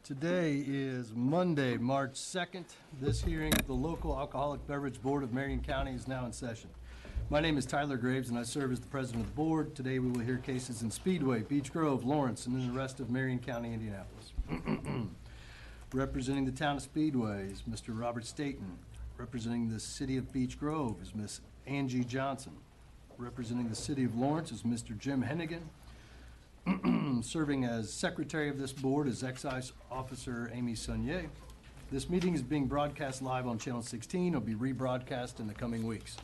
Today is Monday, March 2nd. This hearing of the Local Alcoholic Beverage Board of Marion County is now in session. My name is Tyler Graves, and I serve as the president of the board. Today we will hear cases in Speedway, Beech Grove, Lawrence, and then the rest of Marion County, Indianapolis. Representing the town of Speedway is Mr. Robert Staten. Representing the city of Beech Grove is Miss Angie Johnson. Representing the city of Lawrence is Mr. Jim Hennigan. Serving as secretary of this board is Excise Officer Amy Sunier. This meeting is being broadcast live on Channel 16. It'll be rebroadcast in the coming weeks.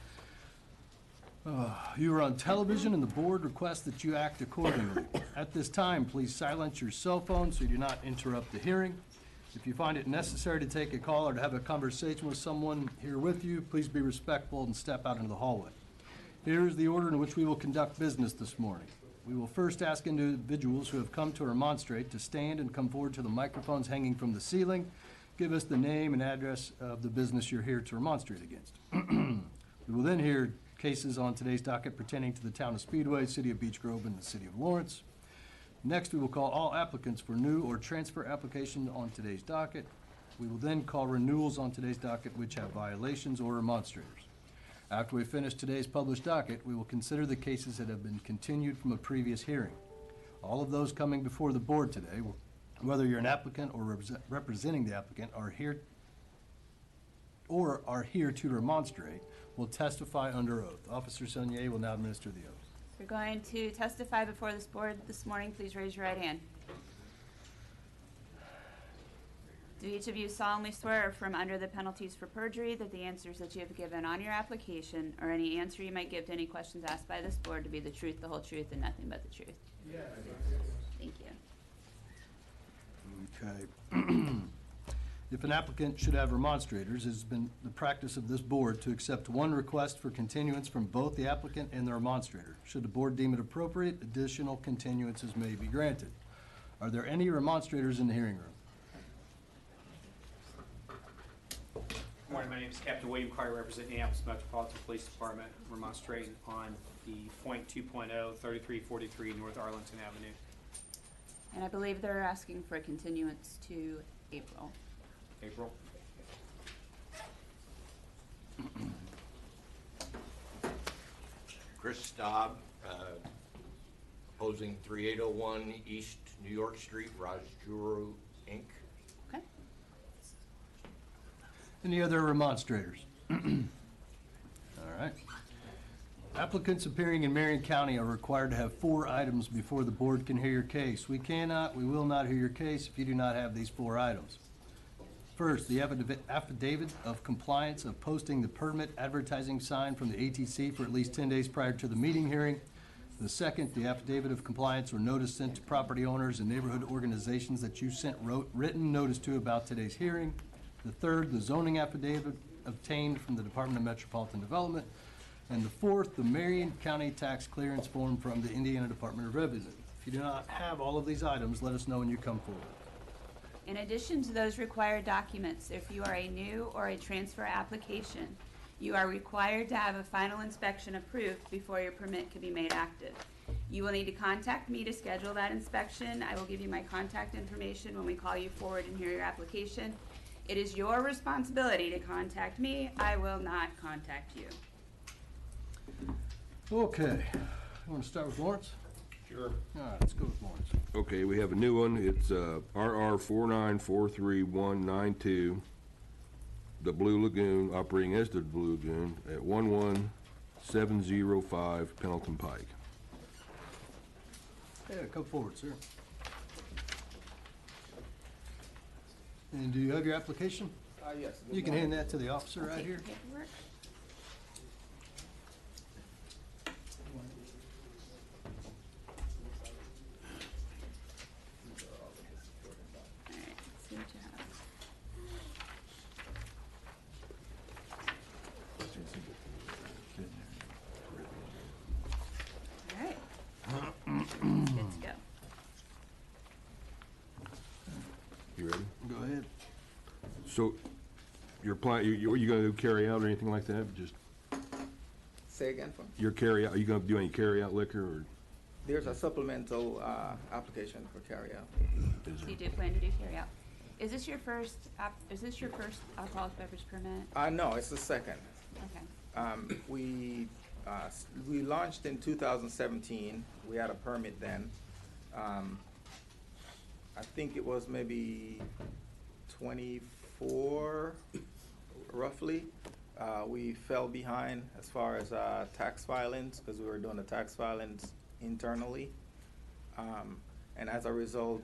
You are on television, and the board requests that you act accordingly. At this time, please silence your cell phone so you do not interrupt the hearing. If you find it necessary to take a call or to have a conversation with someone here with you, please be respectful and step out into the hallway. Here is the order in which we will conduct business this morning. We will first ask individuals who have come to remonstrate to stand and come forward to the microphones hanging from the ceiling. Give us the name and address of the business you're here to remonstrate against. We will then hear cases on today's docket pertaining to the town of Speedway, city of Beech Grove, and the city of Lawrence. Next, we will call all applicants for new or transfer applications on today's docket. We will then call renewals on today's docket which have violations or remonstrators. After we finish today's published docket, we will consider the cases that have been continued from a previous hearing. All of those coming before the board today, whether you're an applicant or representing the applicant, are here to remonstrate, will testify under oath. Officer Sunier will now administer the oath. If you're going to testify before this board this morning, please raise your right hand. Do each of you solemnly swear or affirm under the penalties for perjury that the answers that you have given on your application or any answer you might give to any questions asked by this board to be the truth, the whole truth, and nothing but the truth? Yes. Thank you. Okay. If an applicant should have remonstrators, it has been the practice of this board to accept one request for continuance from both the applicant and the remonstrator. Should the board deem it appropriate, additional continuances may be granted. Are there any remonstrators in the hearing room? Good morning, my name is Captain William Carter, representing the Indianapolis Metropolitan Police Department, remonstrating on the point 2.0, 3343 North Arlington Avenue. And I believe they're asking for a continuance to April. April. Chris Staub, opposing 3801 East New York Street, Rajguru, Inc. Okay. Any other remonstrators? All right. Applicants appearing in Marion County are required to have 4 items before the board can hear your case. We will not hear your case if you do not have these 4 items. First, the affidavit of compliance of posting the permit advertising sign from the ATC for at least 10 days prior to the meeting hearing. The second, the affidavit of compliance or notice sent to property owners and neighborhood organizations that you sent written notice to about today's hearing. The third, the zoning affidavit obtained from the Department of Metropolitan Development. And the fourth, the Marion County tax clearance form from the Indiana Department of Revenue. If you do not have all of these items, let us know when you come forward. In addition to those required documents, if you are a new or a transfer application, you are required to have a final inspection approved before your permit can be made active. You will need to contact me to schedule that inspection. I will give you my contact information when we call you forward and hear your application. It is your responsibility to contact me. I will not contact you. Okay. You want to start with Lawrence? Sure. All right, let's go with Lawrence. Okay, we have a new one. It's RR 4943192, the Blue Lagoon, operating as the Blue Lagoon at 11705 Pendleton Pike. Yeah, come forward, sir. And do you have your application? Yes. You can hand that to the officer right here. Paperwork. All right, let's see what you have. All right. Good to go. You ready? Go ahead. So, your plan, you going to do carry out or anything like that? Just Say again, for me? your carry out, are you going to do any carry out liquor or? There's a supplemental application for carryout. So you do plan to do carry out. Is this your first alcoholic beverage permit? No, it's the second. Okay. We launched in 2017. We had a permit then. I think it was maybe 24, roughly. We fell behind as far as tax filings because we were doing the tax filings internally. And as a result,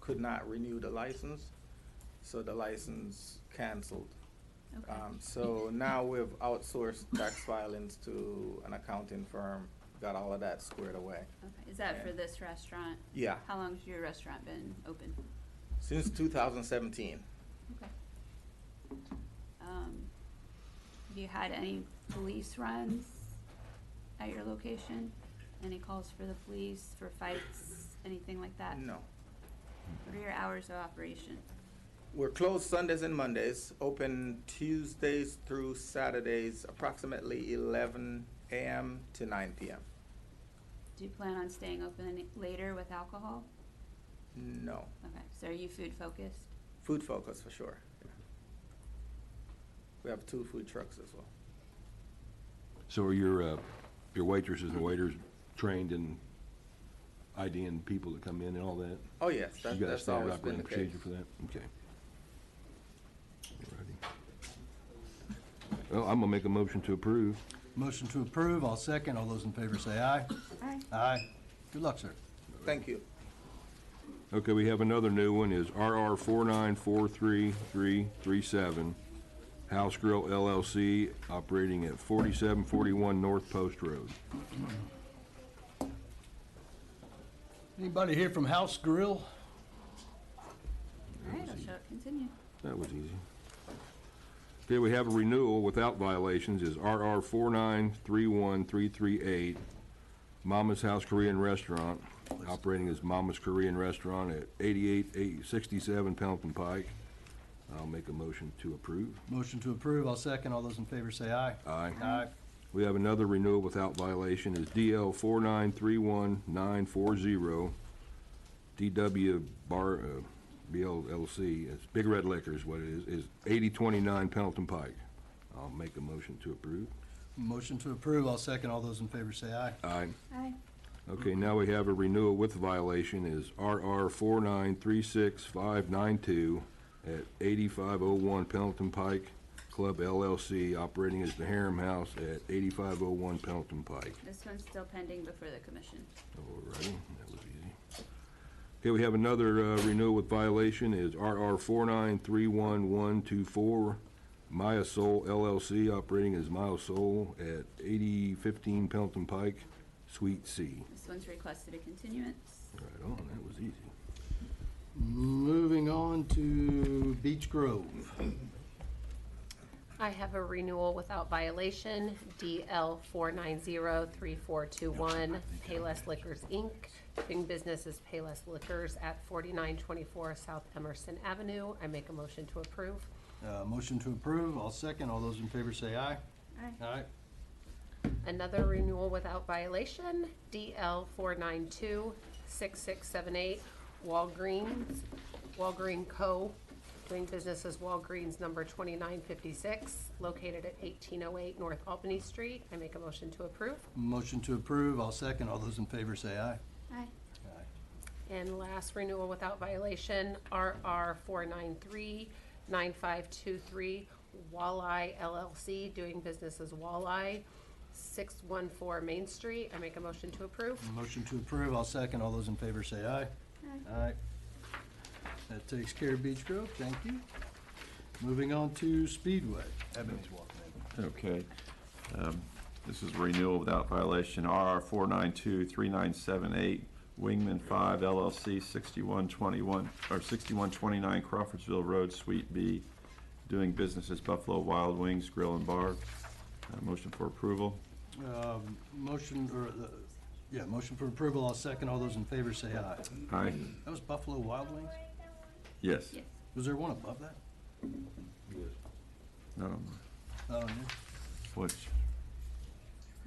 could not renew the license. So the license canceled. Okay. So now we've outsourced tax filings to an accounting firm, got all of that squared away. Okay. Is that for this restaurant? Yeah, How long has your restaurant been open? since 2017. Okay. Have you had any police runs at your location? Any calls for the police, for fights, anything like that? No. What are your hours of operation? We're closed Sundays and Mondays, open Tuesdays through Saturdays, approximately 11 a.m. to 9 p.m. Do you plan on staying open any later with alcohol? No. Okay, so are you food focused? Food focus for sure. Yeah. We have 2 food trucks as well. So are your waitresses and waiters trained in IDing people that come in and all that? Oh, yes, You got a that's standard always been operating the case. procedure for that? Okay. Alrighty. Well, I'm gonna make a motion to approve. Motion to approve, I'll second. All those in favor say aye. Aye. Aye. Good luck, sir. Thank you. Okay, we have another new one, is RR 4943337, House Grill LLC, operating at 4741 North Post Road. Anybody here from House Grill? All right, I'll show it, continue. That was easy. Okay, we have a renewal without violations, is RR 4931338, Mama's House Korean Restaurant, operating as Mama's Korean Restaurant at 8867 Pendleton Pike. I'll make a motion to approve. Motion to approve, I'll second. All those in favor say aye. Aye. Aye. We have another renewal without violation, is DL 4931940, DW Bar, BLLC, it's Big Red Liquor is what it is 8029 Pendleton Pike. I'll make a motion to approve. Motion to approve, I'll second. All those in favor say aye. Aye. Aye. Okay, now we have a renewal with violation, is RR 4936592 at 8501 Pendleton Pike, Club LLC, operating as the Harem House at 8501 Pendleton Pike. This one's still pending before the commission. Alrighty, that was easy. Okay, we have another renewal with violation, is RR 4931124, Maya Soul LLC, operating as Maya Soul at 8015 Pendleton Pike, Suite C. This one's requested a continuance. Right on, that was easy. Moving on to Beach Grove. I have a renewal without violation, DL 4903421, Payless Liquors, Inc., doing business as Payless Liquors at 4924 South Emerson Avenue. I make a motion to approve. Motion to approve, I'll second. All those in favor say aye. Aye. Aye. Another renewal without violation, DL 4926678, Walgreen Co., doing business as Walgreens number 2956, located at 1808 North Albany Street. I make a motion to approve. Motion to approve, I'll second. All those in favor say aye. Aye. Aye. And last renewal without violation, RR 4939523, Walleye LLC, doing business as Walleye, 614 Main Street. I make a motion to approve. Motion to approve, I'll second. All those in favor say aye. Aye. That takes care of Beach Grove, thank you. Moving on to Speedway. Ebony's walking in. Okay. This is renewal without violation, RR 4923978, Wingman 5 LLC, 6121, or 6129 Crawfordsville Road, Suite B, doing business as Buffalo Wild Wings Grill and Bar. Motion for approval. Motion for approval, I'll second. All those in favor say aye. Aye. That was Buffalo Wild Wings? Yes. Yes. Was there one above that? No. Oh, no. Which?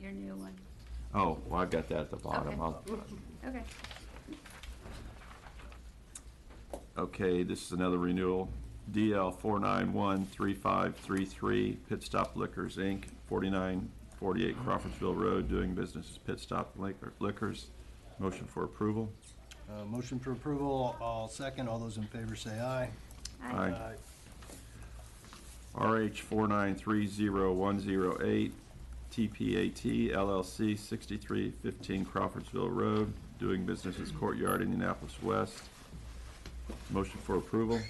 Your new one. Oh, well, I've got that at the bottom. Okay. Okay. Okay, this is another renewal. DL 4913533, Pit Stop Liquors, Inc., 4948 Crawfordsville Road, doing business as Pit Stop Liquors. Motion for approval. Motion for approval, I'll second. All those in favor say aye. Aye. RH 4930108, TPAT LLC, 6315 Crawfordsville Road, doing business as Courtyard Indianapolis West. Motion for approval.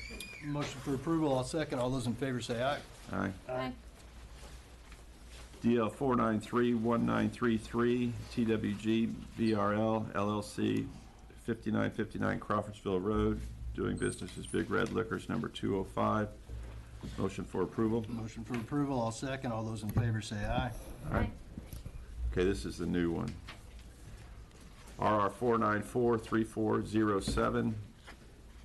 Motion for approval, I'll second. All those in favor say aye. Aye. Aye. DL 4931933, TWG BRL LLC, 5959 Crawfordsville Road, doing business as Big Red Liquors, number 205. Motion for approval. Motion for approval, I'll second. All those in favor say aye. Aye. Okay, this is the new one. RR 4943407,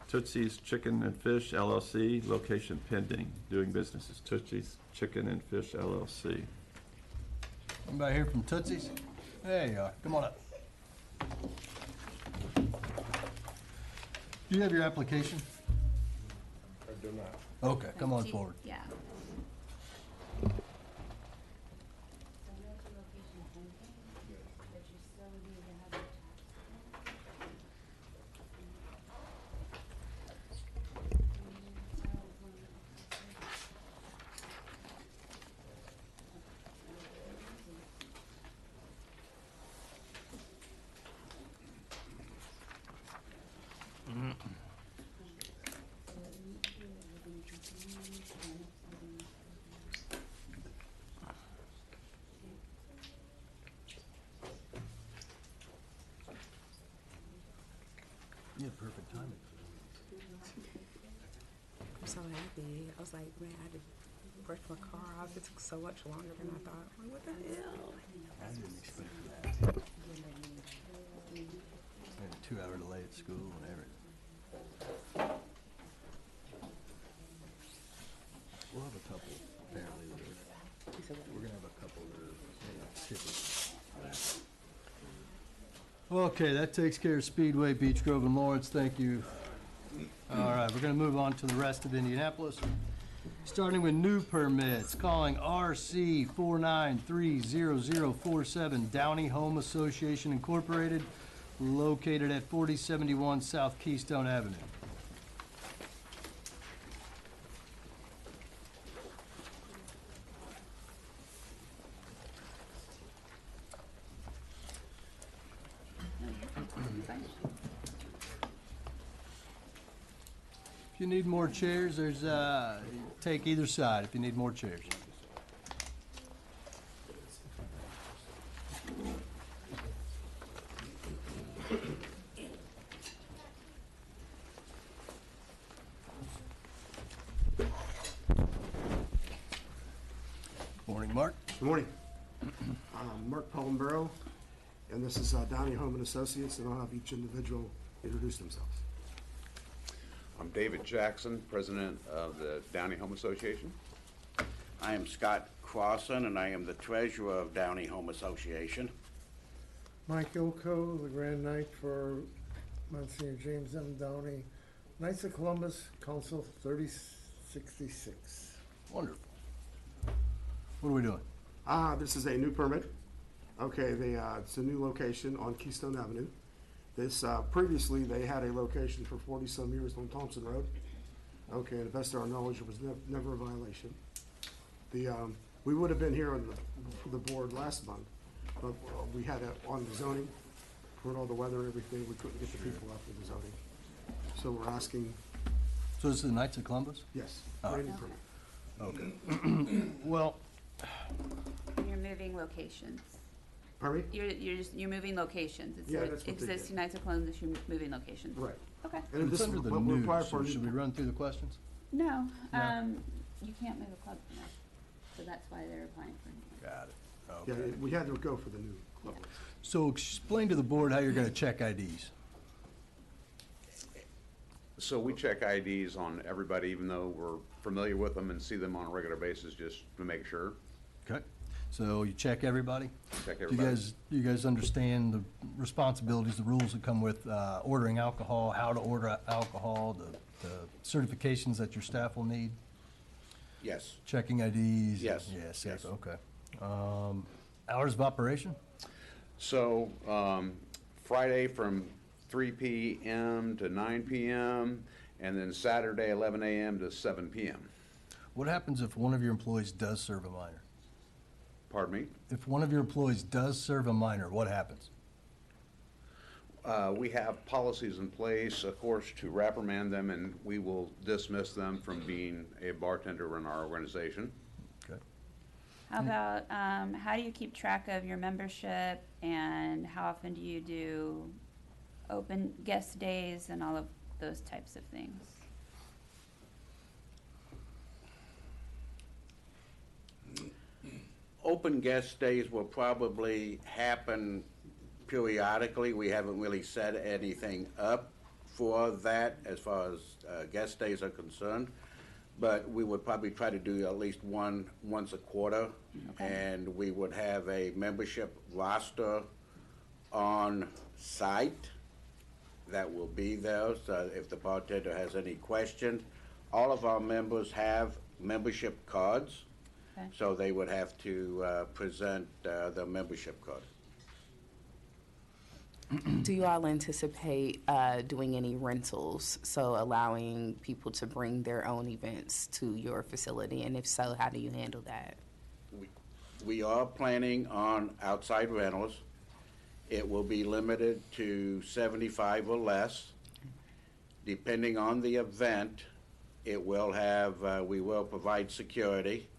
Tootsie's Chicken and Fish LLC, location pending, doing business as Tootsie's Chicken and Fish LLC. Anybody here from Tootsie's? There you are. Come on up. Do you have your application? I do not. Okay, come on forward. Yeah. You had perfect timing. I'm so happy. I was like, man, I had to brush my car off. It took so much longer than I thought. I'm like, what the hell? I didn't expect that. I had a 2-hour delay at school and everything. We'll have a couple, apparently, that are, we're gonna have a couple that are, shipping. Okay, that takes care of Speedway, Beech Grove, and Lawrence. Thank you. All right, we're gonna move on to the rest of Indianapolis. Starting with new permits, calling RC 4930047 Downey Home Association Incorporated, located at 4071 South Keystone Avenue. If you need more chairs, there's, take either side if you need more chairs. Morning, Mark. Good morning. I'm Mark Palmborough, and this is Downey Home and Associates, and I'll have each individual introduce themselves. I'm David Jackson, president of the Downey Home Association. I am Scott Crossan, and I am the treasurer of Downey Home Association. Mike Ilko, the Grand Knight for Monsignor James M. Downey, Knights of Columbus, Council 3066. Wonderful. What are we doing? This is a new permit. Okay, it's a new location on Keystone Avenue. This, previously, they had a location for 40-some years on Thompson Road. Okay, to the best of our knowledge, it was never a violation. We would have been here on for the board last month, but we had on the zoning, for all the weather and everything, we couldn't get the people out for the zoning. So we're asking, So this is the Knights of Columbus? yes, Oh. brand new permit. Okay. Well, You're moving locations. Pardon me? You're moving locations. It's Yeah, like that's what they did. existing Knights of Columbus, you're moving locations. Right. Okay. And it's this is under the what we're news, applying for. so a new should we run through the questions? No, No. you can't move a club from there. So that's why they're applying for it. Got it. Yeah, Okay. we had to go for the new club. So explain to the board how you're gonna check IDs. So we check IDs on everybody, even though we're familiar with them and see them on a regular basis, just to make sure. Okay. So you check everybody? Check Do everybody. you guys understand the responsibilities, the rules that come with ordering alcohol, how to order alcohol, the certifications that your staff will need? Yes. Checking IDs? Yes. Yes, Yes. okay. Hours of operation? So, Friday from 3 p.m. to 9 p.m., and then Saturday 11 a.m. to 7 p.m. What happens if one of your employees does serve a minor? Pardon me? If one of your employees does serve a minor, what happens? We have policies in place, of course, to reprimand them, and we will dismiss them from being a bartender in our organization. Okay. How about, how do you keep track of your membership, and how often do you do open guest days and all of those types of things? Open guest days will probably happen periodically. We haven't really set anything up for that as far as guest days are concerned. But we would probably try to do at least once a quarter. Okay. And we would have a membership roster on site that will be there. So if the bartender has any questions, all of our members have membership cards. Okay. So they would have to present the membership card. Do you all anticipate doing any rentals, so allowing people to bring their own events to your facility? And if so, how do you handle that? We are planning on outside rentals. It will be limited to 75 or less. Depending on the event, it will have, we will provide security.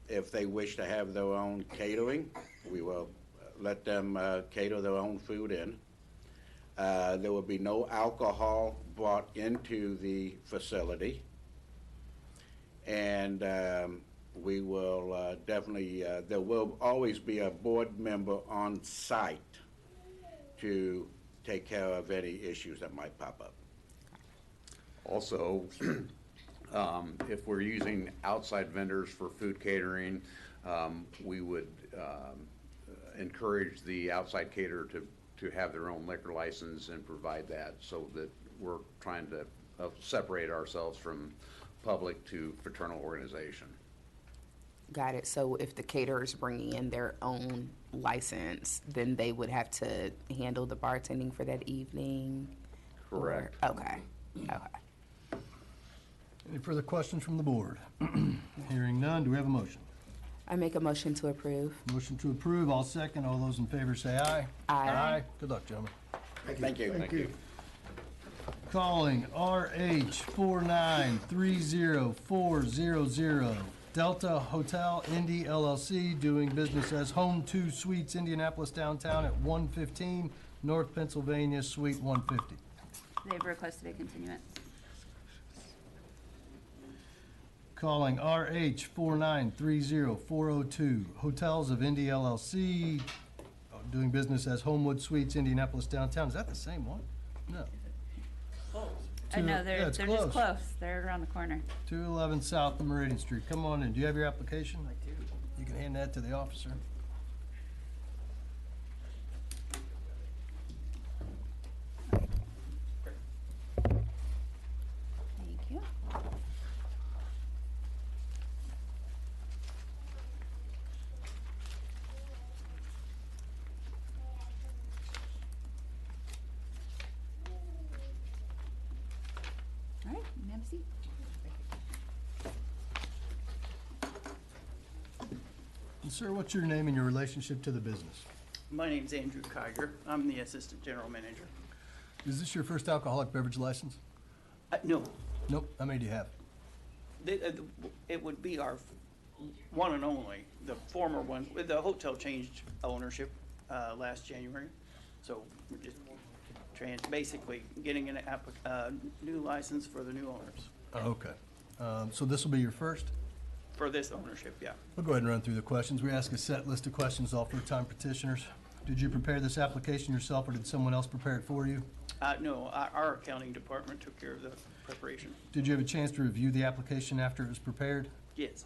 If they wish to have their own catering, we will let them cater their own food in. There will be no alcohol brought into the facility. And we will definitely, there will always be a board member on site to take care of any issues that might pop up. Also, if we're using outside vendors for food catering, we would encourage the outside caterer to have their own liquor license and provide that, so that we're trying to separate ourselves from public to fraternal organization. Got it. So if the caterer is bringing in their own license, then they would have to handle the bartending for that evening? Correct. Or- okay. Any further questions from the board? Hearing none, do we have a motion? I make a motion to approve. Motion to approve, I'll second. All those in favor say aye. Aye. Good luck, gentlemen. Thank you. Thank you. Calling RH 4930400, Delta Hotel Indy LLC, doing business as Home 2 Suites, Indianapolis downtown at 115 North Pennsylvania, Suite 150. They've requested a continuance. Calling RH 4930402, Hotels of Indy LLC, doing business as Homewood Suites, Indianapolis downtown. Is that the same one? No. I know, Yeah, they're it's just close. close. They're around the corner. 211 South of Meridian Street. Come on in. Do you have your application? I do. You can hand that to the officer. Thank you. All right, you may have a seat. And sir, what's your name and your relationship to the business? My name's Andrew Kiger. I'm the Assistant General Manager. Is this your first alcoholic beverage license? No, Nope. How many do you have? it would be our one and only. The former one, the hotel changed ownership last January, so we're just basically getting a new license for the new owners. Okay. So this will be your first? For this ownership, yeah. We'll go ahead and run through the questions. We ask a set list of questions, all first-time petitioners. Did you prepare this application yourself, or did someone else prepare it for you? No, our accounting department took care of the preparation. Did you have a chance to review the application after it was prepared? Yes,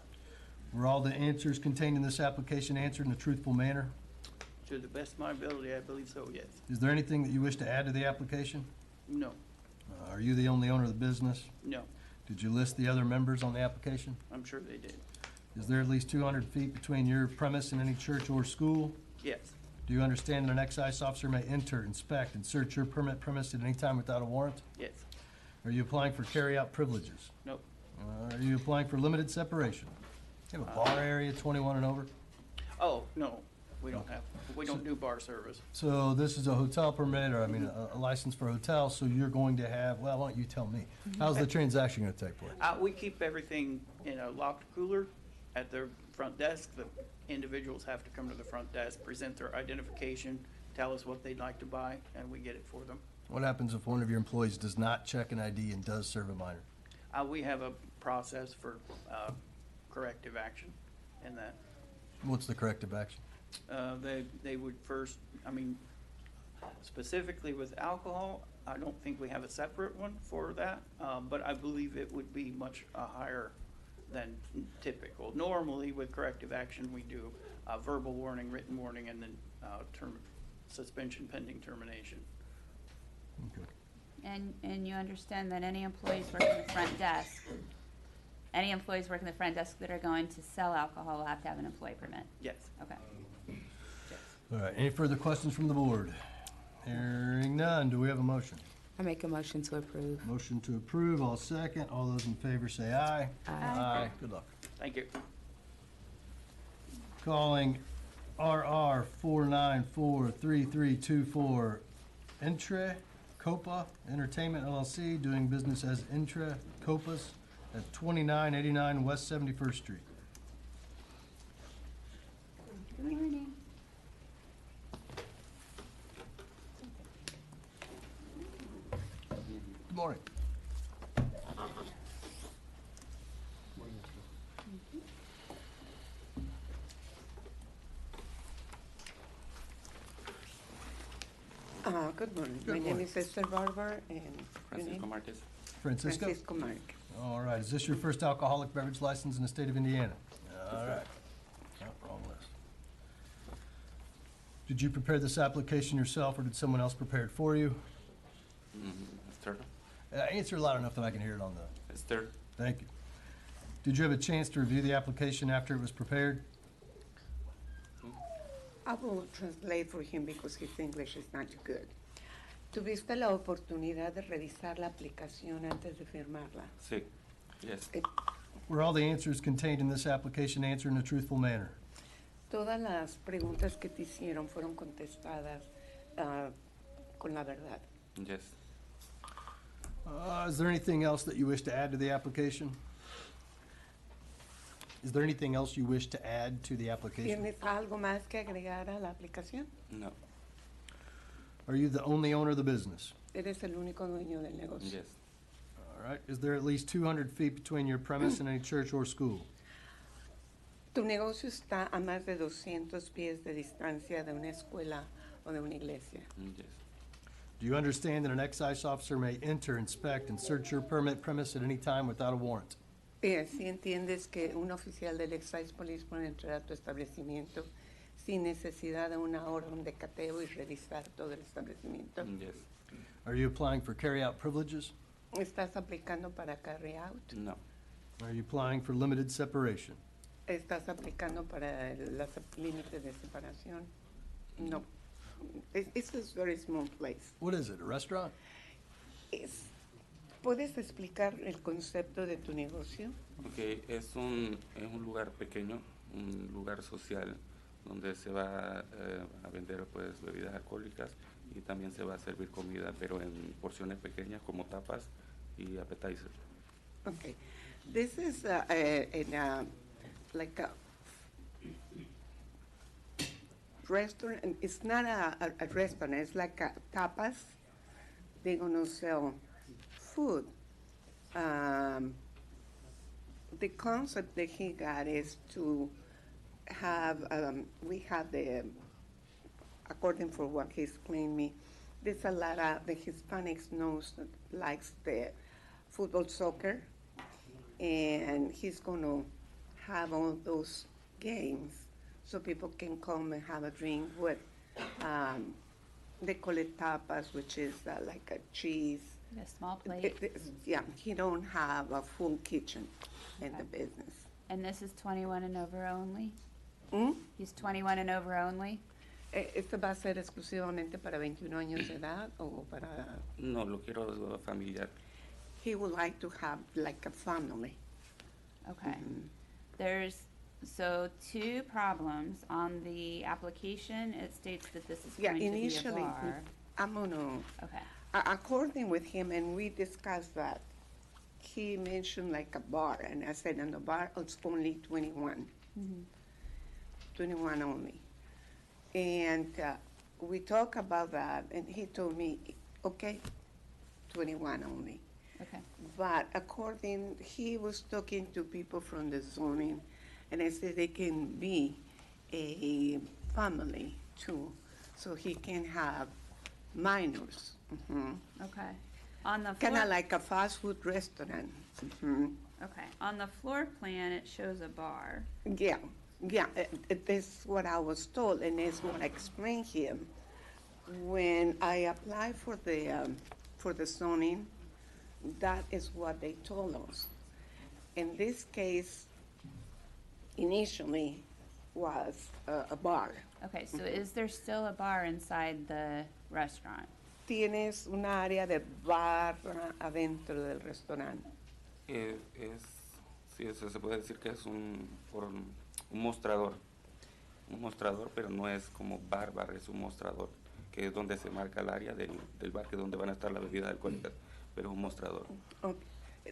Were all the answers contained in this application answered in a truthful manner? to the best of my ability, I believe so, yes. Is there anything that you wish to add to the application? No, Are you the only owner of the business? No, Did you list the other members on the application? I'm sure they did. Is there at least 200 feet between your premise and any church or school? Yes, Do you understand that an excise officer may enter, inspect, and search your permit premise at any time without a warrant? yes, Are you applying for carry-out privileges? nope. Are you applying for limited separation? You have a bar area, 21 and over? Oh, no, we don't do bar service. So this is a hotel permit, or I mean, a license for a hotel, so you're going to have, well, why don't you tell me? How's the transaction gonna take place? We keep everything in a locked cooler at the front desk. The individuals have to come to the front desk, present their identification, tell us what they'd like to buy, and we get it for them. What happens if one of your employees does not check an ID and does serve a minor? We have a process for corrective action in that. What's the corrective action? They would first, I mean, specifically with alcohol, I don't think we have a separate one for that, but I believe it would be much higher than typical. Normally, with corrective action, we do verbal warning, written warning, and then suspension pending termination. Okay. And you understand that any employees working the front desk, that are going to sell alcohol will have to have an employee permit? Yes. Okay. All right, any further questions from the board? Hearing none, do we have a motion? I make a motion to approve. Motion to approve, all second, all those in favor say aye. Aye. Good luck. Thank you. Calling RR 4943324 Intra Copa Entertainment LLC, doing business as Intra Copas at 2989 West 71st Street. Good morning. Good morning. Good morning. Good My name morning. is Esther Barber, and your name? Francisco? Francisco Mark. All right, is this your first alcoholic beverage license in the state of Indiana? All right. No, wrong list. Did you prepare this application yourself, or did someone else prepare it for you? Esther? Answer loud enough that I can hear it on the, Esther? thank you. Did you have a chance to review the application after it was prepared? I will translate for him because his English is not good. ¿Tuviste la oportunidad de revisar la aplicación antes de firmarla? Sí. Yes. Were all the answers contained in this application answered in a truthful manner? Todas las preguntas que te hicieron fueron contestadas con la verdad. Yes. Is there anything else that you wish to add to the application? Is there anything else you wish to add to the application? ¿Tienes algo más que agregar a la aplicación? No. Are you the only owner of the business? Eres el único dueño del negocio. Yes. All right. Is there at least 200 feet between your premise and any church or school? Tu negocio está a más de 200 pies de distancia de una escuela o de una iglesia. Yes. Do you understand that an excise officer may enter, inspect, and search your permit premise at any time without a warrant? Si entiendes que un oficial del Excise Police puede entrar a tu establecimiento sin necesidad de una orden de cateo y revisar todo el establecimiento. Yes. Are you applying for carry-out privileges? ¿Estás aplicando para carry out? No. Are you applying for limited separation? ¿Estás aplicando para los límites de separación? No. It's a very small place. What is it, a restaurant? ¿Puedes explicar el concepto de tu negocio? Okay. Es un lugar pequeño, un lugar social donde se va a vender pues bebidas alcohólicas y también se va a servir comida, pero en porciones pequeñas como tapas y appetizers. Okay. This is like a restaurant. It's not a restaurant. It's like a tapas. They're gonna sell food. The concept that he got is to have, we have according for what he explained me, there's a lot of the Hispanics likes the football, soccer, and he's gonna have all those games so people can come and have a drink with, they call it tapas, which is like a cheese A small plate. Yeah, he don't have a full kitchen in the business. And this is 21 and over only? ¿Mm? He's 21 and over only? ¿Este va a ser exclusivamente para 21 años de edad o para...? No, lo quiero familiar. He would like to have like a family. Okay. There's, so two problems. On the application, it states that this is Yeah, going to be a initially, bar. I'm gonna, Okay. according with him, and we discussed that, he mentioned like a bar, and I said, in the bar, it's only 21. 21 only. And we talked about that, and he told me, okay, 21 only. Okay. But according, he was talking to people from the zoning, and I said they can be a family too, so he can have minors. Okay. On the Kind floor, of like a fast food restaurant. okay. On the floor plan, it shows a bar. Yeah, that's what I was told, and that's what I explained him. When I applied for the zoning, that is what they told us. In this case, initially was a bar. Okay, so is there still a bar inside the restaurant? Tienes una área de bar adentro del restaurante. Sí, eso se puede decir que es un mostrador. Un mostrador, pero no es como bar, es un mostrador, que es donde se marca el área del bar, que es donde van a estar las bebidas alcohólicas, pero es un mostrador. Okay.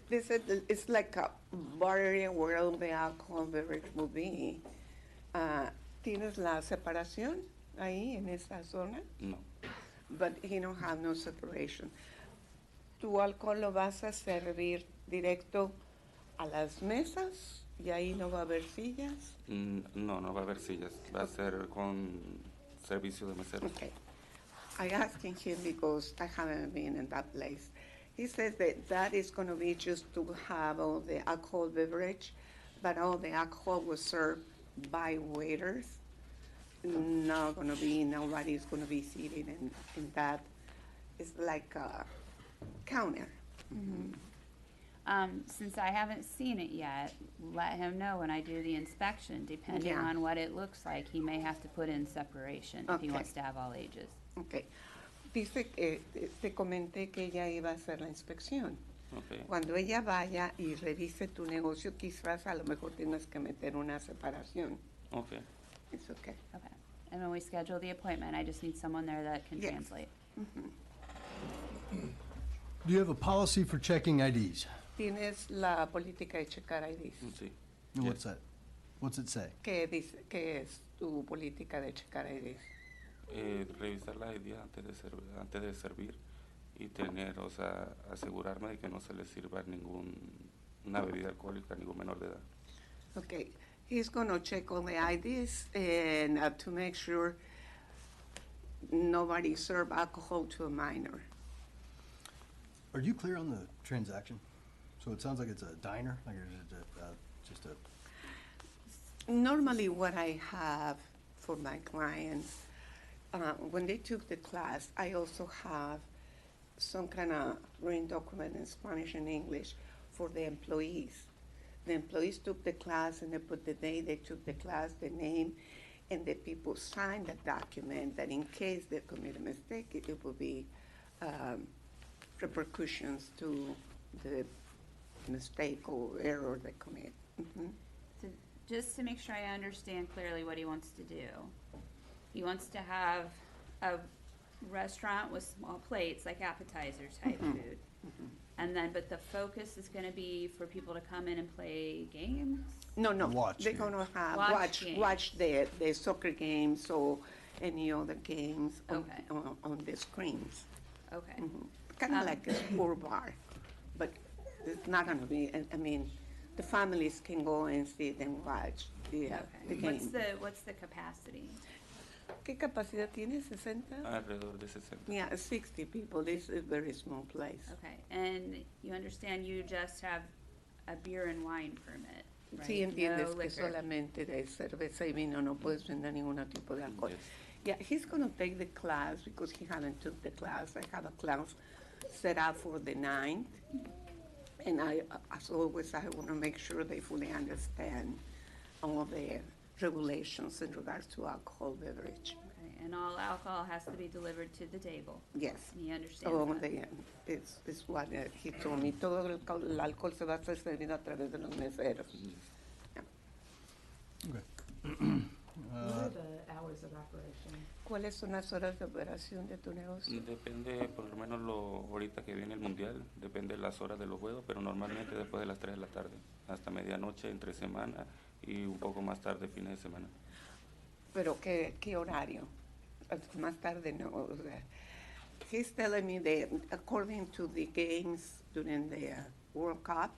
They said that it's like a bar area where all the alcohol beverage will be. ¿Tienes la separación ahí en esa zona? No. But you don't have no separation. ¿Tu alcohol lo vas a servir directo a las mesas y ahí no va a haber sillas? No, no va a haber sillas, va a ser con servicio de meseros. Okay. I asked him because I haven't been in that place. He says that that is going to be just to have all the alcohol beverage, but all the alcohol was served by waiters. Not going to be, nobody's going to be sitting in that. It's like a counter. Since I haven't seen it yet, let him know when I do the inspection. Depending Yeah. on what it looks like, he may have to put in separation if he Okay. wants to have all ages. Okay. Dice que te comenté que ella iba a hacer la inspección. Okay. Cuando ella vaya y revise tu negocio, quizás a lo mejor tienes que meter una separación. Okay. It's okay. Okay. And when we schedule the appointment, I just need someone there that can Yes. translate. Do you have a policy for checking IDs? Tienes la política de checar IDs. Sí. And what's that? What's it say? ¿Qué dice? ¿Qué es tu política de checar IDs? Revisar la ID antes de servir y tener, o sea, asegurarme de que no se les sirva una bebida alcohólica a ningún menor de edad. Okay. He's going to check all the IDs and to make sure nobody serve alcohol to a minor. Are you clear on the transaction? So it sounds like it's a diner, like it's just a, Normally what I have for my clients, when they took the class, I also have some kind of written document in Spanish and English for the employees. The employees took the class and they put the day they took the class, the name, and the people signed the document that in case they commit a mistake, it will be repercussions to the mistake or error they commit. So just to make sure I understand clearly what he wants to do, he wants to have a restaurant with small plates, like appetizer type food. And then, but the focus is gonna be for people to come in and play games? No, Watch they're games. gonna have, Watch watch the soccer games or any other games Okay. on the screens. Okay. Kind of like a sport bar, but it's not gonna be, I mean, the families can go and sit and watch the Okay. game. What's the capacity? ¿Qué capacidad tiene? 60? Alrededor de 60. Yeah, 60 people. This is a very small place. Okay, and you understand you just have a beer and wine permit, right? Sí, entiendes No que liquor. solamente de cerveza y vino no puedes vender ningún tipo de alcohol. Yes. Yeah, he's gonna take the class because he haven't took the class. I have a class set up for the 9th. And as always, I want to make sure they fully understand all of the regulations in regards to alcohol beverage. Okay, and all alcohol has to be delivered to the table. Yes. And he understands Oh, that. it's what he told me. Todo el alcohol se va a ser servido a través de los meseros. What are the hours of operation? ¿Cuáles son las horas de operación de tu negocio? Depende, por lo menos ahorita que viene el mundial, depende de las horas de los juegos, pero normalmente después de las 3 de la tarde, hasta medianoche, entre semana y un poco más tarde, fines de semana. ¿Pero qué horario? Más tarde no. O sea, he's telling me that according to the games during the World Cup,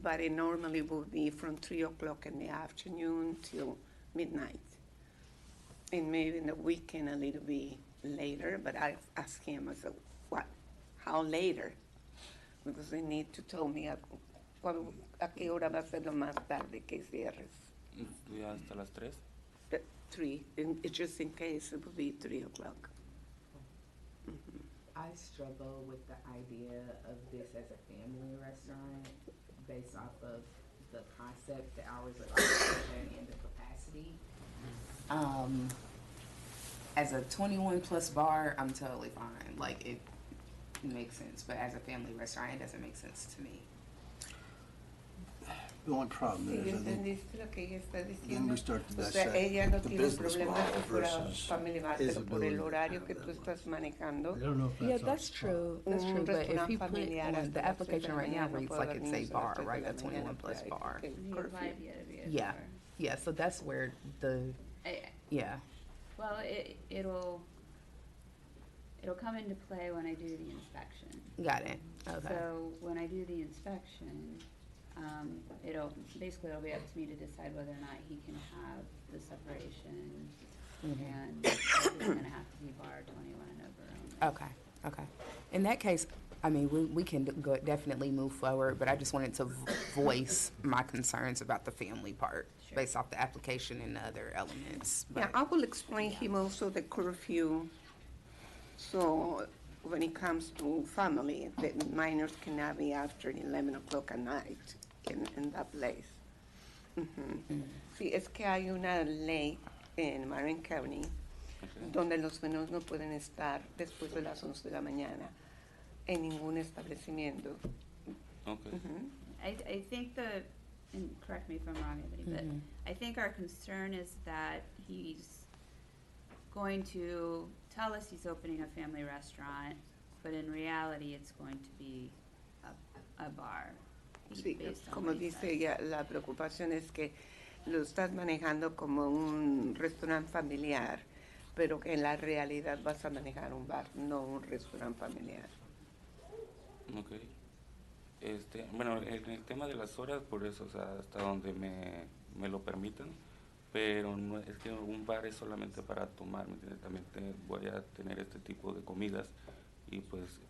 but it normally would be from 3 o'clock in the afternoon till midnight. And maybe in the weekend a little bit later, but I asked him, I said, what, how later? Because they need to tell me a qué hora va a ser lo más tarde que cierres. ¿Ya hasta las 3? 3, just in case it would be 3 o'clock. I struggle with the idea of this as a family restaurant based off of the concept, the hours of operation, and the capacity. As a 21 plus bar, I'm totally fine. Like, it makes sense. But as a family restaurant, it doesn't make sense to me. The only problem Sí, is, I think, ¿entendiste lo que ella está then diciendo? we start to O sea, dissect ella no the tiene business problema model que fuera versus family bar, his pero por el ability. horario que tú estás manejando. I don't know if Yeah, that's our that's true. That's Un true. But if restaurant he put familiar on hasta the las 3 de application la right now mañana, reads puede like haber it's a niños a las bar, 3 de right? la A 21 mañana, plus hay bar. que He curfew. applied yet to be a Yeah. bar. Yeah. So that's where yeah. Well, it'll come into play when I do the inspection. Got it. Okay. So when I do the inspection, it'll be up to me to decide whether or not he can have the separation, and if it's gonna have to be bar 21 and over only. Okay. In that case, I mean, we can definitely move forward, but I just wanted to voice my concerns about the family part Sure. based off the application and the other elements. Yeah, But- I will explain him also the curfew. So when it comes to family, the minors cannot be after 11 o'clock at night in that place. Sí, es que hay una ley en Marion County donde los menores no pueden estar después de las 11 de la mañana en ningún establecimiento. Okay. I think and correct me if I'm wrong, Anthony, but I think our concern is that he's going to tell us he's opening a family restaurant, but in reality, it's going to be a bar. Sí, based on como what he dice said. ella, la preocupación es que lo estás manejando como un restaurante familiar, pero que en la realidad vas a manejar un bar, no un restaurante familiar. Ok. Bueno, en el tema de las horas, por eso, o sea, hasta donde me lo permitan, pero no es que un bar es solamente para tomar, ¿me entiendes? También voy a tener este tipo de comidas y pues,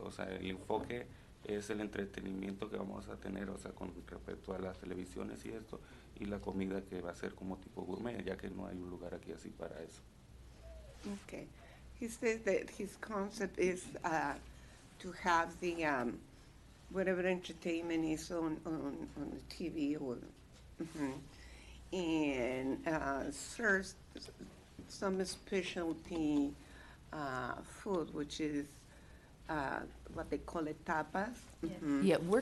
o sea, el enfoque es el entretenimiento que vamos a tener, o sea, con respecto a las televisiones y esto, y la comida que va a ser como tipo gourmet, ya que no hay un lugar aquí así para eso. Okay. He says that his concept is to have the whatever entertainment is on the TV or and serves some specialty food, which is what they call it tapas. Yeah, we're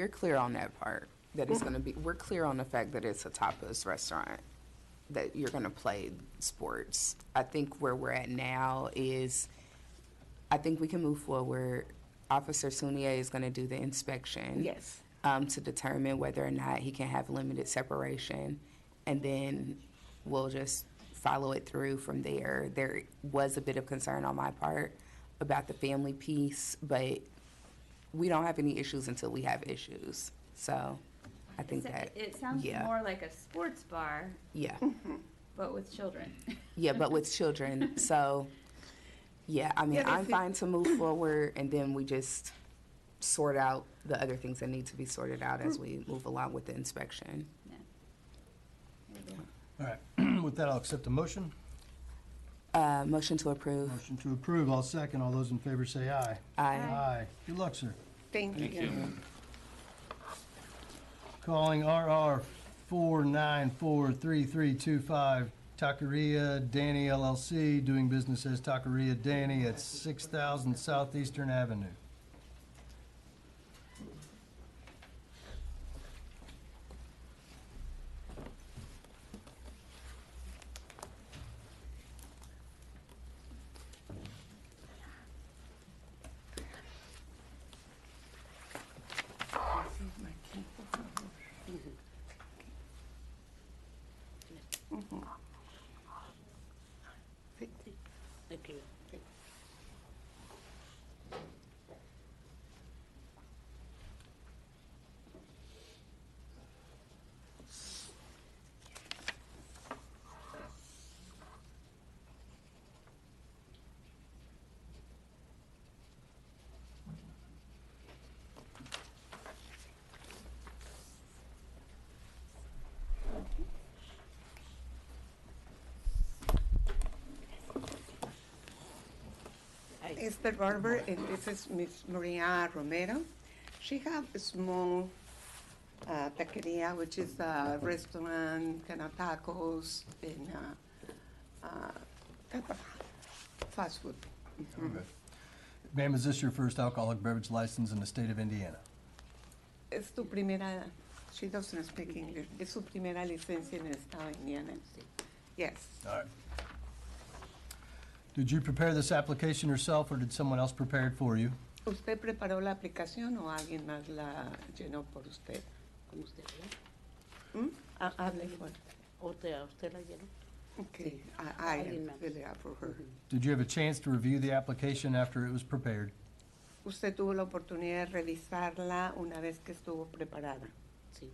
clear on that part, that it's gonna be, we're clear on the fact that it's a tapas restaurant, that you're gonna play sports. I think where we're at now is, I think we can move forward. Officer Sunier is gonna do the inspection. Yes. To determine whether or not he can have limited separation, and then we'll just follow it through from there. There was a bit of concern on my part about the family piece, but we don't have any issues until we have issues. So I think that, It sounds yeah. more like a sports bar, yeah, but with children. yeah, but with children. So, yeah, I mean, Yeah, I'm if it- fine to move forward, and then we just sort out the other things that need to be sorted out as we move along with the inspection. Yeah. All right, with that, I'll accept the motion. Motion to approve. Motion to approve, I'll second. All those in favor say aye. Aye. Aye. Good luck, sir. Thank you. Calling RR 4943325, Taqueria Danny LLC, doing business as Taqueria Danny at 6,000 Southeastern Avenue. Esther Barber, and this is Miss Maria Romero. She have a small taqueria, which is a restaurant, kind of tacos, and type of fast food. Okay. Ma'am, is this your first alcoholic beverage license in the state of Indiana? Es tu primera, she doesn't speak English, es su primera licencia en el estado de Indiana. Yes. All right. Did you prepare this application yourself, or did someone else prepare it for you? ¿Usted preparó la aplicación o alguien más la llenó por usted? ¿Cómo usted Hable fuerte. ¿Usted la llenó? Okay, I fill it out for her. Did you have a chance to review the application after it was prepared? Usted tuvo la oportunidad de revisarla una vez que estuvo preparada. Sí.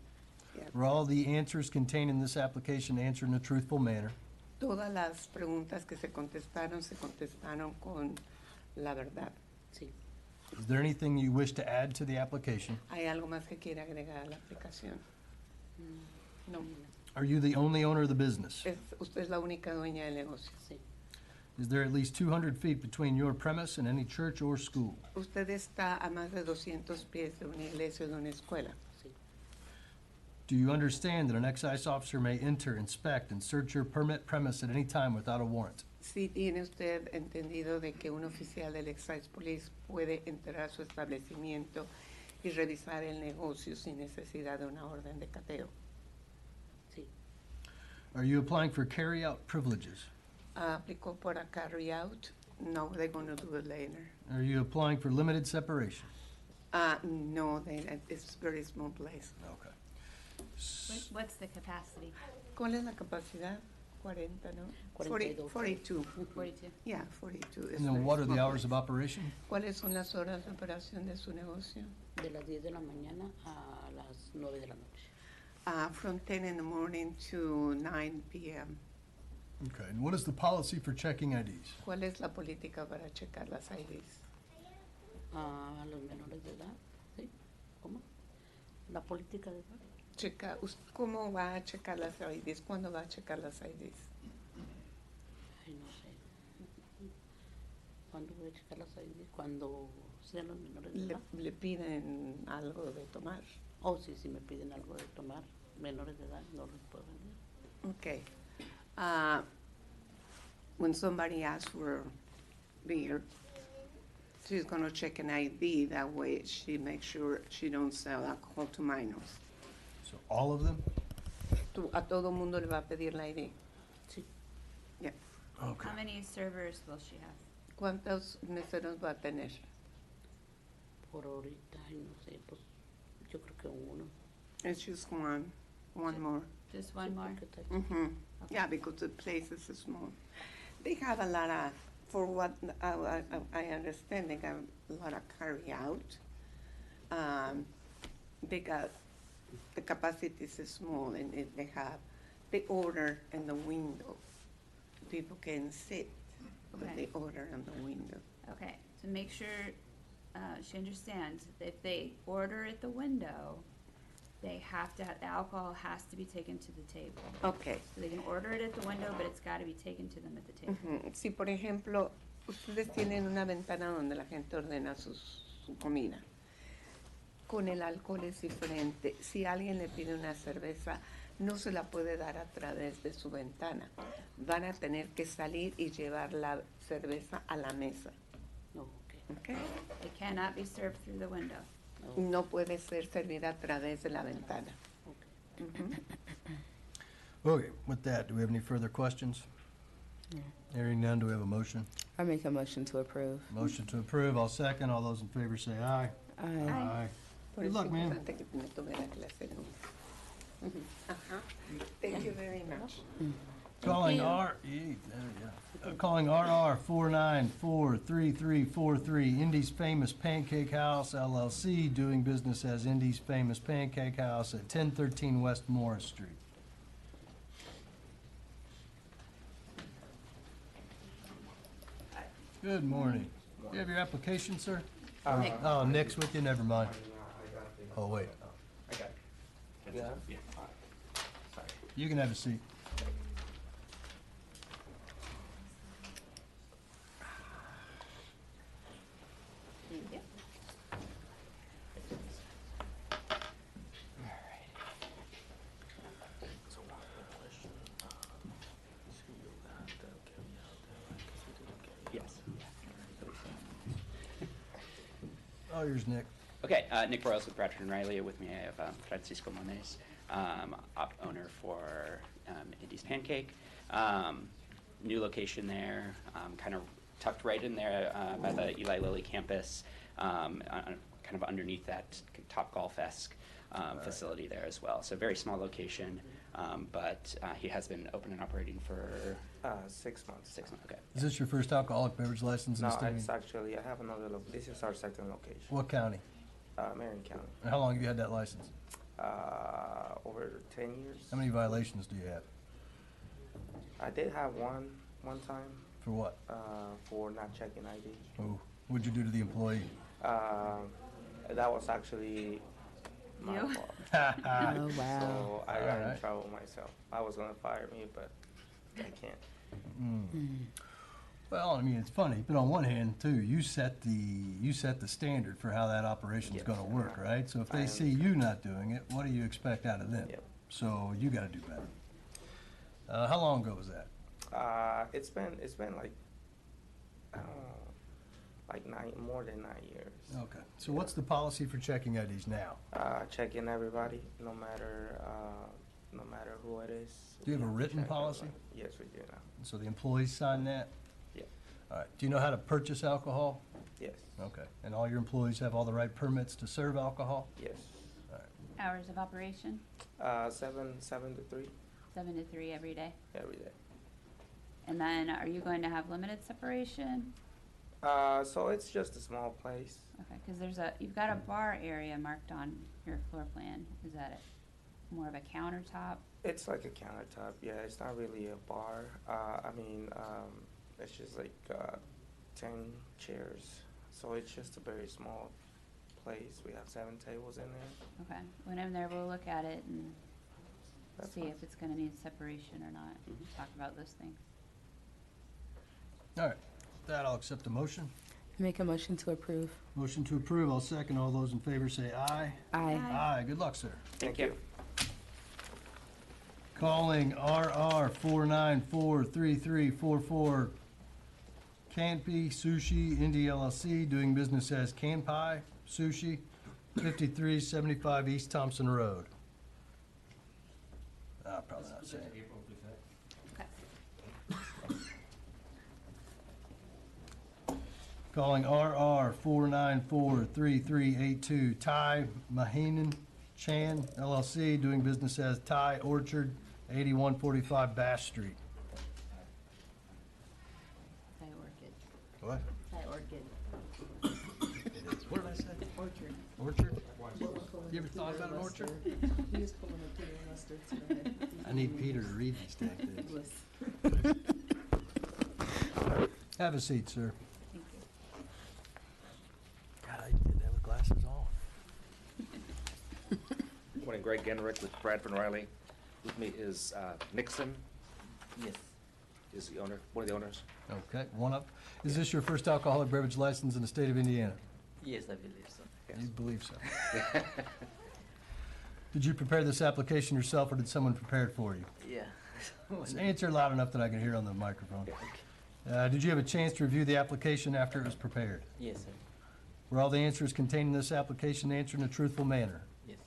Were all the answers contained in this application answered in a truthful manner? Todas las preguntas que se contestaron con la verdad. Sí. Is there anything you wish to add to the application? ¿Hay algo más que quiera agregar a la aplicación? No. Are you the only owner of the business? Usted es la única dueña del negocio. Sí. Is there at least 200 feet between your premise and any church or school? Usted está a más de 200 pies de una iglesia o de una escuela. Sí. Do you understand that an excise officer may enter, inspect, and search your permit premise at any time without a warrant? Sí tiene usted entendido de que un oficial del Excise Police puede entrar a su establecimiento y revisar el negocio sin necesidad de una orden de cateo. Sí. Are you applying for carry-out privileges? ¿Aplicó por a carry out? No, they're going to do it later. Are you applying for limited separation? No, it's very small place. Okay. What's the capacity? ¿Cuál es la capacidad? 40, ¿no? 42. 42. 42. Yeah, 42. is And then very what are the small hours place. of operation? ¿Cuáles son las horas de operación de su negocio? De las 10 de la mañana a las 9 de la noche. From 10 in the morning to 9 p.m. Okay, and what is the policy for checking IDs? ¿Cuál es la política para checar las IDs? A los menores de edad. ¿Sí? ¿Cómo? La política de edad. ¿Cómo va a checar las IDs? ¿Cuándo va a checar las IDs? Ay, no sé. ¿Cuándo voy a checar las IDs? Cuando sean los menores de edad. ¿Le piden algo de tomar? Oh, sí, sí me piden algo de tomar. Menores de edad no los puedo vender. Okay. When somebody asks for beer, she's gonna check an ID. That way she makes sure she don't sell alcohol to minors. So all of them? A todo mundo le va a pedir la ID. Sí. Yeah. Okay. How many servers will she have? ¿Cuántos meseros va a tener? Por ahorita, ay, no sé, pues yo creo que uno. It's just one more. Just one more? Mm-hmm. Yeah, because the place is small. They have a lot of, for what I understand, they have a lot of carry out. They got, the capacity is small, and they have, they order in the window. People can sit, but Okay. they order in the window. Okay, to make sure she understands, if they order at the window, They have to, the alcohol has to be taken to the table. Okay. So they can order it at the window, but it's gotta be taken to them at the table. Ujú. Si, por ejemplo, ustedes tienen una ventana donde la gente ordena su comida, con el alcohol es diferente. Si alguien le pide una cerveza, no se la puede dar a través de su ventana. Van a tener que salir y llevar la cerveza a la mesa. Okay. It cannot be served through the window. No puede ser servida a través de la ventana. Ujú. Okay, with that, do we have any further questions? Hearing none, do we have a motion? I make a motion to approve. Motion to approve, I'll second. All those in favor say aye. Aye. Aye. Por Good eso luck, es ma'am. importante que me tome la clase de música. Ujú. Ajá. Thank you very much. Calling calling RR 4943343, Indy's Famous Pancake House LLC, doing business as Indy's Famous Pancake House at 1013 West Morris Street. Good morning. You have your application, sir? Oh, Nick's with you, never mind. Oh, wait. I got it. Yeah? Yeah. Sorry. You can have a seat. Yes. Oh, here's Nick. Okay, Nick Broyles with Bradford and Riley. With me, I have Francisco Moniz, owner for Indy's Pancake. New location there, kind of tucked right in there by the Eli Lilly campus, kind of underneath that Top Golf-esque facility there as well. So very small location, but he has been open and operating for 6 months. 6 months. Okay. Is this your first alcoholic beverage license in No, the state? it's actually, I have another, this is our second location. What county? Marion County. And how long have you had that license? Over 10 years. How many violations do you have? I did have one time, For what? for not checking ID. Oh, what'd you do to the employee? That was actually my You? fault. Oh, wow. So I got in Alright. trouble myself. I was gonna fire me, but I can't. Well, I mean, it's funny, but on one hand, too, you set the standard for how that operation's Yes. gonna work, right? So if I they see you not doing it, what do you expect out of them? Yep. So you gotta do better. How long ago was that? It's been like, I don't know, like more than 9 years. Okay. So what's the policy for checking IDs now? Checking everybody, no matter who it is. Do you have a We written check policy? everybody. Yes, we do now. So the employees sign that? Yeah. All right. Do you know how to purchase alcohol? Yes. Okay. And all your employees have all the right permits to serve alcohol? Yes. Hours of operation, 7 to 3 7 to 3 every day. every day. And then are you going to have limited separation? So it's just a small place. Okay, because you've got a bar area marked on your floor plan. Is that more of a countertop? It's like a countertop. Yeah, it's not really a bar. It's just like 10 chairs. So it's just a very small place. We have 7 tables in there. Okay, when I'm there, we'll look at it and That's see fine. if it's gonna need separation or not. Talk about those things. All right. With that, I'll accept the motion. Make a motion to approve. Motion to approve, I'll second. All those in favor say aye. Aye. Aye. Good luck, sir. Thank you. Calling RR 4943344, Canpy Sushi, Indy LLC, doing business as Canpie Sushi, 5375 East Thompson Road. Probably not saying it. Calling RR 4943382, Thai Mahinan Chan LLC, doing business as Thai Orchard, 8145 Bass Street. Thai orchid. What? Thai orchid. What did I say? Orchard. Orchard? You ever thought about an orchard? He was pulling a Peter Mustard today. I need Peter to read these dang things. Yes. Have a seat, sir. Thank you. God, I did that with glasses on. What Morning, Greg Genrick with Bradford and Riley. With me is Nixon. Yes. Is the owner, one of the owners. Okay, one up. Is this your first alcoholic beverage license in the state of Indiana? Yes, I believe so. You believe so? Did you prepare this application yourself, or did someone prepare it for you? Yeah. Just answer loud enough that I can hear on the microphone. Did you have a chance to review the application after it was prepared? Yes, sir. Were all the answers contained in this application answered in a truthful manner? Yes.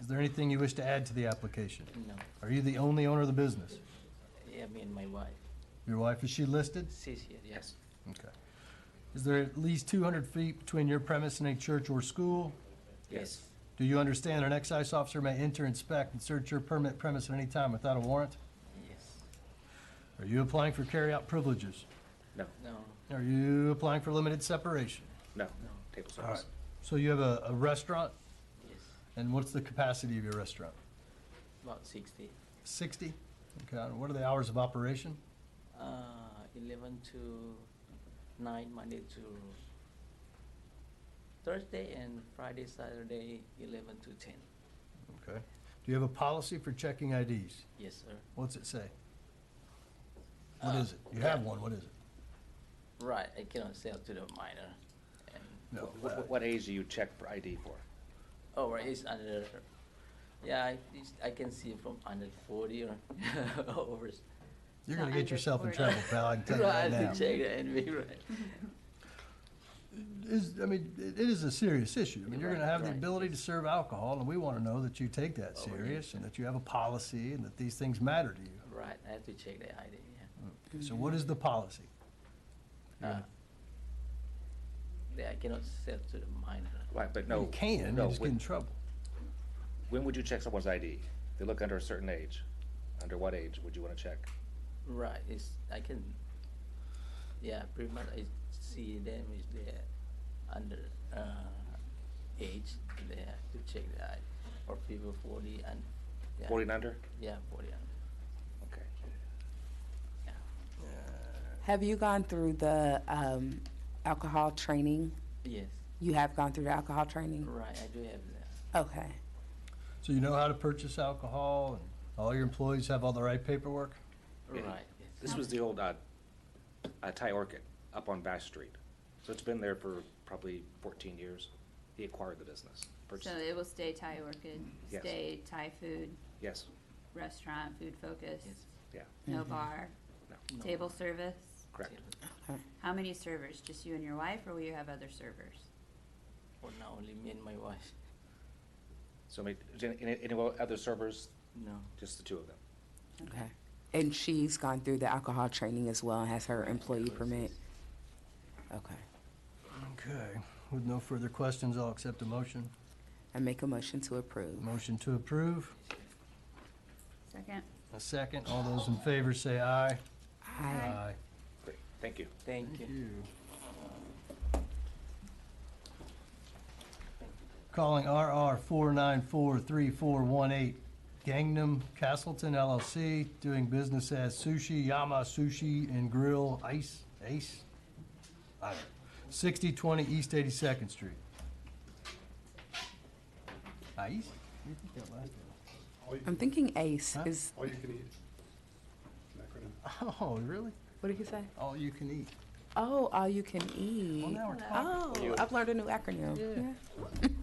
Is there anything you wish to add to the application? No. Are you the only owner of the business? Yeah, me and my wife. Your wife, is she listed? She's here, yes. Okay. Is there at least 200 feet between your premise and a church or school? Yes. Do you understand an excise officer may enter, inspect, and search your permit premise at any time without a warrant? Yes. Are you applying for carryout privileges? No. No. Are you applying for limited separation? No. Table All right. service. So you have a restaurant, Yes. and what's the capacity of your restaurant? About 60. 60? Okay, and what are the hours of operation? 11 to 9, Monday to Thursday, and Friday, Saturday, 11 to 10. Okay. Do you have a policy for checking IDs? Yes, sir. What's it say? What is it? You have one, what is it? Right, I cannot sell to the minor. And No. What age do you check for ID for? oh, right, it's under. Yeah, I can see from under 40 or over. You're gonna So get under yourself in 40. trouble, pal, I can tell you Right, right I now. have to check that and be right. It is a serious issue. I mean, you're gonna have the Right. ability to serve alcohol, and we wanna know that you take that serious, and that you have a policy, and that these things matter to you. Right, I have to check the ID, yeah. Okay, so what is the policy? Yeah, I cannot sell to the minor. Right, but no. You can, no, you just get in trouble. When would you check someone's ID? If they look under a certain age, under what age would you want to check? Right, I can, yeah, pretty much I see them if they're under age, they have to check the ID. Or people 40 and, yeah. 40 and under? Yeah, 40 and, Okay. yeah. Have you gone through the alcohol training? Yes, You have gone through the alcohol training? right, I do have that. Okay. So you know how to purchase alcohol, and all your employees have all the right paperwork? Yeah. Right, yes. This was the old Thai Orchid up on Bass Street. So it's been there for probably 14 years. He acquired the business. So Purchased. it will stay Thai Orchid, Yes. stay Thai food, Yes, restaurant, food focused, yeah, no bar, no, No. table service? correct. How many servers? Just you and your wife, or will you have other servers? For now, only me and my wife. So any other servers? No. Just the two of them? Okay. And she's gone through the alcohol training as well and has her employee permit? Okay. Okay. With no further questions, I'll accept a motion. I make a motion to approve. Motion to approve. Second? A second. All those in favor say aye. Aye. Great, thank you. Thank you. Calling RR 4943418, Gangnam Castleton LLC, doing business as Sushi Yama Sushi and Grill Ace? I don't know. 6020 East 82nd Street. Ice? Where do you think that last one? I'm thinking ACE Huh? is, All you can eat. Oh, really? what did he say? All you can eat. Oh, all you can eat. Well, now we're talking. Oh, I've learned a new acronym.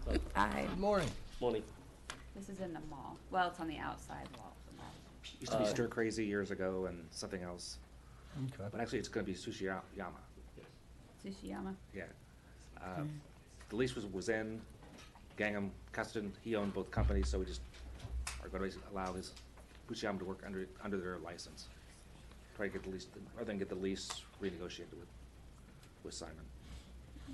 Yeah. Aye. Good morning. Morning. This is in the mall. Well, it's on the outside wall of the mall. Used to be Stir Crazy years ago and something else. Okay. But actually, it's gonna be Sushi Yama, Sushiyama? yeah. The lease was in, Gangnam Castleton, he owned both companies, so we just are gonna allow his Sushi Yama to work under their license. Try to get the lease, rather than get the lease renegotiated with Simon.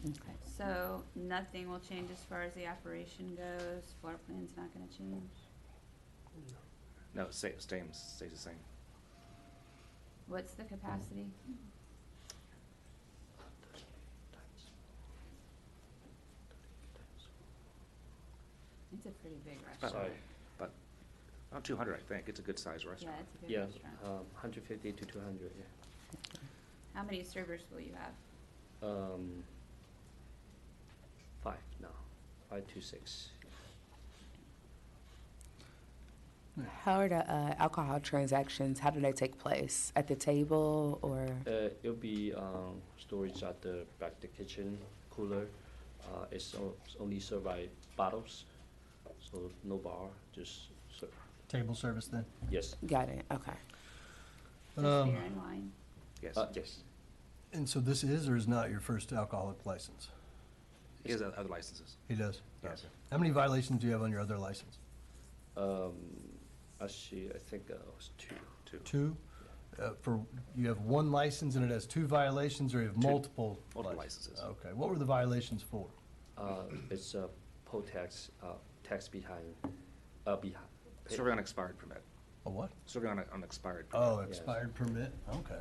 Okay, so nothing will change as far as the operation goes? Floor plan's not gonna change? No, it stays the same. What's the capacity? It's a pretty big restaurant. But around 200, I think. It's a good sized Yeah, restaurant. it's a big restaurant. 150 to 200, yeah. How many servers will you have? 5 now, 5 to 6. How are the alcohol transactions, how do they take place? At the table or? It'll be storage at the back of the kitchen cooler. It's only served by bottles, so no bar, just serve. Table service then? Yes. Got it, okay. Just beer and wine. Yes. Yes. And so this is or is not your first alcoholic license? He has other licenses. He does? Yes. Okay. How many violations do you have on your other license? Actually, I think it was two. Two? You have one license and it has two violations, or you have multiple? Multiple licenses. Okay, what were the violations for? It's a poll tax, tax behind. Serving on expired permit. A what? Serving on expired permit. Oh, expired permit, okay.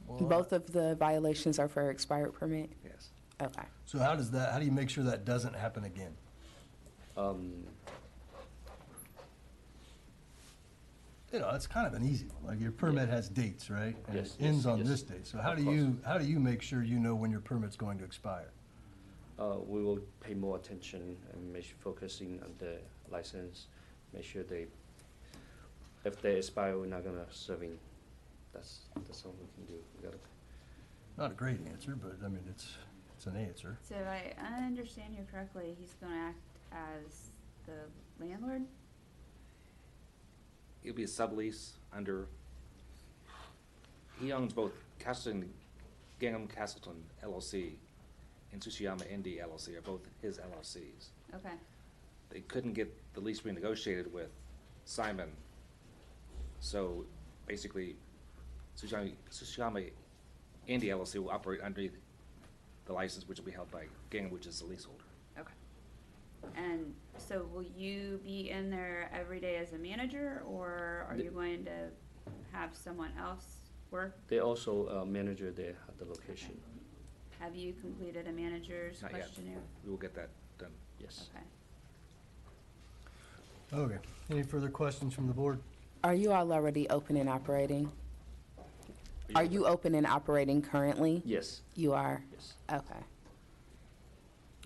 Well, Both of the violations are for expired permit? Yes. Okay. So how do you make sure that doesn't happen again? You know, it's kind of an easy one, like your permit has dates, right? And it Yes, ends yes, on yes. this date, so how Of do course. you make sure you know when your permit's going to expire? We will pay more attention and focusing on the license, make sure if they expire, we're not gonna serving. That's all we can do. We gotta. Not a great answer, but I mean, it's an answer. So if I understand you correctly, he's gonna act as the landlord? It'll be a sublease under, he owns both Gangham Castleton LLC and Tsushiyama ND LLC are both his LLCs. Okay. They couldn't get the lease renegotiated with Simon. So basically, Tsushiyama ND LLC will operate underneath the license, which will be held by Gangham, which is the leaseholder. Okay. And so will you be in there every day as a manager, or are you going to have someone else work? They also manager there at the location. Have you completed a manager's Not yet. questionnaire? We will get that done. Yes. Okay. Okay, any further questions from the board? Are you all already open and operating? Are you open and operating currently? Yes. You are? Yes. Okay.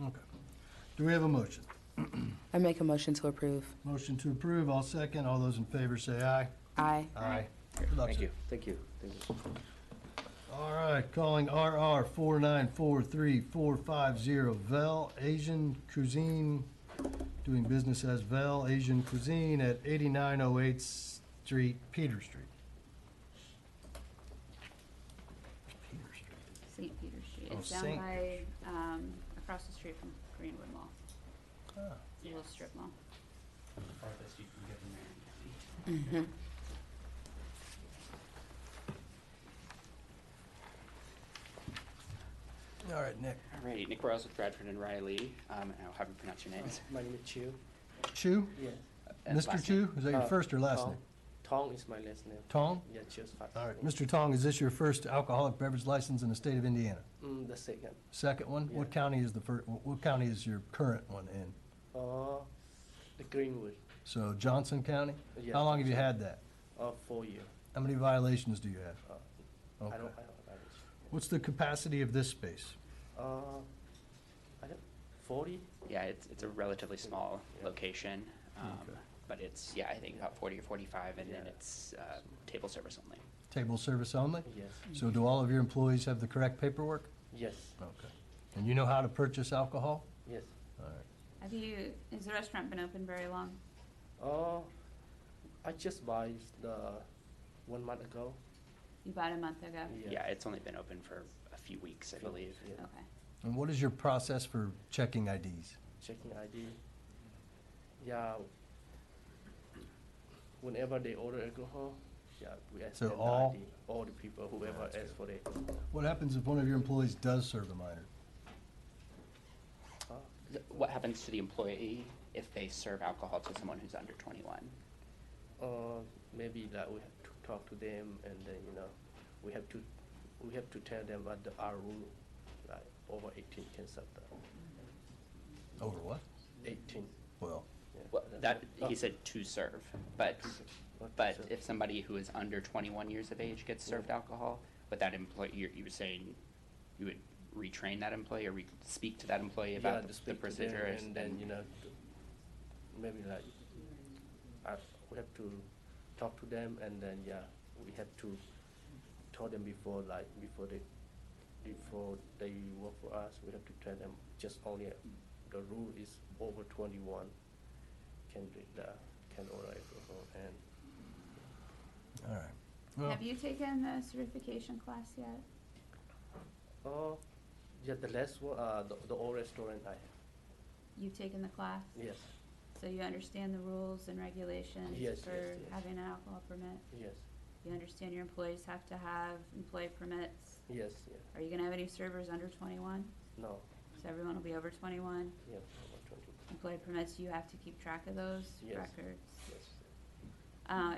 Okay. Do we have a motion? I make a motion to approve. Motion to approve, I'll second. All those in favor say aye. Aye. Aye. Good luck, Thank sir. you. Thank you. Thank you. All right, calling RR 4943450, Vel Asian Cuisine, doing business as Vel Asian Cuisine at 8908 Street, Peter Street. Peter Street. St. Peter Street. Oh, It's down St. by, across the street from Greenwood Mall. Ah. It's a little strip mall. Farthest you can get in Marion County. All right, Nick. All right, Nick Rouse with Bradford and Riley. How do you pronounce your names? My name is Chu. Chu? Yeah. And Mr. last Chu? name? Is that your first or last Tong. name? Tong is my last name. Tong? Yeah, Chu's first All right, name. Mr. Tong, is this your first alcoholic beverage license in the state of Indiana? The second. Second one? Yeah. What county is what county is your current one in? The Greenwood. So Johnson County? Yeah, How long have you Johnson. had that? 4 years. How many violations do you have? I Okay. don't have a marriage. What's the capacity of this space? I don't, 40? Yeah, it's a relatively small location, Okay. but it's, I think about 40 or 45, and then it's table service only. Table service only? Yes. So do all of your employees have the correct paperwork? Yes. Okay. And you know how to purchase alcohol? Yes. All right. Has the restaurant been open very long? I just buy the 1 month ago. You bought a month ago? Yeah, it's only been open for a few weeks, I believe. Yeah. Okay. And what is your process for checking IDs? Checking ID. Yeah. Whenever they order alcohol, we ask So them all- the ID. All the people, whoever asks for it. What happens if one of your employees does serve a minor? What happens to the employee if they serve alcohol to someone who's under 21? Maybe that we have to talk to them, and then we have to tell them what our rule, like over 18 can serve that. Over what? 18. Well. Yeah. Well, That's- he said to serve, but if somebody who is under 21 years of age gets served alcohol, but that employee, you were saying you would retrain that employee or speak to that employee about to the speak to them, procedure? and then maybe like we have to talk to them, and then, yeah, we have to tell them before they work for us, we have to tell them just only the rule is over 21 can order alcohol, and All right. Well, Have you taken the certification class yet? yeah, the last one, the old restaurant I have. You've taken the class? Yes, So you understand the rules and regulations Yes, for yes, yes. having an alcohol permit? yes, You understand your employees have to have employee permits? yes, yes. Are you gonna have any servers under 21? No, So everyone will be over 21? yeah, over 20. Employee permits, you have to keep track of those Yes. records? Yes.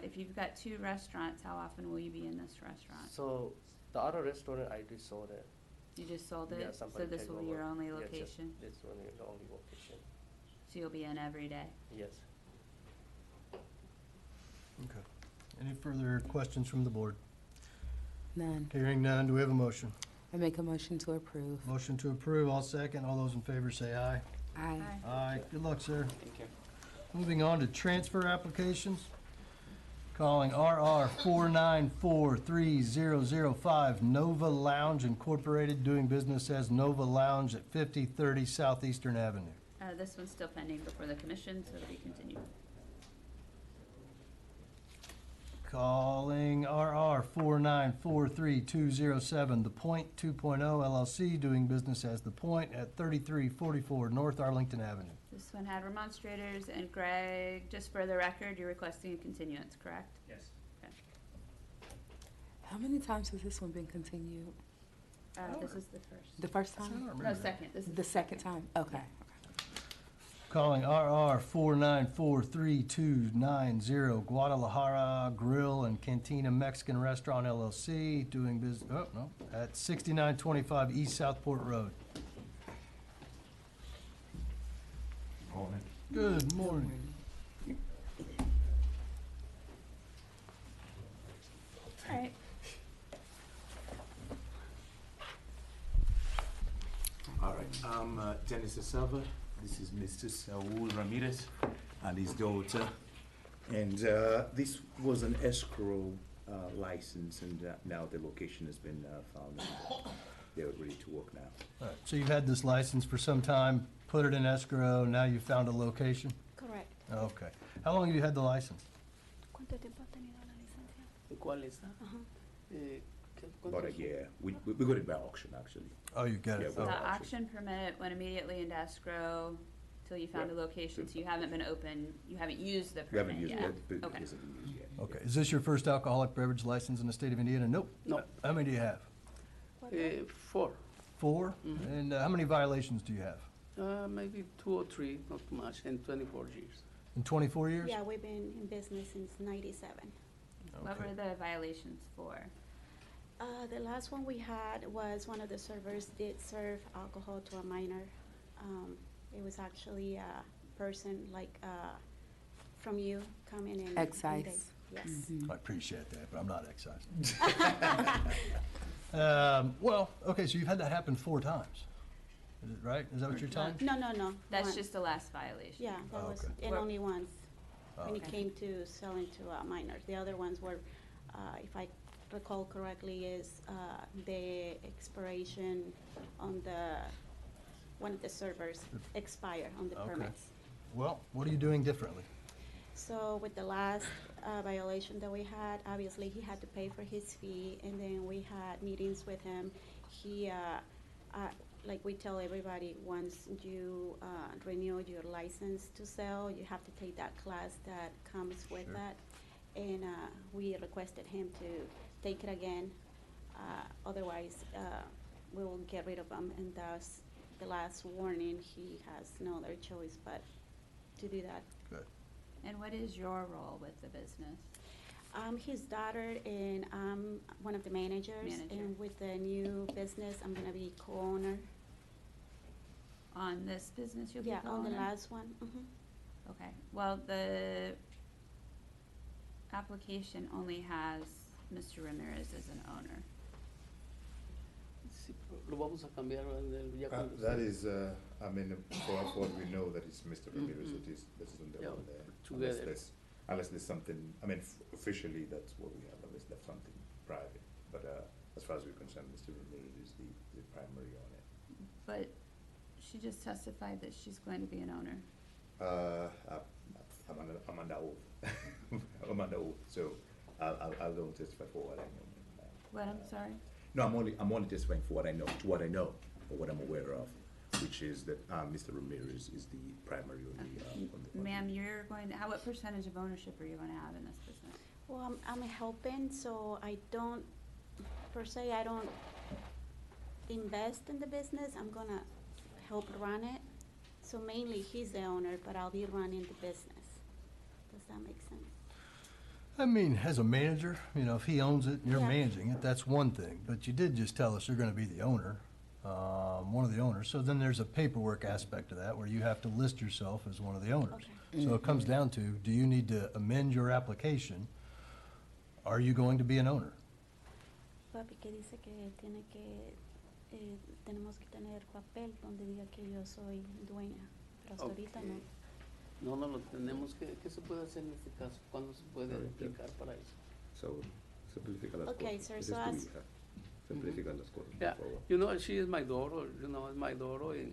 If you've got 2 restaurants, how often will you be in this restaurant? So the other restaurant I just sold it. You just sold Yeah, it? So somebody this take will be your over. only Yeah, just location? This one is the only location. So you'll be in every day? Yes. okay. Any further questions from the board? None. Hearing none, do we have a motion? I make a motion to approve. Motion to approve, I'll second. All those in favor say aye. Aye. Aye. Good luck, sir. Thank you. Moving on to transfer applications. Calling RR 4943005 Nova Lounge Incorporated, doing business as Nova Lounge at 5030 Southeastern Avenue. This one's still pending before the commission, so it'll be continued. Calling RR 4943207 The Point 2.0 LLC, doing business as The Point at 3344 North Arlington Avenue. This one had remonstrators, and Greg, just for the record, you're requesting a continuance, correct? Yes. Okay. How many times has this one been continued? This is the first. The first I don't time? remember No, that. second, this is. The second time? Okay. Calling RR 4943290 Guadalajara Grill and Cantina Mexican Restaurant LLC, doing business, at 6925 East Southport Road. Good morning. All right. All right, I'm Dennis Silva. This is Mr. Saul Ramirez and his daughter. And this was an escrow license, and now the location has been found, and they're ready to work now. All right, so you've had this license for some time, put it in escrow, now you've found a location? Correct. Okay. How long have you had the license? ¿Cuánto tiempo ha tenido la licencia? ¿Cuál es? Ajá. About a year. We got it by auction, actually. Oh, you got Yeah, it. we The got auction permit went immediately into escrow till you found a Yeah. location, so you haven't been open, you haven't used the We haven't permit used yet? it, but Okay. it hasn't been used yet. Okay, is this your first alcoholic beverage license in the state of Indiana? Nope. No. How many do you have? 4. 4? Mhm. And how many violations do you have? Maybe 2 or 3, not much, in 24 years. In 24 years? Yeah, we've been in business since '97. What Okay. were the violations for? The last one we had was one of the servers did serve alcohol to a minor. It was actually a person like from you coming in. and Excise. Yes. I appreciate that, but I'm not excise. Well, okay, so you've had that happen 4 times, is it right? Is that what you're telling me? No. That's one. just the last violation? Yeah, that Oh, was, okay. and Well- only once, when it Okay. came to selling to minors. The other ones were, if I recall correctly, is the expiration on one of the servers expired on the Okay. permits. Well, what are you doing differently? So with the last violation that we had, obviously he had to pay for his fee, and then we had meetings with him. He, like we tell everybody, once you renew your license to sell, you have to take that class that comes with Sure. that. And we requested him to take it again, otherwise we will get rid of him. And thus, the last warning, he has no other choice but to do that. Good. And what is your role with the business? I'm his daughter, and I'm one of the managers. Manager. And with the new business, I'm gonna be co-owner. On this business you'll be Yeah, on the co-owner? last one. Okay, well, the application only has Mr. Ramirez as an owner. Sí, lo vamos a cambiar ya cuando That se- is, for what we know, that is Mr. Ramirez that is on the Yeah, one there. together. Unless there's unless there's something, I mean, officially, that's what we have, unless there's something private. But as far as we're concerned, Mr. Ramirez is the primary owner. But she just testified that she's going to be an owner. I'm under oath. I'm under oath, so I'll don't testify for what I know. What, I'm sorry? No, I'm only testifying for what I know, to what I know, or what I'm aware of, which is that Mr. Ramirez is the primary on the Ma'am, you're going to, what percentage of ownership are you going to have in this business? Well, I'm helping, so I don't, per se, I don't invest in the business. I'm gonna help run it. So mainly he's the owner, but I'll be running the business. Does that make sense? I mean, as a manager, you know, if he owns it and you're Yeah. managing it, that's one thing. But you did just tell us you're gonna be the owner, one of the owners. So then there's a paperwork aspect to that where you have to list yourself as one of the owners. So it comes down to, do you need to amend your application? Are you going to be an owner? Papi, que dice que tiene que, tenemos que tener papel donde diga que yo soy dueña. Pero hasta ahorita no. No, no lo tenemos. ¿Qué se puede hacer en este caso? ¿Cuándo se puede aplicar para eso? So, simplifica las Okay, cosas. sir, Esa so es tu as- hija. Simplifica las cosas, por Yeah, favor. you know, she is my daughter, you know, it's my daughter, and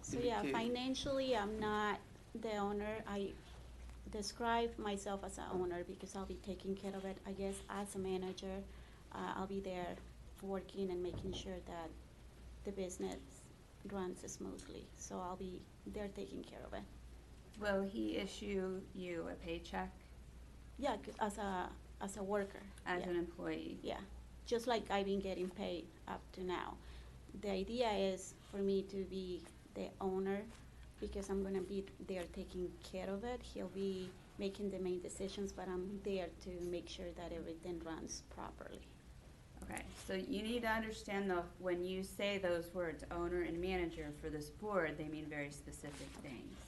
So yeah, financially, I'm not the owner. I describe myself as an owner because I'll be taking care of it. I guess as a manager, I'll be there working and making sure that the business runs smoothly. So I'll be there taking care of it. Will he issue you a paycheck Yeah, as a worker. as yeah. an employee? Yeah, just like I've been getting paid up to now. The idea is for me to be the owner because I'm gonna be there taking care of it. He'll be making the main decisions, but I'm there to make sure that everything runs properly. Okay, so you need to understand though, when you say those words, owner and manager, for this board, they mean very specific things.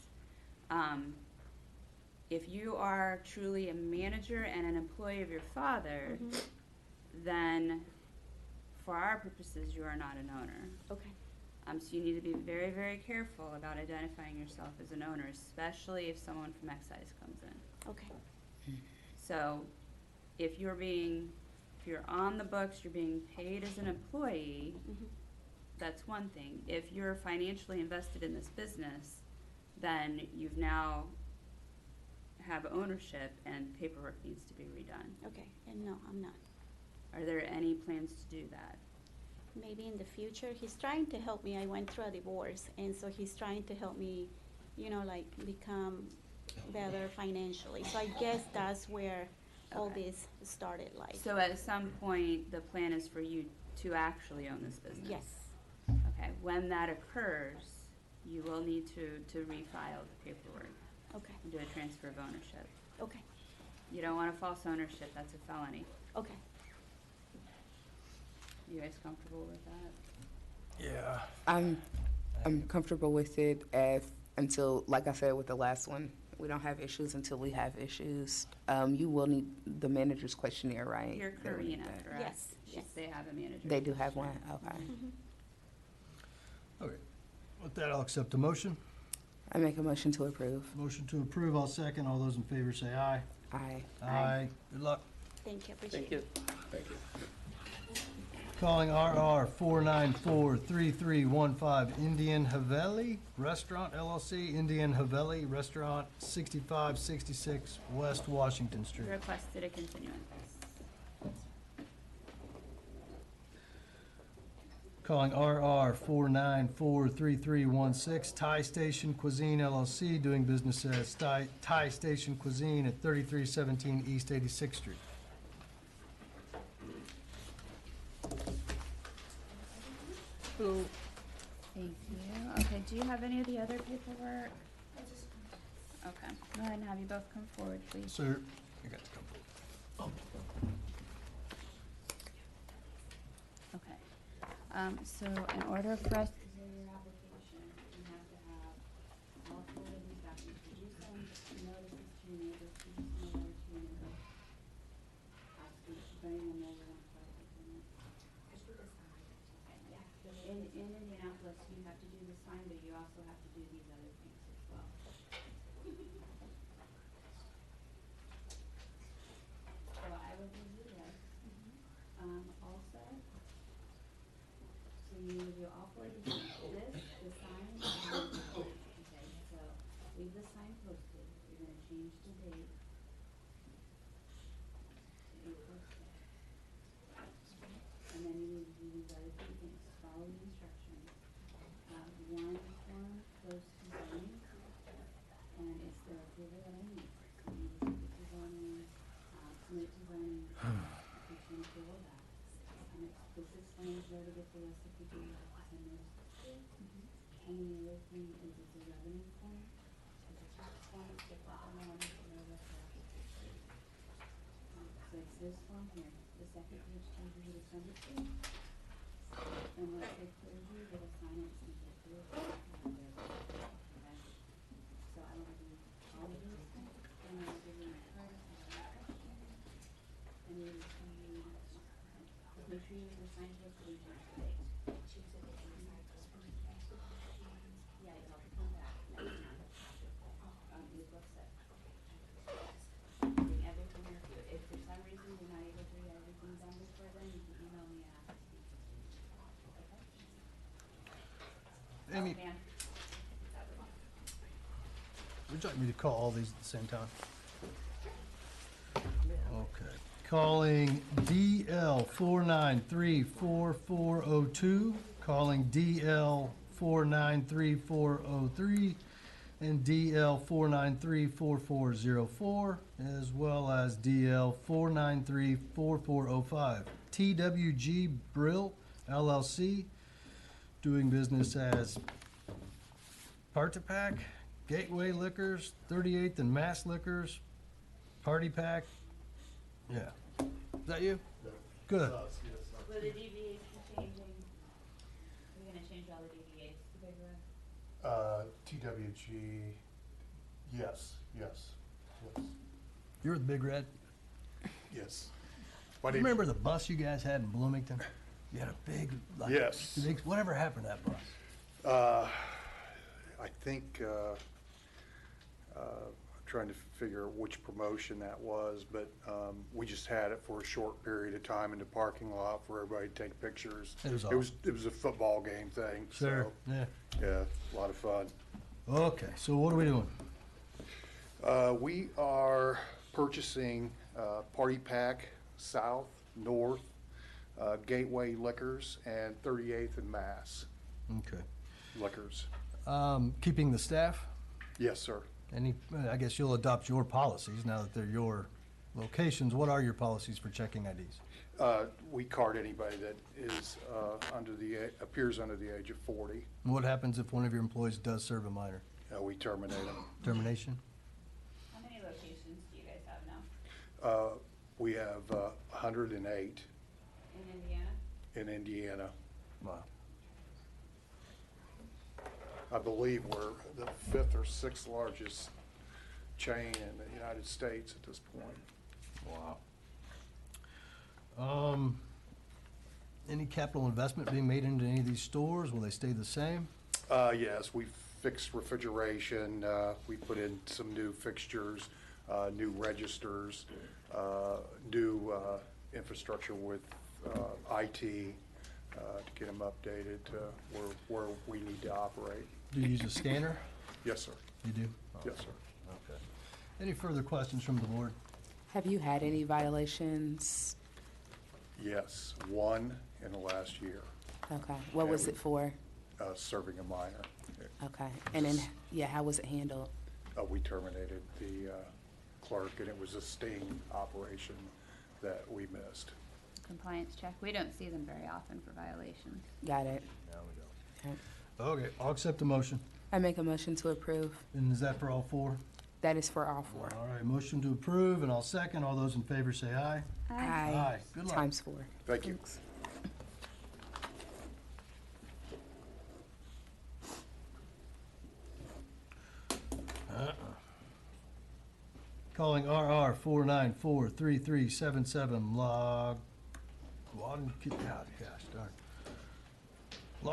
If you are truly a manager and an employee of your father, then for our purposes, you are not an owner. Okay. So you need to be very, very careful about identifying yourself as an owner, especially if someone from excise comes in. Okay. So if you're on the books, you're being paid as an employee, that's one thing. If you're financially invested in this business, then you've now have ownership and paperwork needs to be redone. Okay, and no, I'm not. Are there any plans to do that? Maybe in the future. He's trying to help me. I went through a divorce, and so he's trying to help me, you know, like become better financially. So I guess that's where all this started, like. So at some point, the plan is for you to actually own this business? Yes. Okay, when that occurs, you will need to refile the paperwork. Okay. And do a transfer of ownership. Okay. You don't want a false ownership, that's a felony. Okay. You guys comfortable with that? Yeah. I'm comfortable with it until, like I said with the last one, we don't have issues until we have issues. You will need the manager's questionnaire, right? You're They will need Karina, that. correct? Yes, yes. They have a manager. They do have one, okay. Okay. With that, I'll accept a motion. I make a motion to approve. Motion to approve, I'll second. All those in favor say aye. Aye. Aye. Good luck. Thank you, appreciate thank you. it. Thank you. Calling RR 494-3315 Indian Haveli Restaurant LLC, Indian Haveli Restaurant, 6566 West Washington Street. Requested a continuance. Calling RR 494-3316 Thai Station Cuisine LLC, doing business as Thai Station Cuisine at 3317 East 86th Street. Hello. Thank you. Okay, do you have any of the other paperwork? Okay, go ahead and have you both come forward, please. Sir, you got to come. Okay. So in order for us to do your application, you have to have all four of these documents. Did you send notices to your neighbors? Did you send a letter to your neighbors? Asking, bringing them over on Friday, isn't it? In Indianapolis, you have to do the sign, but you also have to do these other things as well. the sign posted, you're gonna change the date to April 6th. And then you need to do these other three things, follow the instructions. One form goes to zoning, and it's the approval that I need. So you need to submit to zoning, petition approval of that. And this explains where to get the rest of the people you have to send notices to. And the other thing is it's a revenue form, it's a tax form, it's different than the one that you know that's so it's this form here, the second page tells you who to send it to. And once they clear you, they will sign it and get through it. Okay? So I will give you all of these things, and I will give you my card if you have any questions. And you will see, make sure you sign this so you can today. Yeah, it'll come back next month. April 6th. Bring everything with you. If for some reason you're not able to get everything done before then, you can email me and ask me. Okay? Amy, Dan? would you like me to call all these at the same time? Okay. Calling DL 4934402, calling DL 4934403, and DL 4934404, as well as DL 4934405. TWG Brill LLC, doing business as Party Pack, Gateway Liquors, 38th and Mass Liquors, Party Pack. Yeah. Is that you? Good. Will the DVAs be changing? We're gonna change all the DVAs to Big Red? TWG, yes. You're the Big Red. Yes. You remember the bus you guys had in Bloomington? You had a big, like, Yes. Whatever happened to that bus? I think, trying to figure which promotion that was, but we just had it for a short period of time in the parking lot for everybody to take pictures. It was It was a football game thing. Sure, so, yeah. Yeah, a lot of fun. Okay, so what are we doing? We are purchasing Party Pack South, North, Gateway Liquors, and 38th and Mass Okay. Liquors. Keeping the staff? Yes, sir. I guess you'll adopt your policies now that they're your locations. What are your policies for checking IDs? We card anybody that is appears under the age of 40. And what happens if one of your employees does serve a minor? We terminate them. Termination? How many locations do you guys have now? We have 108 In Indiana? in Indiana. Wow. I believe we're the 5th or 6th largest chain in the United States at this point. Wow. Any capital investment being made into any of these stores? Will they stay the same? Yes, we fixed refrigeration, we put in some new fixtures, new registers, new infrastructure with IT to get them updated to where we need to operate. Do you use a scanner? Yes, sir. You do? Yes, sir. Okay. Any further questions from the board? Have you had any violations? Yes, one in the last year, Okay, what was it for? serving a minor. Okay, and then, yeah, how was it handled? We terminated the clerk, and it was a sting operation that we missed. Compliance check. We don't see them very often for violations. Got it. No, we don't. Okay. Okay, I'll accept the motion. I make a motion to approve. And is that for all four? That is for all four. All right, motion to approve, and I'll second. All those in favor say aye. Aye. Good luck. Times 4. Thank you. Thanks. Calling RR 4943377 La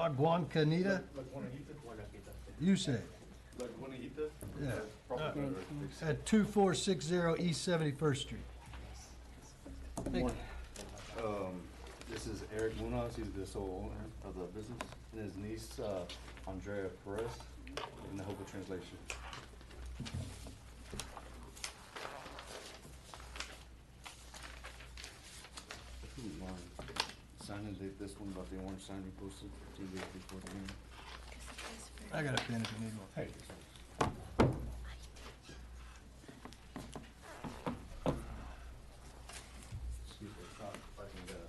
Guancanita. You say. Yeah. At 2460 East 71st Street. Thank you. This is Eric Munoz, he's the sole owner of the business, and his niece, Andrea Perez, in the Hope of Translation. this one about the orange sign we posted 2 days before the hearing. I got a pen if you need one. Hey. Excuse me, if I can get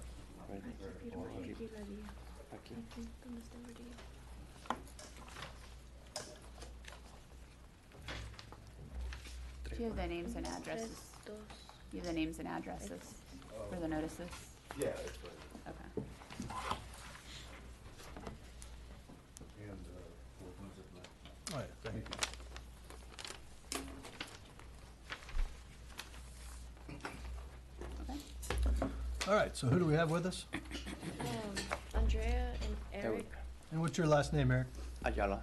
Do you have the names and addresses? You have the names and addresses for the notices? Yeah, that's right. Okay. And, what was it like? All right, thank you. Okay. All right, so who do we have with us? Andrea and Eric. And what's your last name, Eric? Ayala,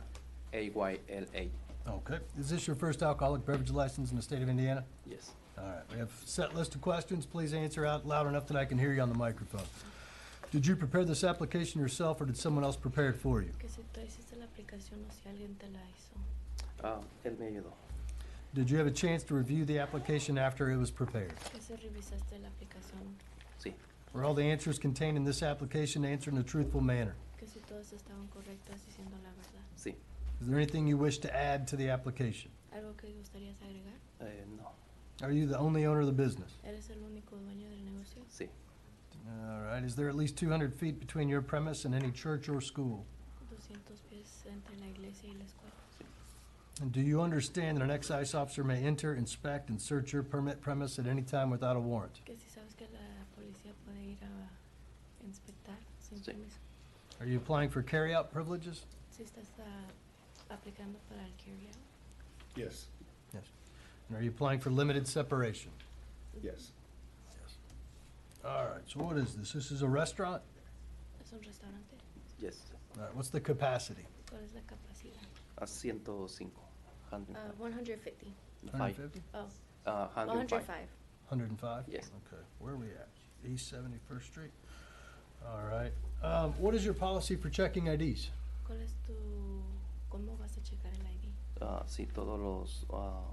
A-Y-L-A. Okay. Is this your first alcoholic beverage license in the state of Indiana? Yes. All right, we have a set list of questions. Please answer out loud enough that I can hear you on the microphone. Did you prepare this application yourself, or did someone else prepare it for you? Que si tú hiciste la aplicación o si alguien te la hizo. Él me ayudó. Did you have a chance to review the application after it was prepared? Que si revisaste la aplicación. Sí. Were all the answers contained in this application answered in a truthful manner? Que si todas estaban correctas diciendo la verdad. Sí. Is there anything you wish to add to the application? ¿Algo que gustarías agregar? No. Are you the only owner of the business? ¿Eres el único dueño del negocio? Sí. All right, is there at least 200 feet between your premise and any church or school? 200 pies entre la iglesia y la escuela. And do you understand that an excise officer may enter, inspect, and search your permit premise at any time without a warrant? Que si sabes que la policía puede ir a inspectar sin Sí. permiso. Are you applying for carryout privileges? Si estás aplicando para el carry-out. Yes, Yes. And are you applying for limited separation? yes. All right, so what is this? This is a restaurant? Es un restaurante. Yes. All right, what's the capacity? ¿Cuál es la capacidad? 105. 150. 150? Oh, 105. 105? Yes. Okay, where are we at? East 71st Street? All right. What is your policy for checking IDs? ¿cuál es tu, cómo vas a checar el ID? Sí, todos los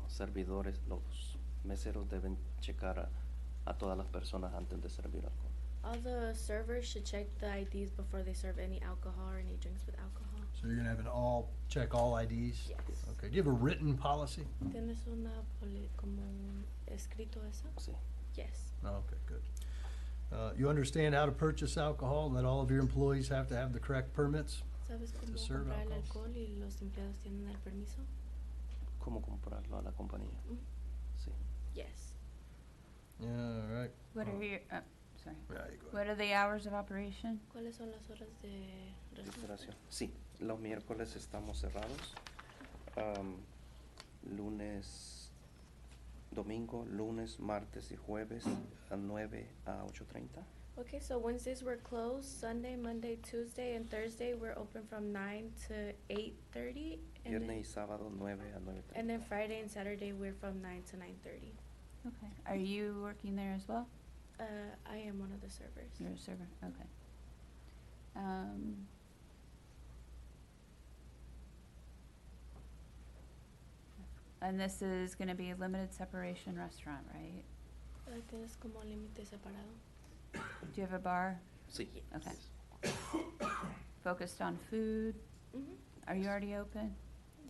servidores, los meseros deben checar a todas las personas antes de servir alcohol. All the servers should check the IDs before they serve any alcohol or any drinks with alcohol. So you're gonna have check all IDs? Yes. Okay, do you have a written policy? ¿Tienes una como un escrito eso? Sí. Yes. Okay, good. You understand how to purchase alcohol and that all of your employees have to have the correct permits? ¿Sabes cómo serve comprar el alcohol? alcohol y los empleados tienen el permiso? ¿Cómo comprarlo a la compañía? Sí. Yes. Yeah, all right. What are your, sorry. Yeah, you go ahead. What are the hours of operation? ¿Cuáles son las horas de Restauración. Sí, los miércoles estamos cerrados. Lunes, domingo, lunes, martes y jueves a 9 a 8:30. Okay, so Wednesdays we're closed, Sunday, Monday, Tuesday, and Thursday we're open from 9 to 8:30. Viernes y sábado 9 a 9:30. And then Friday and Saturday we're from 9 to 9:30. Okay. Are you working there as well? I am one of the servers. You're a server, okay. And this is gonna be a limited separation restaurant, right? Tienes como límite separado. Do you have a bar? Sí. Okay. Focused on food? Are you already open?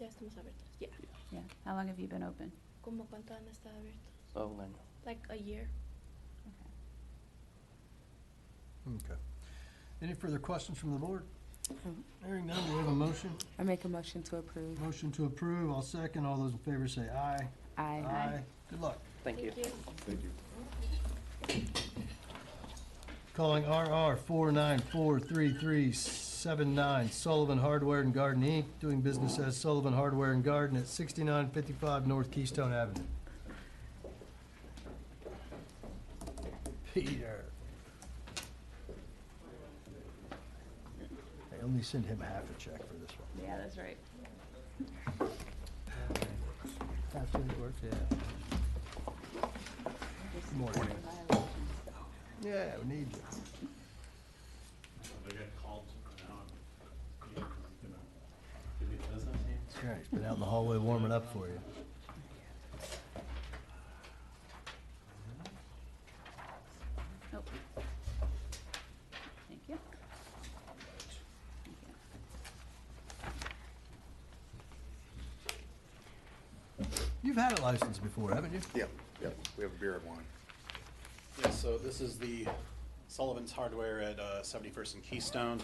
Ya estamos abiertos. Yeah. Yeah. How long have you been open? ¿Cómo cuánto han estado abiertos? Un año. Like a year. Okay. Any further questions from the board? Hearing none, do we have a motion? I make a motion to approve. Motion to approve, I'll second. All those in favor say aye. Aye. Aye. Good luck. Thank you. Thank you. Calling RR 4943379 Sullivan Hardware and Garden, Inc., doing business as Sullivan Hardware and Garden at 6955 North Keystone Avenue. Peter. Hey, only send him half a check for this one. Yeah, that's right. Half it works, yeah. Good morning. Yeah, we need you. I got called now. Give me the business name? That's right, he's been out in the hallway warming up for you. Nope. Thank you. You've had a license before, haven't you? Yep, yep, we have a beer and wine. Yeah, so this is the Sullivan's Hardware at 71st and Keystone.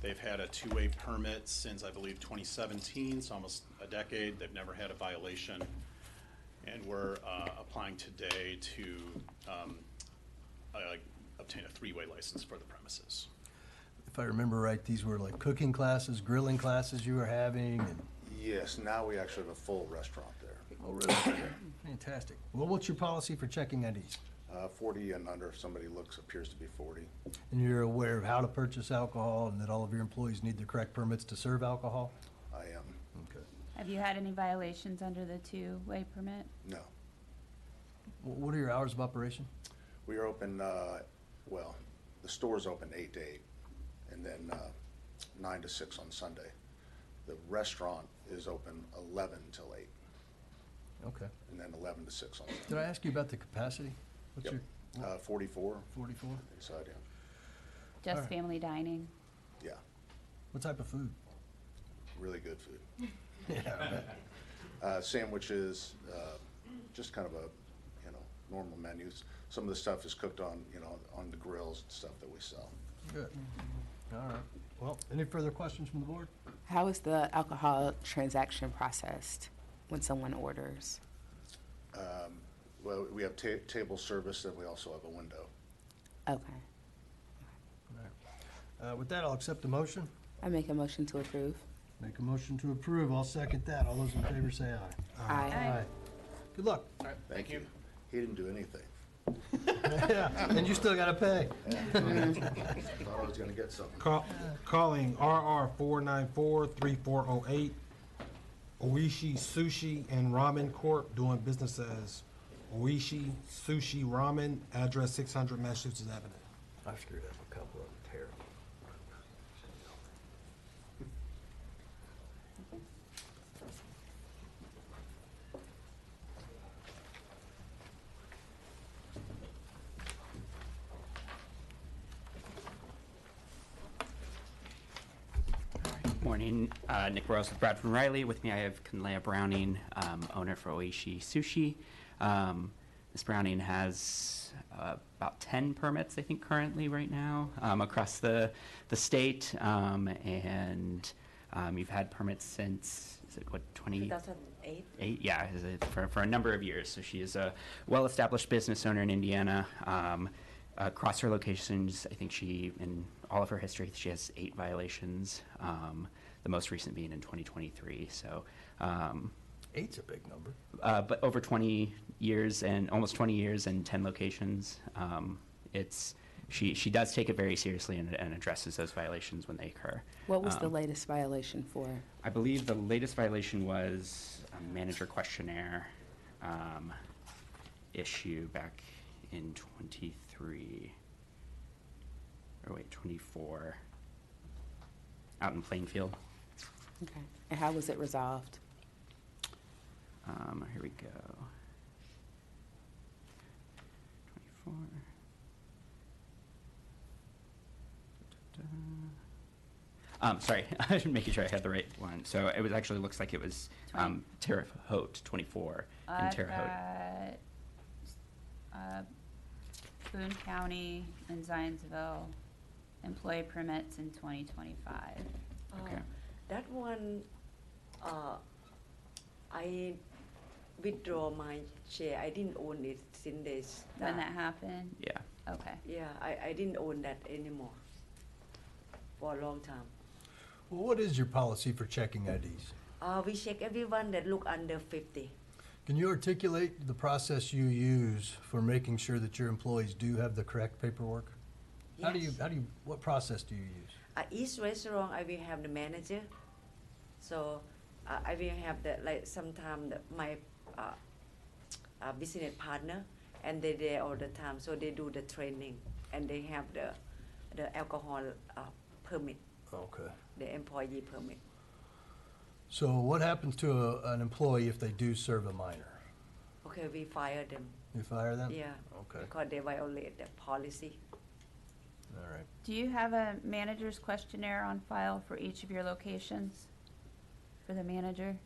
They've had a two-way permit since, I believe, 2017, so almost a decade. They've never had a violation. And we're applying today to obtain a three-way license for the premises. If I remember right, these were like cooking classes, grilling classes you were having, and Yes, now we actually have a full restaurant there. oh, really? Fantastic. Well, what's your policy for checking IDs? 40 and under, if somebody appears to be 40. And you're aware of how to purchase alcohol and that all of your employees need the correct permits to serve alcohol? I am. Okay. Have you had any violations under the two-way permit? No. What are your hours of operation? We are open, well, the store's open 8 to 8, and then 9 to 6 on Sunday. The restaurant is open 11 till 8. Okay. And then 11 to 6 on Sunday. Did I ask you about the capacity? What's Yep. your 44. 44? Inside, yeah. Just All right. family dining? Yeah, What type of food? really good food. Yeah, I bet. Sandwiches, just kind of a, normal menus. Some of the stuff is cooked on, on the grills and stuff that we sell. Good. All right. Well, any further questions from the board? How is the alcohol transaction processed when someone orders? Well, we have table service, and we also have a window. Okay. All right. With that, I'll accept the motion. I make a motion to approve. Make a motion to approve. I'll second that. All those in favor say aye. Aye. Aye. Good luck. All right, thank you. He didn't do anything. Yeah, and you still gotta pay. Thought I was gonna get something. Calling RR 494-3408, Oishi Sushi and Ramen Corp., doing business as Oishi Sushi Ramen, address 600 Massachusetts Avenue. I screwed up a couple of them terrible. Morning, Nick Rose with Bradford and Riley. With me, I have Kanlea Browning, owner for Oishi Sushi. Ms. Browning has about 10 permits, I think, currently right now across the state, and you've had permits since, is it what, 2008? Yeah, for a number of years. So she is a well-established business owner in Indiana. Across her locations, I think in all of her history, she has 8 violations, the most recent being in 2023. So 8's a big number. But over 20 years and almost 20 years and 10 locations, she does take it very seriously and addresses those violations when they occur. What was the latest violation for? I believe the latest violation was a manager questionnaire issue back in 24, out in Plainfield. Okay. And how was it resolved? Here we go. 24. Sorry, I'm making sure I had the right one. So it was actually looks like it was Terre Haute 24 in Terre Haute. Boone County and Zionsville employee permits in 2025. Okay. That one, I withdraw my share. I didn't own it since this. When that happened? Yeah. Okay. Yeah, I didn't own that anymore for a long time. Well, what is your policy for checking IDs? We check everyone that look under 50. Can you articulate the process you use for making sure that your employees do have the correct paperwork? Yes. What process do you use? At each restaurant, I will have the manager. So I will have sometimes my business partner, and they're there all the time. So they do the training, and they have the alcohol permit. Okay. The employee permit. So what happens to an employee if they do serve a minor? Okay, we fire them. You fire them? Yeah. Okay. Because they violate the policy. All right. Do you have a manager's questionnaire on file for each of your locations? For the manager?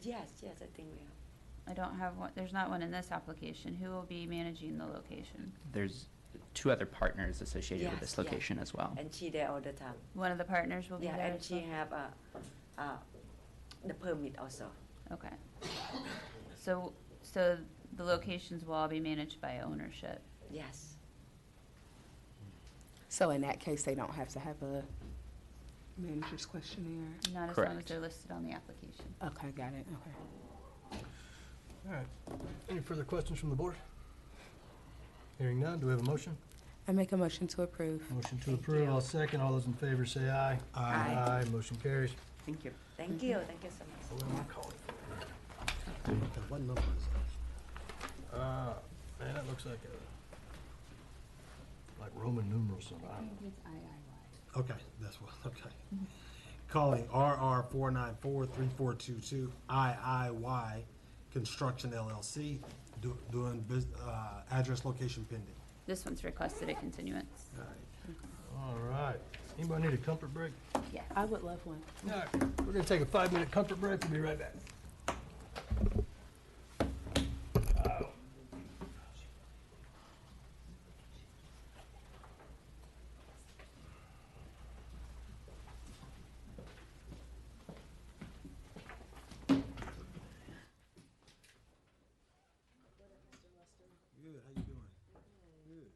Yes, yes, I think we have. I don't have one, there's not one in this application. Who will be managing the location? There's two other partners associated with Yes, this yes. location as well. And she there all the time. One of the partners will be Yeah, there and as she well? have the permit also. Okay. So the locations will all be managed by ownership? Yes. So in that case, they don't have to have a manager's questionnaire? Not as long as Correct. they're listed on the application. Okay, got it, okay. All right. Any further questions from the board? Hearing none, do we have a motion? I make a motion to approve. Motion to approve, I'll second. All those in favor say aye. Aye. Aye, motion carries. Thank you. Thank you so much. What am I calling for? Okay, what number is Man, that looks like Roman numerals somehow. that? Okay, that's what, okay. Calling RR 494-3422 IIY Construction LLC, doing address location pending. This one's requested a continuance. All right. All right. Anybody need a comfort break? Yeah. I would love one. All right, we're gonna take a 5-minute comfort break. We'll be right back. Good, how you doing? Good.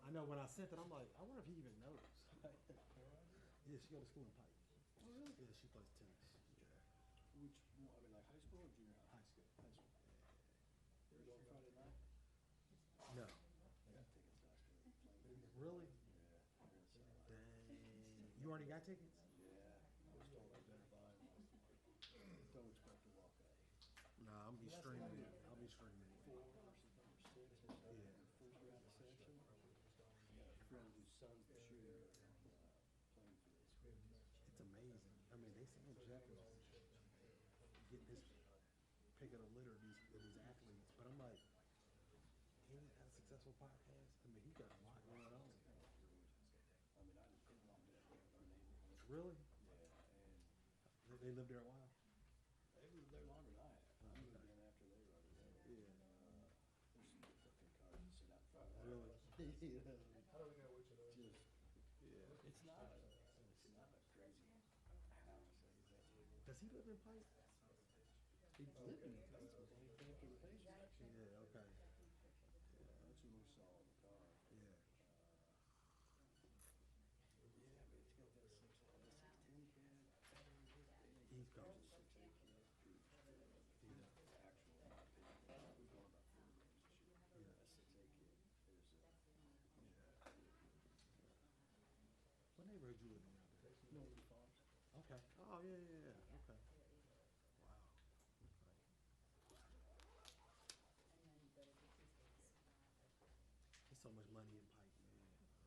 I know when I sent it, I'm like, I wonder if he even knows. Yeah, she go to school in Pike. Oh, really? Yeah, she plays tennis. Yeah. Which, like high school or junior high? High school. High school. You going Friday night? No. I got tickets last minute. Really? Yeah. Dang. You already got tickets? Yeah. I was told I better buy them. Don't expect to walk out. Nah, I'm be streaming it. I'll be streaming it. 4 versus number 6 or 7 in the first round session. I got a friend whose son's the shooting playing field. It's amazing. I mean, they saying Jeff is getting his pick of the litter of these athletes, but I'm like, he ain't got a successful podcast. I mean, he got a lot going on. I mean, I just couldn't do that in our neighborhood. Really? Yeah, and They lived there a while? they lived there longer than I have. I moved in after they were there. Yeah. There's some good looking cars that sit out front. Really? You know, How do we know which of those? just, yeah, it's not, Does he live in Pike? He lived in Pike before he came to the page. Yeah, okay. Yeah, that's when we saw the car. Yeah. Yeah, but it's got that 6'10" kid. He's comes a 6'8" kid. He's an actual, we've gone about 4 games this year. Yeah. That 6'8" kid is, yeah. What neighborhood you live in out there? Northern Farms. Okay. Oh, yeah, yeah, yeah, okay. Wow. There's so much money in Pike, man. I don't know,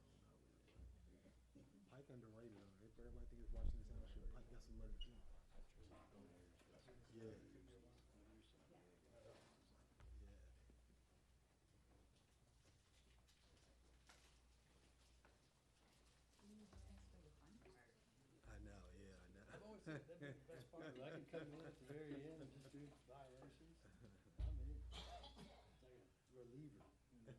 man. Pike underrated, though. Everybody thinks Washington Township. Pike got some money, too. Yeah. Yeah. I know, yeah, I know. I've always said that'd be the best part, I can come in at the very end and just do violations. I'm in. It's like a reliever. You know?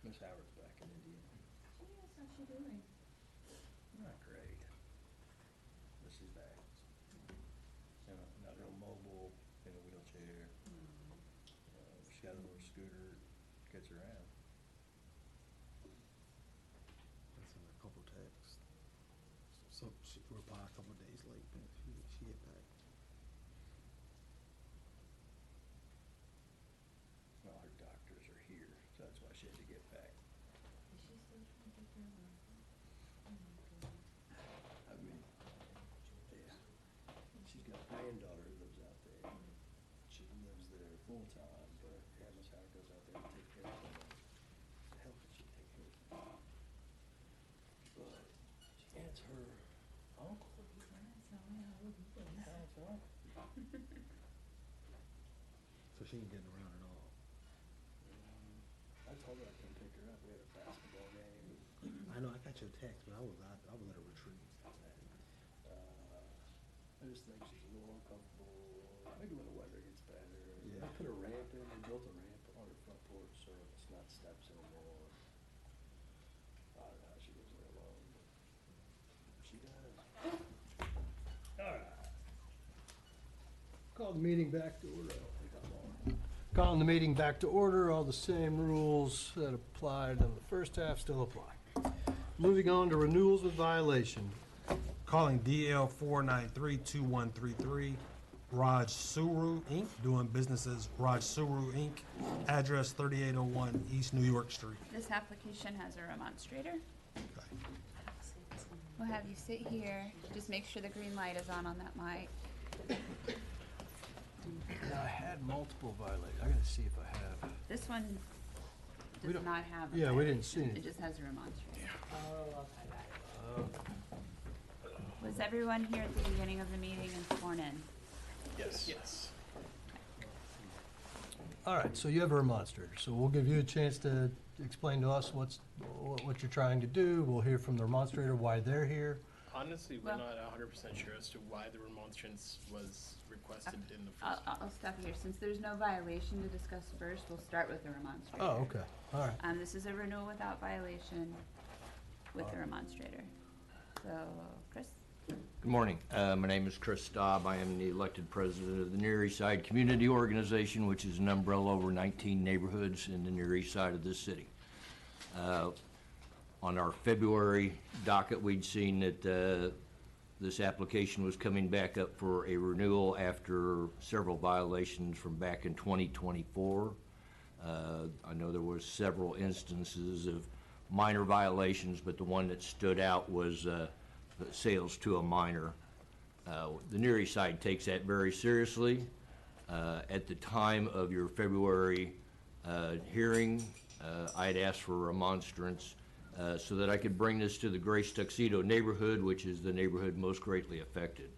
Miss Howard's back in Indiana. Yes, how's she doing? Not great. But she's back. Not real mobile, in a wheelchair. She's got a little scooter, gets around. I sent her a couple texts. So she replied a couple days late, but she get back. Well, her doctors are here, so that's why she had to get back. Is she still trying to take care of her? I mean, yeah. She's got a granddaughter who lives out there. She lives there full time, but yeah, Miss Howard goes out there to take care of her. The hell could she take care of her? But it's her uncle. How's her uncle? So she ain't getting around at all. I told her I couldn't pick her up. We had a basketball game. I know, I got your text, but I would let her retreat. I just think she's a little uncomfortable. Maybe when the weather gets better. Yeah. I put a ramp in. We built a ramp on her front porch, so it's not steps anymore. I don't know how she lives there alone, but she does. All right. Call the meeting back to order. I don't think I'm on. Calling the meeting back to order. All the same rules that applied in the first half still apply. Moving on to renewals with violation. Calling DL 493-2133, Raj Suru Inc., doing business as Raj Suru Inc., address 3801 East New York Street. This application has a remonstrator. We'll have you sit here. Just make sure the green light is on that mic. Yeah, I had multiple violations. I gotta see if I have. This one We does don't- not have a yeah, we didn't violation. see it. It just has a remonstrator. Was everyone here at the beginning of the meeting and sworn in? Yes. Yes. All right, so you have a remonstrator, so we'll give you a chance to explain to us what you're trying to do. We'll hear from the remonstrator why they're here. Honestly, we're Well- not 100% sure as to why the remonstrance was requested in the first. I'll stop here. Since there's no violation to discuss first, we'll start with the remonstrator. Oh, okay, all right. This is a renewal without violation with the remonstrator. So, Chris? Good morning. My name is Chris Staub. I am the elected president of the Near East Side Community Organization, which is an umbrella over 19 neighborhoods in the Near East Side of this city. On our February docket, we'd seen that this application was coming back up for a renewal after several violations from back in 2024. I know there was several instances of minor violations, but the one that stood out was sales to a minor. The Near East Side takes that very seriously. At the time of your February hearing, I had asked for a remonstrance so that I could bring this to the Grace Tuxedo neighborhood, which is the neighborhood most greatly affected.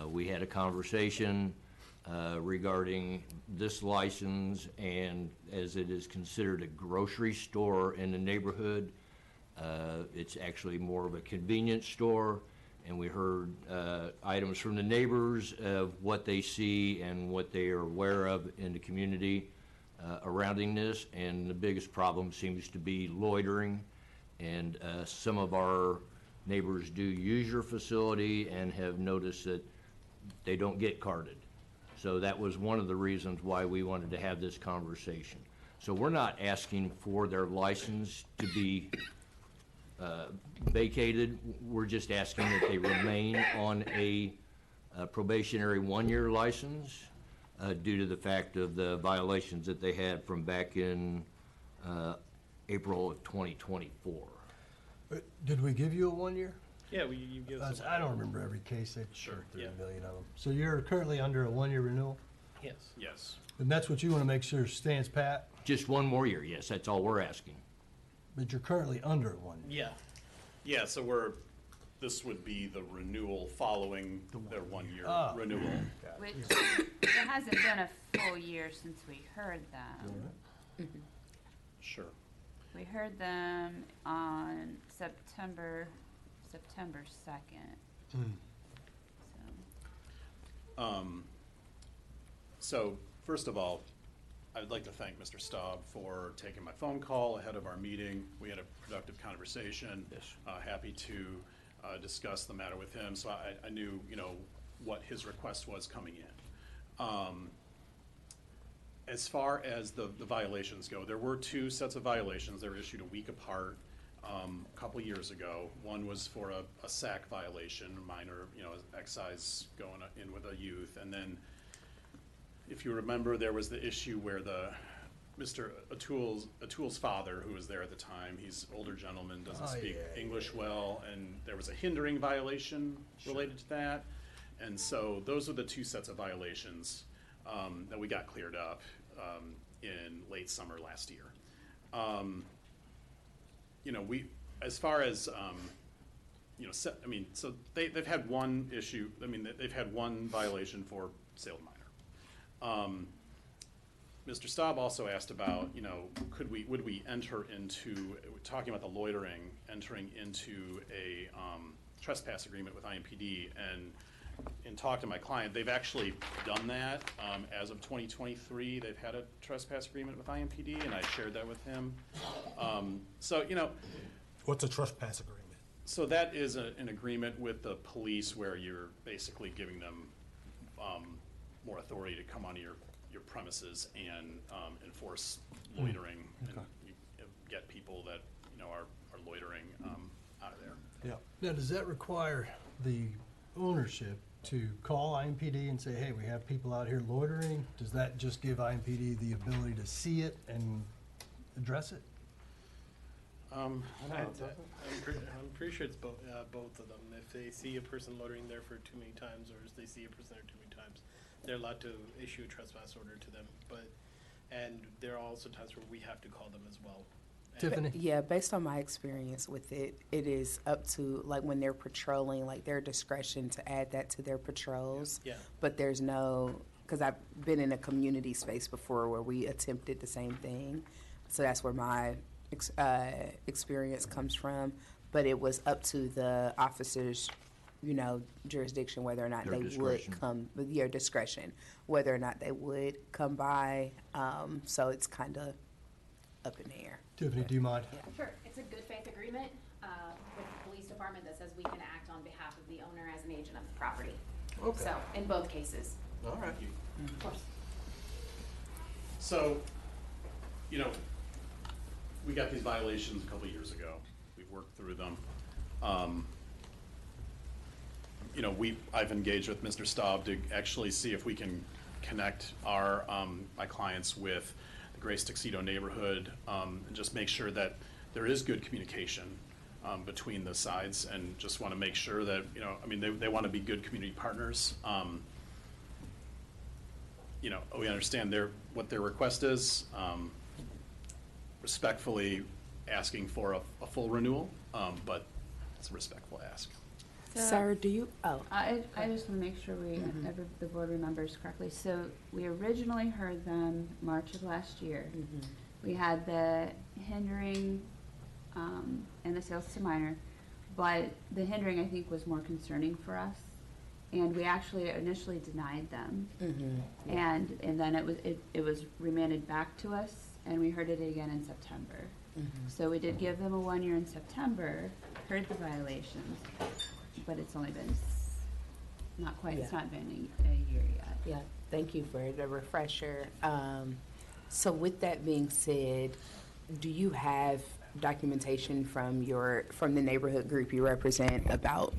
We had a conversation. regarding this license, and as it is considered a grocery store in the neighborhood, it's actually more of a convenience store, and we heard items from the neighbors of what they see and what they are aware of in the community surrounding this, and the biggest problem seems to be loitering, and some of our neighbors do use your facility and have noticed that they don't get carded. So that was one of the reasons why we wanted to have this conversation. So we're not asking for their license to be vacated. We're just asking that they remain on a probationary one-year license due to the fact of the violations that they had from back in April of 2024. Did we give you a 1 year? Yeah, you give us. I don't remember every case. They've Sure, through yeah. a million of them. So you're currently under a 1 year renewal? Yes. Yes. And that's what you want to make sure stands pat? Just one more year, yes, that's all we're asking. But you're currently under a 1 year? Yeah. Yeah, so this would be the renewal following their 1 year Oh. renewal. Which, it hasn't been a full year since we heard them. Sure. We heard them on September 2nd. So, first of all, I'd like to thank Mr. Staub for taking my phone call ahead of our meeting. We had a productive conversation. Yes. Happy to discuss the matter with him, so I knew, what his request was coming in. As far as the violations go, there were two sets of violations. They were issued a week apart a couple years ago. One was for a SAC violation, minor, excise going in with a youth. And then, if you remember, there was the issue where Mr. Atul's father, who was there at the time, he's an older gentleman, doesn't speak English well, and there was a hindering violation related to that. And so those are the two sets of violations that we got cleared up in late summer last year. As far as, so they've had one issue, they've had one violation for sale to minor. Mr. Staub also asked about, would we enter into, talking about the loitering, entering into a trespass agreement with IMPD, and in talking to my client, they've actually done that. As of 2023, they've had a trespass agreement with IMPD, and I shared that with him. What's a trespass agreement? So that is an agreement with the police where you're basically giving them more authority to come onto your premises and enforce loitering and get people that are loitering out of there. Yeah. Now, does that require the ownership to call IMPD and say, hey, we have people out here loitering? Does that just give IMPD the ability to see it and address it? I'm pretty sure it's both of them. If they see a person loitering there for too many times, or if they see a person there too many times, they're allowed to issue a trespass order to them. And there are also times where we have to call them as well. Tiffany? Yeah, based on my experience with it, it is up to, like, when they're patrolling, like, their discretion to add that to their patrols. Yeah. But there's no, because I've been in a community space before where we attempted the same thing. So that's where my experience comes from. But it was up to the officers, jurisdiction, whether or not Their they discretion. would come, with your discretion, whether or not they would come by. So it's kind of up in the air. Tiffany, do you mind? Sure, it's a good faith agreement with the police department that says we can act on behalf of the owner as an agent of the property. Okay. So, in both cases. All right. Of course. So, we got these violations a couple years ago. We've worked through them. I've engaged with Mr. Staub to actually see if we can connect my clients with the Grace Tuxedo neighborhood, and just make sure that there is good communication between the sides, and just want to make sure that, they want to be good community partners. We understand what their request is. Respectfully asking for a full renewal, but it's a respectful ask. Sir, do you, oh. I just want to make sure the board remembers correctly. So we originally heard them March of last year. We had the hindering and the sales to minor, but the hindering, I think, was more concerning for us. And we actually initially denied them. And then it was remanded back to us, and we heard it again in September. So we did give them a 1 year in September, heard the violations, but it's only been not quite, it's not been a year yet. Yeah, thank you for the refresher. So with that being said, do you have documentation from the neighborhood group you represent about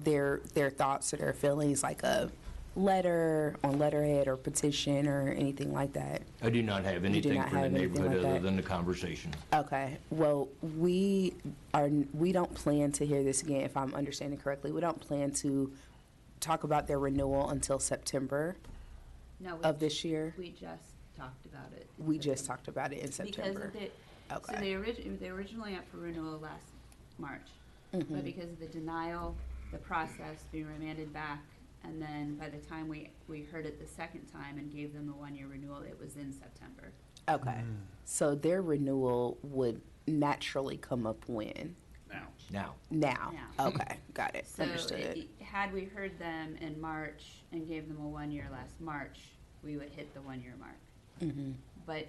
their thoughts or their feelings, like a letter on letterhead or petition or anything like that? I do not have anything not from the have anything neighborhood like other that? than the conversation. Okay, well, we don't plan to hear this again, if I'm understanding correctly. We don't plan to talk about their renewal until September No, of this year. We just talked about it. We just talked about it in September. Because so Okay. they were originally up for renewal last March. Mhm. But because of the denial, the process being remanded back, and then by the time we heard it the second time and gave them the 1 year renewal, it was in September. Okay, so their renewal would naturally come up when? Now. Now, Now. okay, got it, So understood. had we heard them in March and gave them a 1 year last March, we would hit the 1 year mark. Mhm. But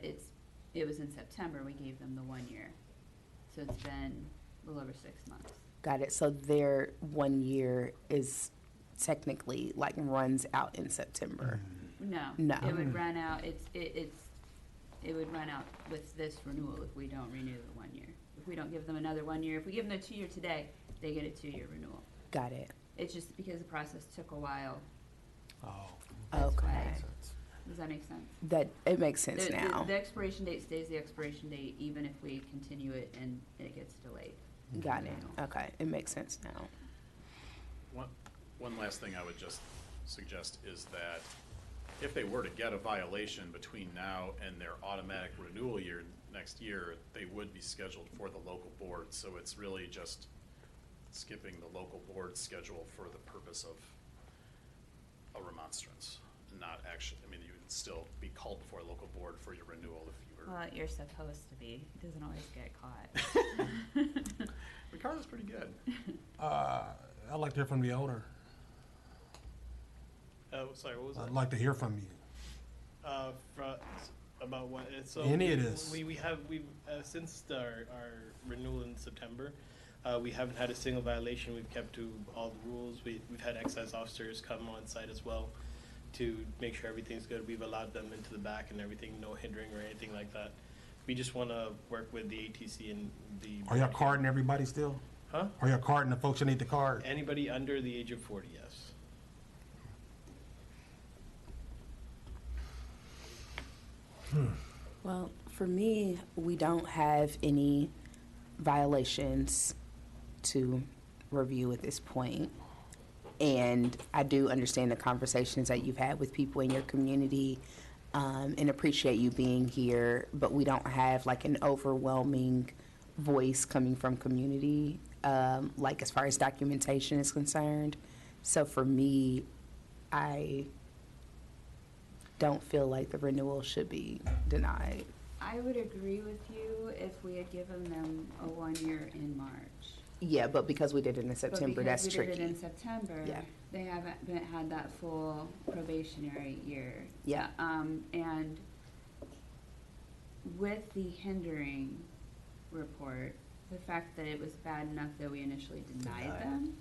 it was in September we gave them the 1 year. So it's been a little over 6 months. Got it, so their 1 year is technically, like, runs out in September? No. No. It would run out, it would run out with this renewal if we don't renew the 1 year. If we don't give them another 1 year, if we give them a 2 year today, they get a 2 year renewal. Got it. It's just because the process took a while. Oh. That's Okay. why. Does that make sense? It makes sense now. The expiration date stays the expiration date, even if we continue it and it gets delayed. Got it, okay, it makes sense now. One last thing I would just suggest is that if they were to get a violation between now and their automatic renewal year next year, they would be scheduled for the local board. So it's really just skipping the local board schedule for the purpose of a remonstrance. Not actually, I mean, you would still be called before a local board for your renewal if you were. Well, you're supposed to be. It doesn't always get caught. Ricardo's pretty good. I'd like to hear from the owner. Sorry, what was that? I'd like to hear from you. About what? So Any of this. We've since our renewal in September, we haven't had a single violation. We've kept to all the rules. We've had excise officers come on site as well to make sure everything's good. We've allowed them into the back and everything, no hindering or anything like that. We just want to work with the ATC and the. Are y'all carding everybody still? Huh? Are y'all carding the folks that need the card? Anybody under the age of 40, yes. Well, for me, we don't have any violations to review at this point. And I do understand the conversations that you've had with people in your community, and appreciate you being here, but we don't have like an overwhelming voice coming from community, like as far as documentation is concerned. So for me, I don't feel like the renewal should be denied. I would agree with you if we had given them a 1 year in March. Yeah, but because we did it in September, that's But because tricky. we did it in September, Yeah. they haven't had that full probationary year. Yeah. And with the hindering report, the fact that it was bad enough that we initially denied them,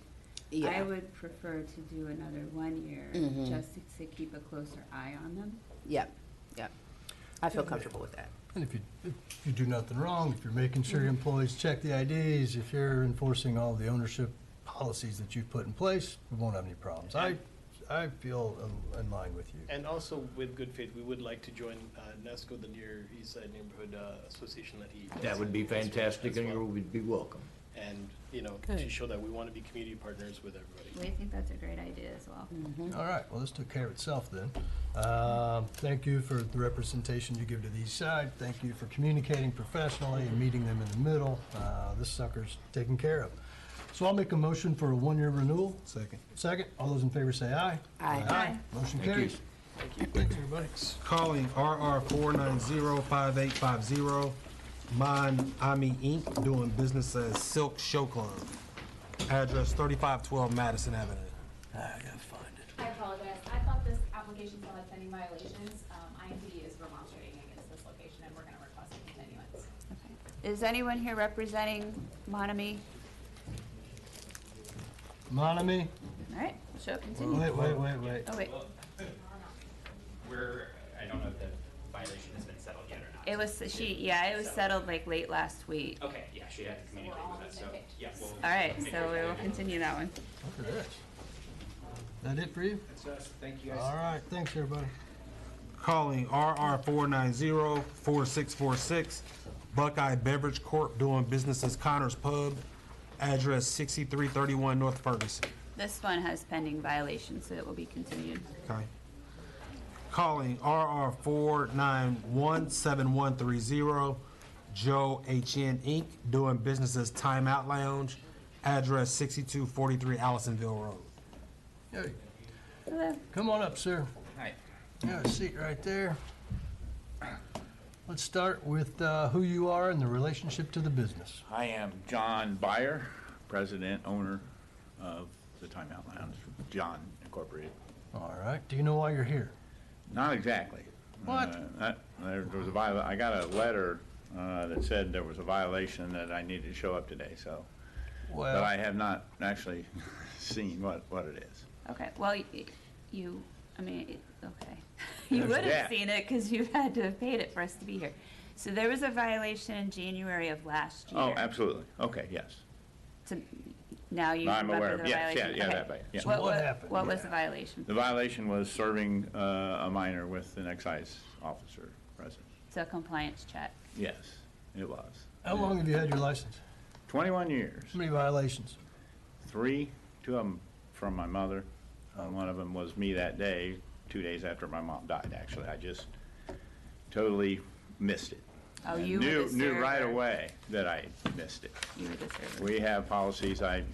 Yeah. I would prefer to do another 1 year, Mhm. just to keep a closer eye on them. Yep, yep. I feel comfortable with that. And if you do nothing wrong, if you're making sure your employees check the IDs, if you're enforcing all the ownership policies that you've put in place, we won't have any problems. I feel in line with you. And also, with good faith, we would like to join NESCO, the Near East Side Neighborhood Association that he does. That would be fantastic, as and well. you would be welcome. And, you know, Good. to show that we want to be community partners with everybody. We think that's a great idea as well. All right, well, this took care of itself then. Thank you for the representation you give to the east side. Thank you for communicating professionally and meeting them in the middle. This sucker's taken care of. So I'll make a motion for a one-year renewal. Second. Second, all those in favor say aye. Aye. Motion Thank you. carries. Thanks, everybody. Calling RR 490-5850, Mon Ami Inc., doing business as Silk Show Club. Address 3512 Madison Avenue. I gotta find it. I apologize. I thought this application still had pending violations. IMPD is remonstrating against this location, and we're gonna request a continuance. Is anyone here representing Monami? Monami? All right, show continue. Wait. Oh, wait. I don't know if the violation has been settled yet or not. It was, it was settled like late last week. Okay, yeah, she had to communicate with us, so, yeah, we'll. All right, so we will continue that one. Look at this. That it for you? That's us. Thank you guys. All right, thanks, everybody. Calling RR 490-4646, Buckeye Beverage Corp., doing business as Connor's Pub. Address 6331 North Ferguson. This one has pending violations, so it will be continued. Okay. Calling RR 491-7130, Joe HN Inc., doing business as Time Out Lounge. Address 6243 Allisonville Road. Hey, Hello. come on up, sir. Hi. Have a seat right there. Let's start with who you are and the relationship to the business. I am John Byer, president, owner of the Time Out Lounge, John Incorporated. All right, do you know why you're here? Not exactly. What? There was I got a letter that said there was a violation that I needed to show up today, so. Well. But I have not actually seen what it is. Okay, well, okay. You would Yeah. have seen it because you had to have paid it for us to be here. So there was a violation in January of last year. Oh, absolutely. Okay, yes. So now you I'm remember aware the of, yes, violation? yeah, Okay. that way, yeah. So what happened? What was the violation? The violation was serving a minor with an excise officer present. So compliance check. Yes, it was. How long have you had your license? 21 years. How many violations? 3, 2 of them from my mother. One of them was me that day, 2 days after my mom died, actually. I just totally missed it. Oh, And you were the knew right server. away that I missed it. You were the server. We have policies, it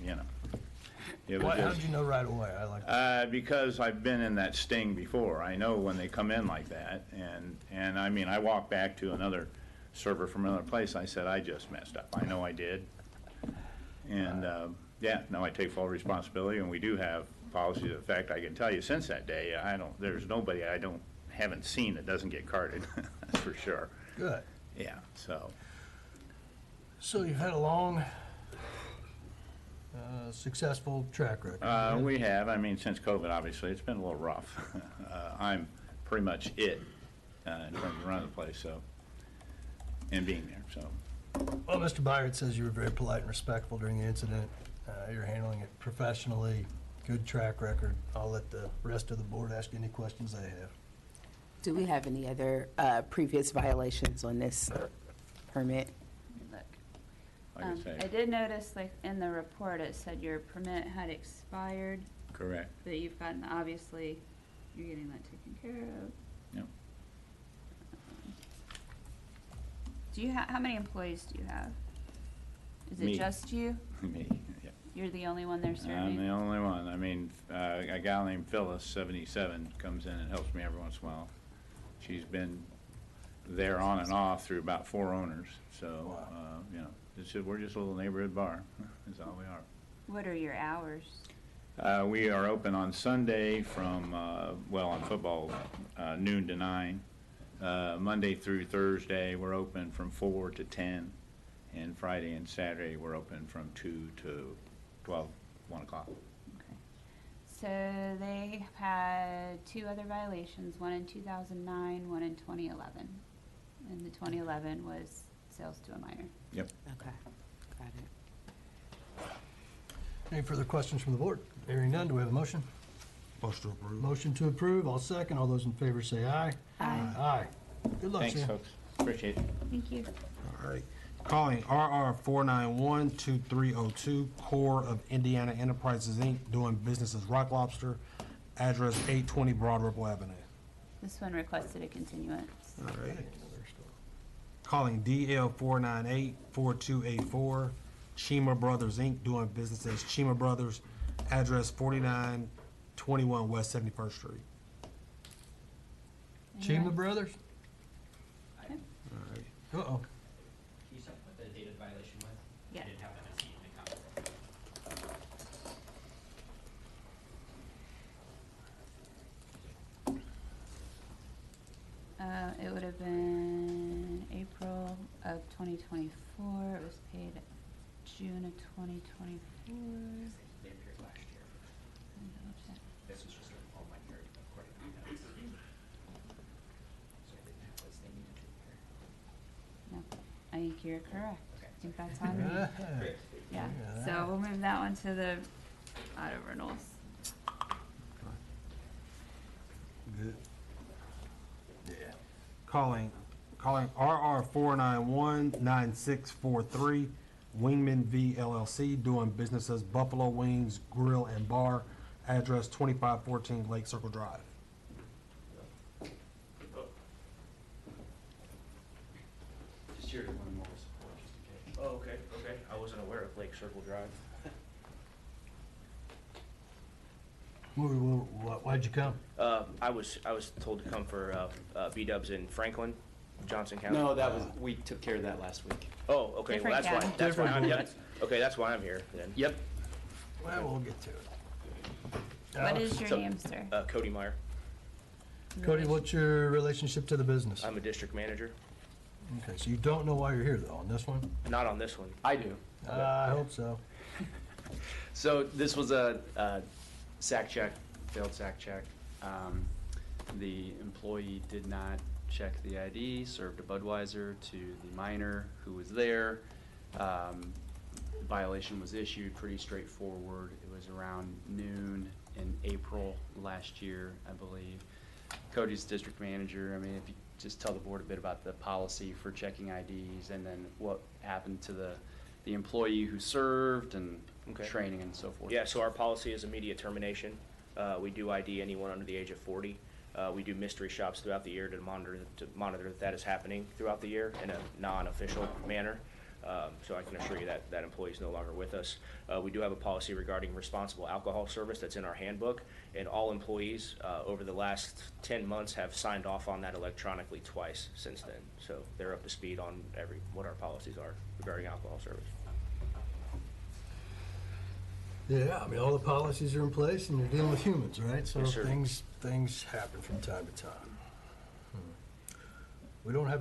was How'd just, you know right away? I like that. because I've been in that sting before. I know when they come in like that, and I mean, I walked back to another server from another place, I said, I just messed up. I know I did. And, I take full responsibility, and we do have policies. In fact, I can tell you, since that day, there's nobody haven't seen that doesn't get carded, that's for sure. Good. Yeah, so. So you've had a long, successful track record. We have, since COVID, obviously, it's been a little rough. I'm pretty much it, in terms of running the place, so, and being there, so. Well, Mr. Byard says you were very polite and respectful during the incident. You're handling it professionally, good track record. I'll let the rest of the board ask any questions they have. Do we have any other previous violations on this permit? Look. Like I say. I did notice, like, in the report, it said your permit had expired, Correct. but you've gotten, obviously, you're getting that taken care of. Yep. Do you how many employees do you have? Is it Me. just you? Me, yeah. You're the only one there I'm serving? the only one. A gal named Phyllis, 77, comes in and helps me every once in a while. She's been there on and off through about 4 owners, so, we're just a little neighborhood bar, is all we are. What are your hours? We are open on Sunday from, on football, noon to 9. Monday through Thursday, we're open from 4 to 10. And Friday and Saturday, we're open from 2 to 12, 1 o'clock. Okay. So they had 2 other violations, one in 2009, one in 2011. And the 2011 was sales to a minor. Yep. Okay, got it. Any further questions from the board? Hearing none, do we have a motion? Motion to approve. Motion to approve, I'll second. All those in favor say aye. Aye. Aye. Good luck, Thanks, Sam. folks. Appreciate it. Thank you. All right. Calling RR 491-2302, Core of Indiana Enterprises, Inc., doing business as Rock Lobster. Address 820 Broad Ripple Avenue. This one requested a continuance. All right. Calling DL 498-4284, Chima Brothers Inc., doing business as Chima Brothers, address 4921 West 71st Street. Chima Brothers? All right. Uh-oh. Can you tell what the date of the violation was? Yeah. I didn't have that receipt in the copy. It would have been April of 2024. It was paid June of 2024. They appeared last year. This was just all my year according to the notes. So I didn't have those, they needed to appear. No, I think you're correct. Okay. I think that's on me. Great. Yeah, so we'll move that one to the auto renewals. Good. Yeah. Calling RR 491-9643, Wingman V LLC, doing business as Buffalo Wings Grill and Bar, address 2514 Lake Circle Drive. Just here to learn more support, just in case. Oh, okay, okay. I wasn't aware of Lake Circle Drive. Why'd you come? I was told to come for B-dubs in Franklin, Johnson County. No, that was, we took care of that last week. Oh, okay, well, Different county. that's why I'm, Different yep. Okay, that's why I'm here then. Yep. Well, we'll get to it. What is your So, name, sir? Cody Meyer. Cody, what's your relationship to the business? I'm a district manager. Okay, so you don't know why you're here, though, on this one? Not on this one. I do. I hope so. So this was a sack check, failed sack check. The employee did not check the ID, served a Budweiser to the minor who was there. Violation was issued, pretty straightforward. It was around noon in April last year, I believe. Cody's district manager. I mean, if you just tell the board a bit about the policy for checking IDs and then what happened to the employee who served and training and so forth. Yeah, so our policy is immediate termination. We do ID anyone under the age of 40. We do mystery shops throughout the year to monitor that is happening throughout the year in a non-official manner. So I can assure you that that employee is no longer with us. We do have a policy regarding responsible alcohol service that's in our handbook, and all employees over the last 10 months have signed off on that electronically twice since then. So they're up to speed on what our policies are regarding alcohol service. Yeah, I mean, all the policies are in place and you're dealing with humans, right? So Yes, sir. things happen from time to time. We don't have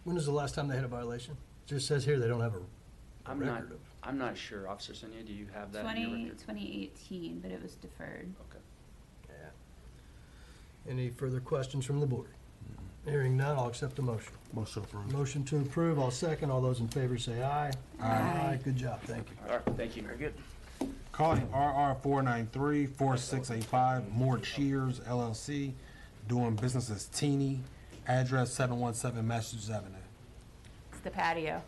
when was the last time they had a violation? It just says here they don't have a record of. I'm not sure. Officer Sonia, do you have that in your record? 2018, but it was deferred. Okay. Yeah. Any further questions from the board? Hearing none, I'll accept the motion. Motion approved. Motion to approve, I'll second. All those in favor say aye. Aye. Good job, thank you. All right, thank you. Very good. Calling RR 493-4685, More Cheers LLC, doing business as Teeny, address 717 Massachusetts Avenue. It's the patio.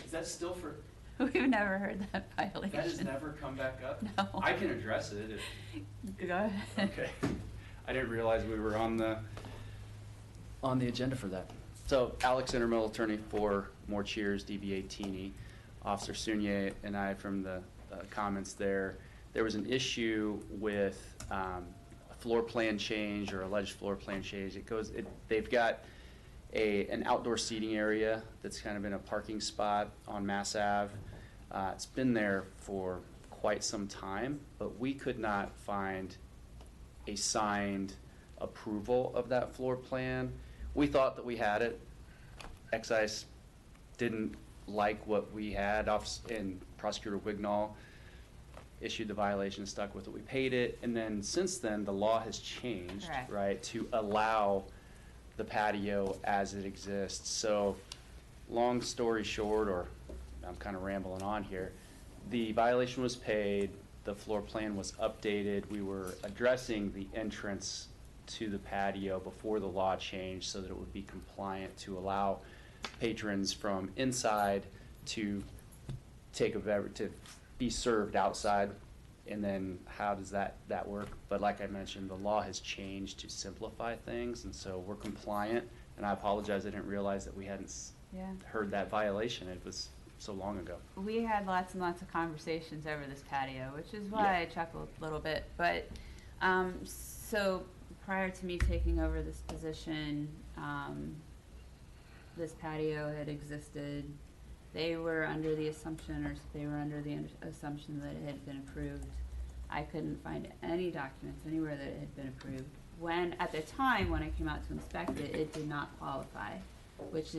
Is that still for? We've never heard that violation. That has never come back up? No. I can address it if. Go ahead. Okay. I didn't realize we were on the agenda for that. So Alex Intermill, attorney for More Cheers, DBA Teeny. Officer Sunier and I, from the comments there was an issue with a floor plan change or alleged floor plan change. They've got an outdoor seating area that's kind of in a parking spot on Mass Ave. It's been there for quite some time, but we could not find a signed approval of that floor plan. We thought that we had it. Excise didn't like what we had, and Prosecutor Wignall issued the violation, stuck with it. We paid it, and then since then, the law has changed, Correct. right, to allow the patio as it exists. So, long story short, or I'm kind of rambling on here, the violation was paid, the floor plan was updated, we were addressing the entrance to the patio before the law changed so that it would be compliant to allow patrons from inside to take a beverage, to be served outside. And then how does that work? But like I mentioned, the law has changed to simplify things, and so we're compliant. And I apologize, I didn't realize that we hadn't Yeah. heard that violation. It was so long ago. We had lots and lots of conversations over this patio, which is why I chuckled a little bit. But, so prior to me taking over this position, this patio had existed. They were under the assumption, that it had been approved. I couldn't find any documents anywhere that it had been approved. When, at the time, when I came out to inspect it, it did not qualify, which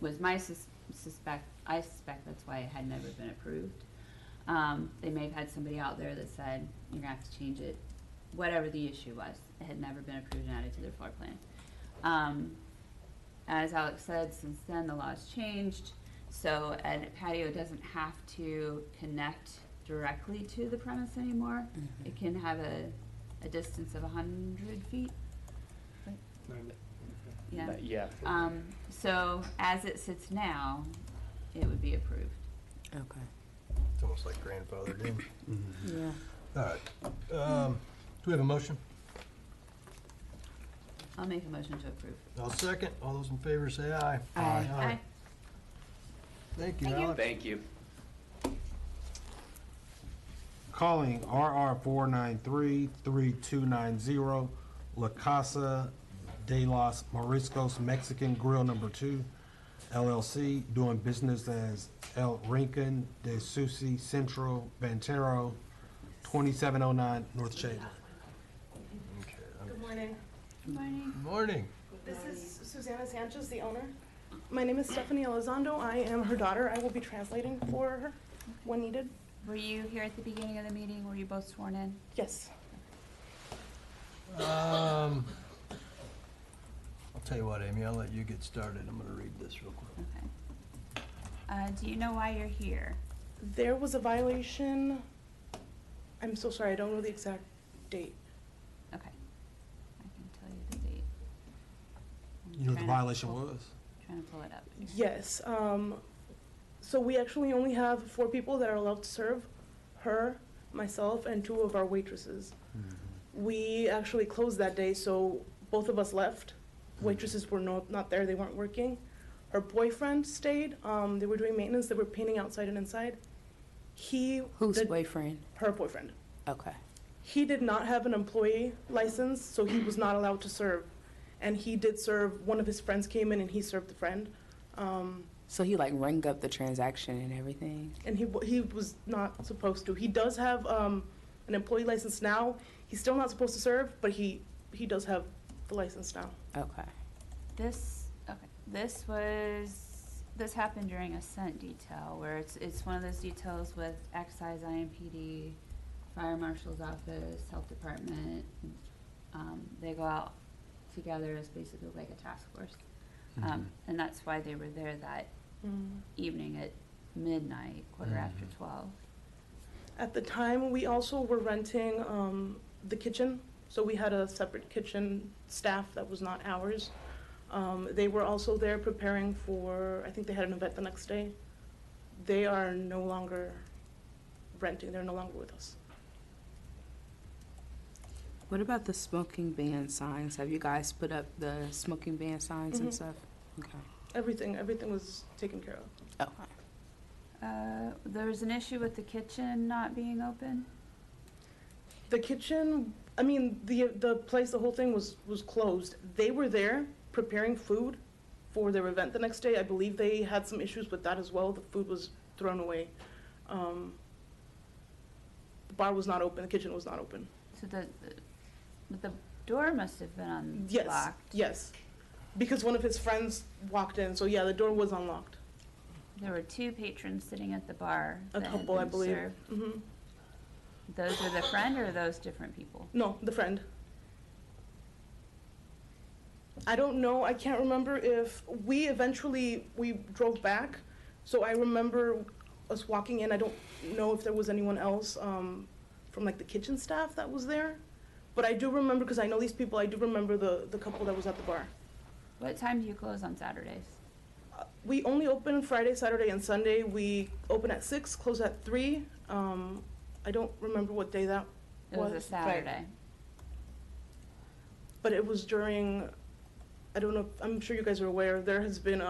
was my suspect. I suspect that's why it had never been approved. They may have had somebody out there that said, you're gonna have to change it. Whatever the issue was, it had never been approved and added to their floor plan. As Alex said, since then the law's changed, so a patio doesn't have to connect directly to the premise anymore. It can have a distance of 100 feet. Yeah. Yeah. So as it sits now, it would be approved. Okay. It's almost like grandfathered in. Yeah. All right. Do we have a motion? I'll make a motion to approve. I'll second. All those in favor say aye. Aye. Thank you, Thank you. Alex. Thank you. Calling RR 493-3290, La Casa de los Moriscos Mexican Grill No. 2, LLC, doing business as El Rincon de Sushi Centro Bantero, 2709 North Shaver. Good morning. Good morning. Good morning. This is Susana Sanchez, the owner. My name is Stephanie Elizondo. I am her daughter. I will be translating for her when needed. Were you here at the beginning of the meeting? Were you both sworn in? Yes. I'll tell you what, Amy, I'll let you get started. I'm gonna read this real quick. Okay. Do you know why you're here? There was a violation. I'm so sorry, I don't know the exact date. Okay. I can tell you the date. I'm You know what the trying to violation pull- was? Trying to pull it up. Yes. So we actually only have 4 people that are allowed to serve, her, myself, and 2 of our waitresses. We actually closed that day, so both of us left. Waitresses were not there, they weren't working. Her boyfriend stayed, they were doing maintenance, they were painting outside and inside. Whose boyfriend? Her boyfriend. Okay. He did not have an employee license, so he was not allowed to serve. And he did serve, one of his friends came in and he served the friend. So he like rang up the transaction and everything? And he was not supposed to. He does have an employee license now. He's still not supposed to serve, but he does have the license now. Okay. This happened during a scent detail where it's one of those details with excise, IMPD, fire marshal's office, health department. They go out together as basically like a task force. And that's why they were there that evening at midnight, quarter after 12. At the time, we also were renting the kitchen. So we had a separate kitchen staff that was not ours. They were also there preparing for, I think they had an event the next day. They are no longer renting, they're no longer with us. What about the smoking ban signs? Have you guys put up the smoking ban signs and stuff? Okay. Everything was taken care of. Okay. There was an issue with the kitchen not being open. The kitchen, I mean, the place, the whole thing was closed. They were there preparing food for their event the next day. I believe they had some issues with that as well. The food was thrown away. The bar was not open, the kitchen was not open. So the door must have been unlocked. Yes, because one of his friends walked in, so yeah, the door was unlocked. There were 2 patrons sitting at the bar. A that had couple, I been believe. served. Those are the friend or those different people? No, the friend. I don't know, I can't remember if, we drove back, so I remember us walking in. I don't know if there was anyone else from like the kitchen staff that was there, but I do remember, because I know these people, I do remember the couple that was at the bar. What time do you close on Saturdays? We only open Friday, Saturday, and Sunday. We open at 6, close at 3. I don't remember what day that was. It was a Saturday. But it was during, I don't know, I'm sure you guys are aware, there has been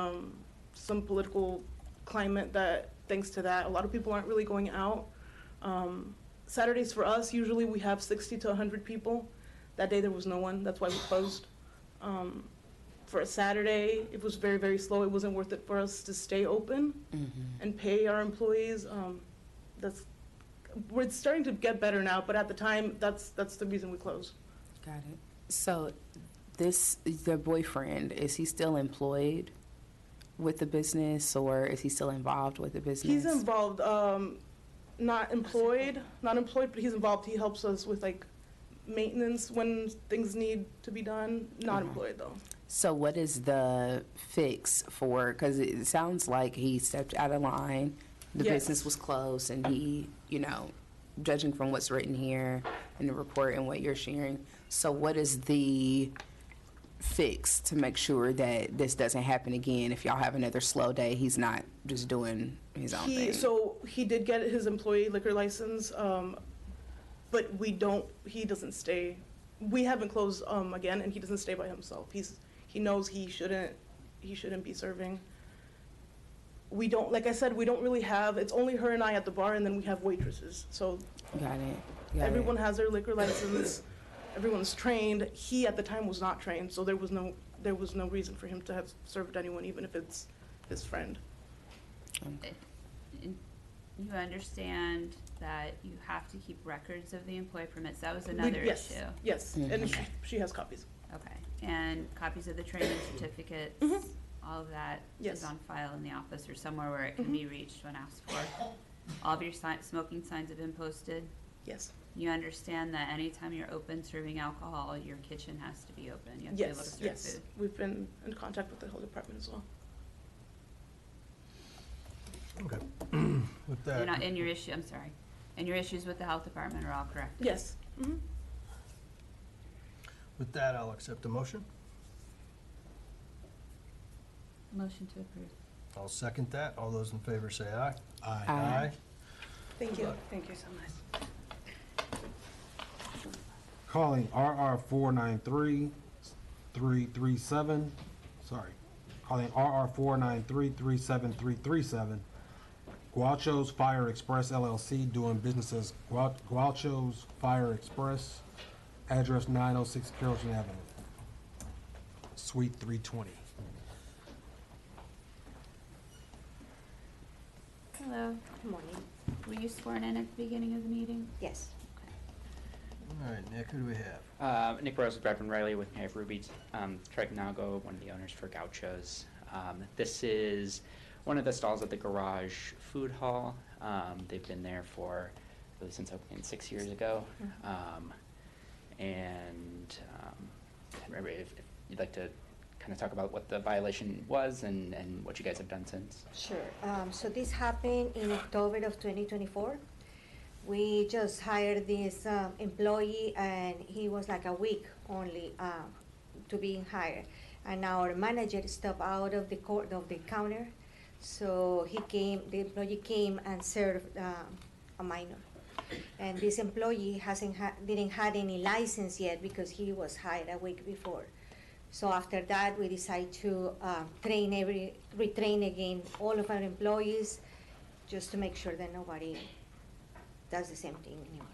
some political climate that, thanks to that, a lot of people aren't really going out. Saturdays for us, usually we have 60 to 100 people. That day there was no one, that's why we closed. For a Saturday, it was very, very slow. It wasn't worth it for us to stay open and pay our employees. We're starting to get better now, but at the time, that's the reason we closed. Got it. So the boyfriend, is he still employed with the business, or is he still involved with the business? He's involved, not employed, but he's involved. He helps us with like maintenance when things need to be done. Not employed though. So what is the fix for, because it sounds like he stepped out of line, the Yes. business was closed, and he, judging from what's written here in the report and what you're sharing, so what is the fix to make sure that this doesn't happen again? If y'all have another slow day, he's not just doing his own thing. So he did get his employee liquor license, but he doesn't stay. We haven't closed again, and he doesn't stay by himself. He knows he shouldn't be serving. We don't, like I said, we don't really have, it's only her and I at the bar, and then we have waitresses. So Got it. everyone has their liquor license, everyone's trained. He at the time was not trained, so there was no reason for him to have served anyone, even if it's his friend. You understand that you have to keep records of the employee permits. That was another Yes, issue. yes, and she has copies. Okay, and copies of the training certificates, all of that Yes. is on file in the office or somewhere where it can be reached when asked for. All of your smoking signs have been posted. Yes. You understand that anytime you're open serving alcohol, your kitchen has to be open. You have to be able to Yes, serve yes. food. We've been in contact with the whole department as well. Okay. With that. And your issue, I'm sorry, and your issues with the health department are all correct? Yes. With that, I'll accept the motion. Motion to approve. I'll second that. All those in favor say aye. Aye. Thank you. Thank you so much. Calling RR 493-337, sorry. Calling RR 493-37337. Guacho's Fire Express LLC, doing business as Guacho's Fire Express, address 906 Carrollton Avenue, Suite 320. Hello. Good morning. Were you sworn in at the beginning of the meeting? Yes. All right, Nick, who do we have? Nick Rose with Bradford Riley with me. I have Ruby Tregnago, one of the owners for Gauchos. This is one of the stalls at the Garage Food Hall. They've been there for really since opening 6 years ago. If you'd like to kind of talk about what the violation was and what you guys have done since. Sure. So this happened in October of 2024. We just hired this employee, and he was like a week only to being hired. And our manager stepped out of the counter, so the employee came and served a minor. And this employee didn't have any license yet because he was hired a week before. So after that, we decided to retrain again all of our employees, just to make sure that nobody does the same thing anymore.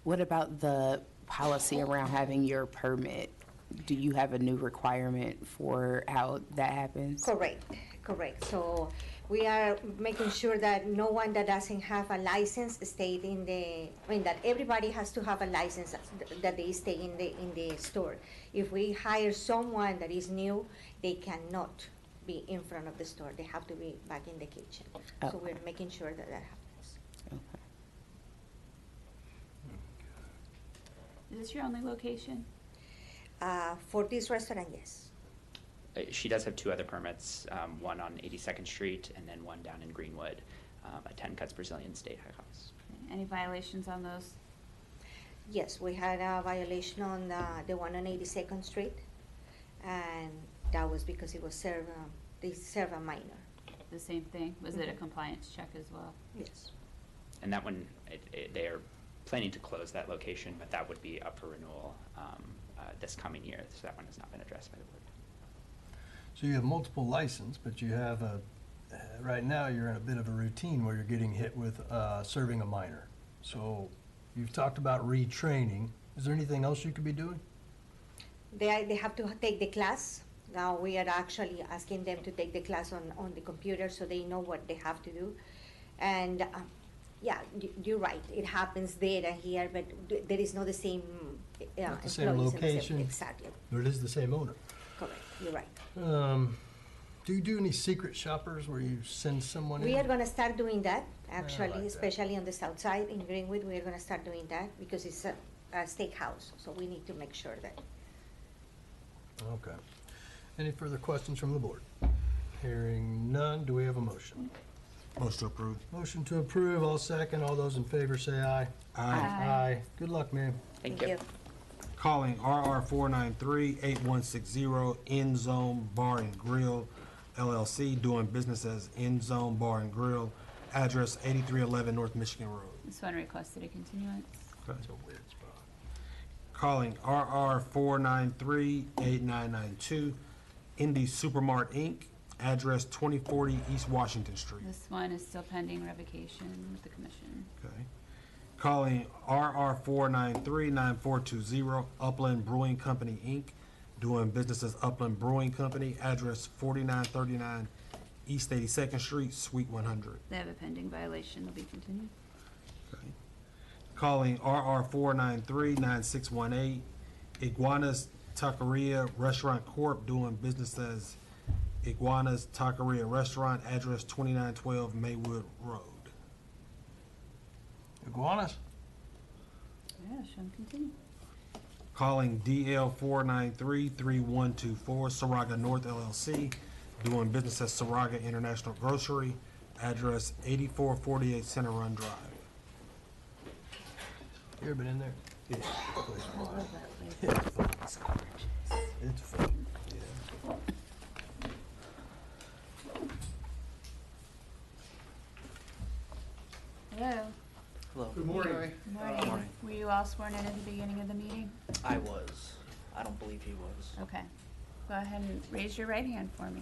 What about the policy around having your permit? Do you have a new requirement for how that happens? Correct. So we are making sure that no one that doesn't have a license stay that everybody has to have a license that they stay in the store. If we hire someone that is new, they cannot be in front of the store. They have to be back in the kitchen. Oh. So we're making sure that happens. Okay. Is this your only location? For this restaurant, yes. She does have two other permits, one on 82nd Street and then one down in Greenwood, at 10 Cuts Brazilian State House. Any violations on those? Yes, we had a violation on the one on 82nd Street, and that was because it was they serve a minor. The same thing? Was it a compliance check as well? Yes. And that one, they are planning to close that location, but that would be up for renewal this coming year, so that one has not been addressed by the board. So you have multiple licenses, but you have right now, you're in a bit of a routine where you're getting hit with serving a minor. So you've talked about retraining. Is there anything else you could be doing? They have to take the class. Now we are actually asking them to take the class on the computer so they know what they have to do. And yeah, you're right. It happens there and here, but there is not the same Not the same employees and the same- location? exactly. But it is the same owner. Correct. You're right. Do you do any secret shoppers where you send someone in? We are going to start doing that, actually, like that. especially on the south side in Greenwood. We are going to start doing that because it's a steakhouse, so we need to make sure that. Okay. Any further questions from the board? Hearing none, do we have a motion? Motion to approve. Motion to approve, all second. All those in favor say aye. Aye. Aye. Good luck, ma'am. Thank you. Calling RR 493-8160 End Zone Bar and Grill LLC, doing business as End Zone Bar and Grill, address 8311 North Michigan Road. This one requested a continuance. That's a weird spot. Calling RR 493-8992 Indy Supermart Inc., address 2040 East Washington Street. This one is still pending revocation with the commission. Okay. Calling RR 493-9420 Upland Brewing Company Inc., doing business as Upland Brewing Company, address 4939 East 82nd Street, Suite 100. They have a pending violation, they'll be continued. Okay. Calling RR 493-9618 Iguanas Taqueria Restaurant Corp., doing business as Iguanas Taqueria Restaurant, address 2912 Maywood Road. Iguanas? Yeah, show them continue. Calling DL 493-3124 Saraga North LLC, doing business as Saraga International Grocery, address 8448 Center Run Drive. You ever been in there? Yeah. I love that place. It's fun. Hello. Hello. Good morning. Good morning. Were you all sworn in at the beginning of the meeting? I was. I don't believe he was. Okay. Go ahead and raise your right hand for me.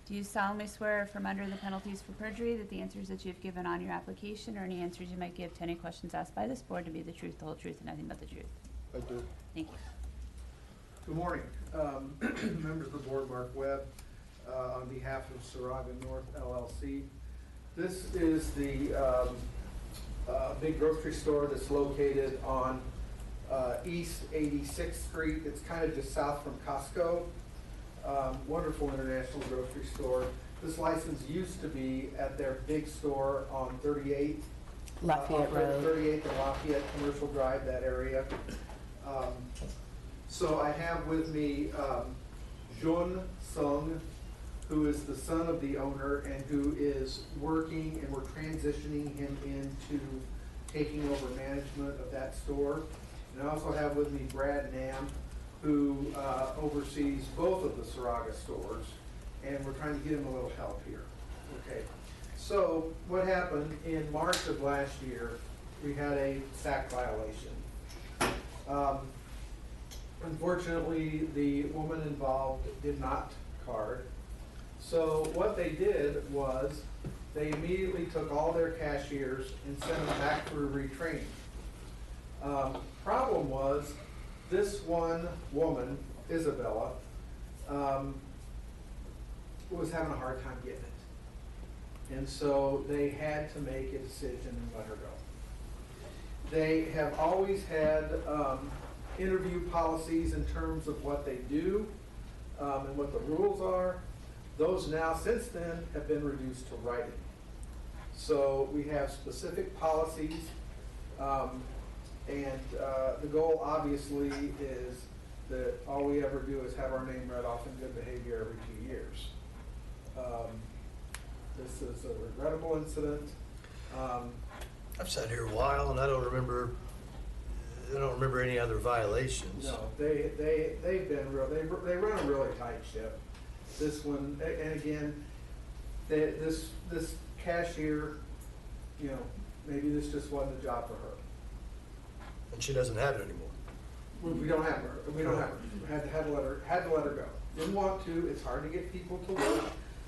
Do you solemnly swear from under the penalties for perjury that the answers that you've given on your application or any answers you might give to any questions asked by this board to be the truth, the whole truth, and nothing but the truth? I do. Thank you. Good morning. Members of the board, Mark Webb, on behalf of Saraga North LLC. This is the big grocery store that's located on East 86th Street. It's kind of just south from Costco. Wonderful international grocery store. This license used to be at their big store on 38th. Lafayette Road. 38th and Lafayette Commercial Drive, that area. So I have with me Jun Sung, who is the son of the owner and who is working, and we're transitioning him into taking over management of that store. And I also have with me Brad Nam, who oversees both of the Saraga stores, and we're trying to get him a little help here. Okay. So what happened in March of last year, we had a SAC violation. Unfortunately, the woman involved did not card. So what they did was they immediately took all their cashiers and sent them back for retraining. Problem was, this one woman, Isabella, was having a hard time getting it. And so they had to make a decision and let her go. They have always had interview policies in terms of what they do and what the rules are. Those now, since then, have been reduced to writing. So we have specific policies, and the goal obviously is that all we ever do is have our name read off in good behavior every 2 years. This is a regrettable incident. I've sat here a while and I don't remember any other violations. No, they've been real, they run a really tight ship. This one, and again, this cashier, you know, maybe this just wasn't a job for her. And she doesn't have it anymore. We don't have her. We don't have her. Had to let her go. Didn't want to. It's hard to get people to work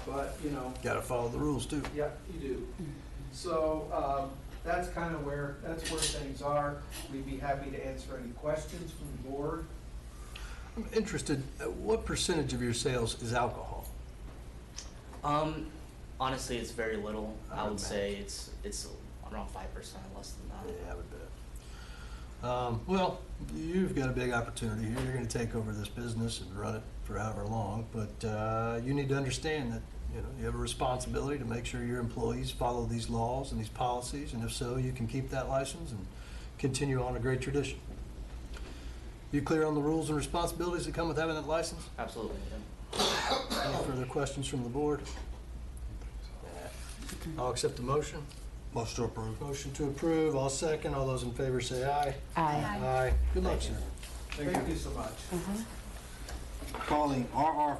but, you know, Got to follow the rules, too. yeah, you do. So, that's kind of where things are. We'd be happy to answer any questions from the board. I'm interested, what percentage of your sales is alcohol? Honestly, it's very little. I would imagine. say it's around 5%, less than that. Yeah, I would bet. Well, you've got a big opportunity here. You're going to take over this business and run it for however long, but you need to understand that, you know, you have a responsibility to make sure your employees follow these laws and these policies, and if so, you can keep that license and continue on a great tradition. You clear on the rules and responsibilities that come with having that license? Absolutely. Yeah. Any further questions from the board? I'll accept the motion. Motion to approve. Motion to approve, I'll second. All those in favor say aye. Aye. Aye. Good luck, sir. Thank you so much. Calling RR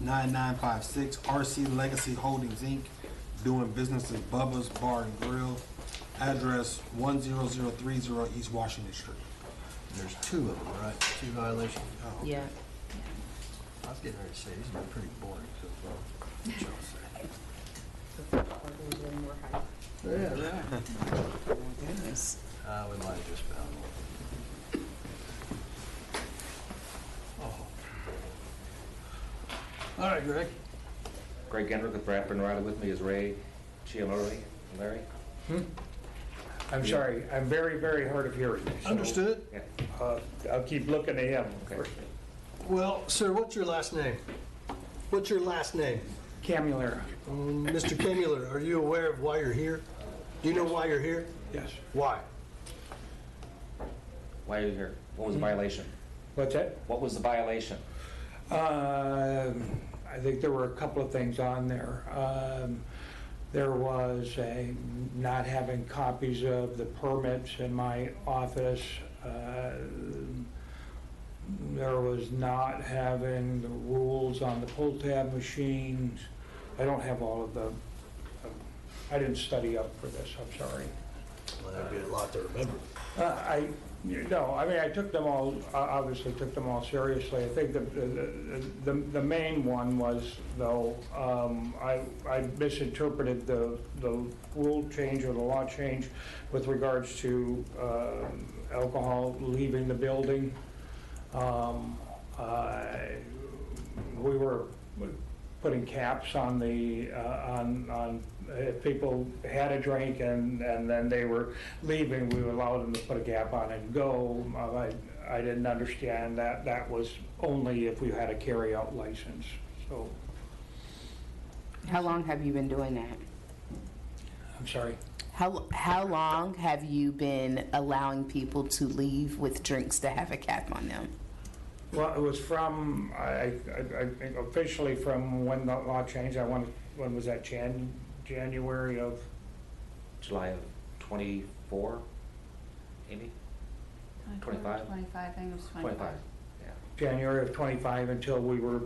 493-9956 RC Legacy Holdings, Inc., doing business as Bubba's Bar and Grill, address 10030 East Washington Street. There's two of them, right? Two violations? Oh, okay. Yeah. I was getting ready to say, these have been pretty boring so far. What y'all say? Yeah, right. Oh, goodness. We might have just found one. Oh. All right, Greg. Greg Gendrick with Bradford and Riley. With me is Ray Chiamori and Larry. I'm sorry, I'm very, very hard of hearing. so, Understood. I'll keep looking at him. Okay. Well, sir, what's your last name? What's your last name? Camulera, Mr. Camuller, are you aware of why you're here? Do you know why you're here? yes. Why? Why are you here? What was the violation? What's that? What was the violation? I think there were a couple of things on there. There was not having copies of the permits in my office. There was not having the rules on the pull tab machines. I don't have all of the, I didn't study up for this, I'm sorry. Well, that'd be a lot to remember. I took them all, obviously took them all seriously. I think the main one was, though, I misinterpreted the rule change or the law change with regards to alcohol leaving the building. We were putting caps on the, on if people had a drink and then they were leaving, we would allow them to put a cap on and go. I didn't understand that that was only if we had a carry-out license, so. How long have you been doing that? I'm sorry? How long have you been allowing people to leave with drinks that have a cap on them? Well, it was from, I think officially from when the law changed. When was that, January of? July of 24, Amy? 25? 25, I think it was 25. 25, yeah. January of 25 until we were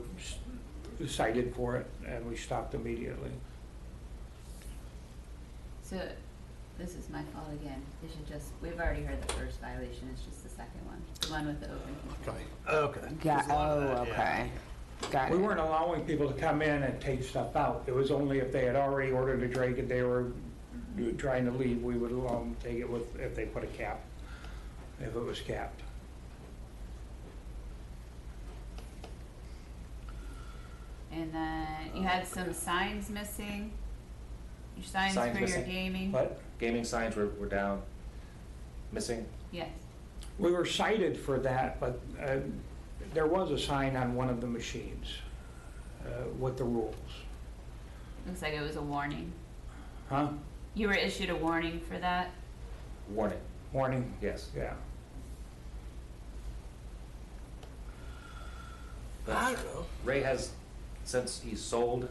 cited for it, and we stopped immediately. So, this is my fault again. They should just, we've already heard the first violation, it's just the second one. The one with the open container. Okay. Okay. Got We it. weren't allowing people to come in and take stuff out. It was only if they had already ordered a drink and they were trying to leave, we would allow them to take it with, if they put a cap, if it was capped. And then you had some signs missing. Your signs Signs for your missing. gaming? What? Gaming signs were down, missing. Yes. We were cited for that, but there was a sign on one of the machines with the rules. Looks like it was a warning. Huh? You were issued a warning for that? Warning. Warning? Yes. Yeah. I don't know. Ray has, since he sold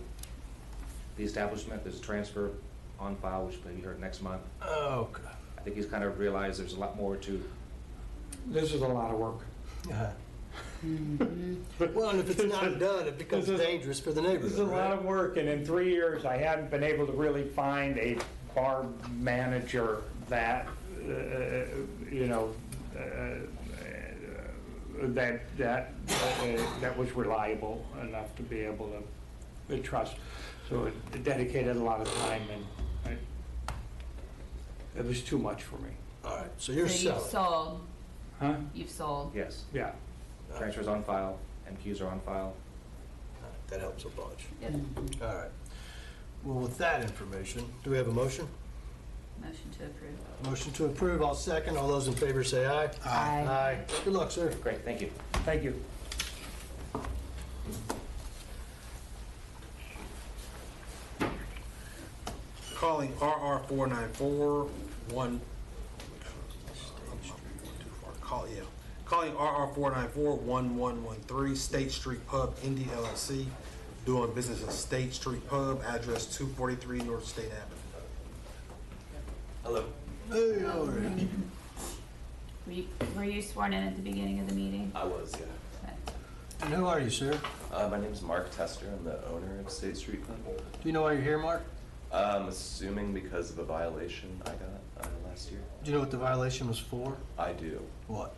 the establishment, there's a transfer on file, which will be heard next month. Okay. I think he's kind of realized there's a lot more to. This is a lot of work. Well, and if it's not done, it becomes dangerous for the neighborhood. This is a lot of work, and in 3 years, I hadn't been able to really find a bar manager that, that was reliable enough to be able with trust. So it dedicated a lot of time, and it was too much for me. All right, so you're So selling. you've sold, Huh? you've sold. Yes. Yeah. Transfers on file, MQs are on file. That helps a bunch. Yep. All right. Well, with that information, do we have a motion? Motion to approve. Motion to approve, I'll second. All those in favor say aye. Aye. Aye. Good luck, sir. Great, thank you. Thank you. Calling RR 494 Calling RR 494-1113 State Street Pub, Indy LLC, doing business at State Street Pub, address 243 North State Avenue. Hello. Hey, how are you? Were you sworn in at the beginning of the meeting? I was, yeah. Okay. And who are you, sir? My name is Mark Tester. I'm the owner of State Street Pub. Do you know why you're here, Mark? I'm assuming because of a violation I got last year. Do you know what the violation was for? I do. What?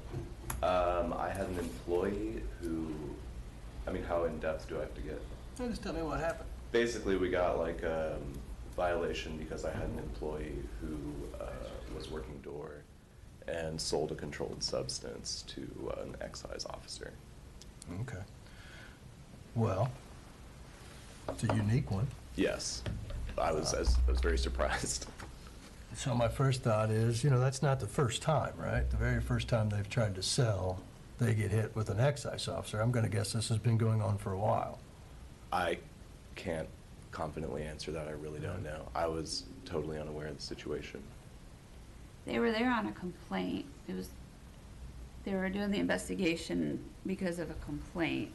I had an employee who, I mean, how in-depth do I have to get? Just tell me what happened. Basically, we got like a violation because I had an employee who was working door and sold a controlled substance to an excise officer. Okay. Well, it's a unique one. Yes, I was very surprised. So my first thought is, that's not the first time, right? The very first time they've tried to sell, they get hit with an excise officer. I'm going to guess this has been going on for a while. I can't confidently answer that. I really don't know. I was totally unaware of the situation. They were there on a complaint. They were doing the investigation because of a complaint.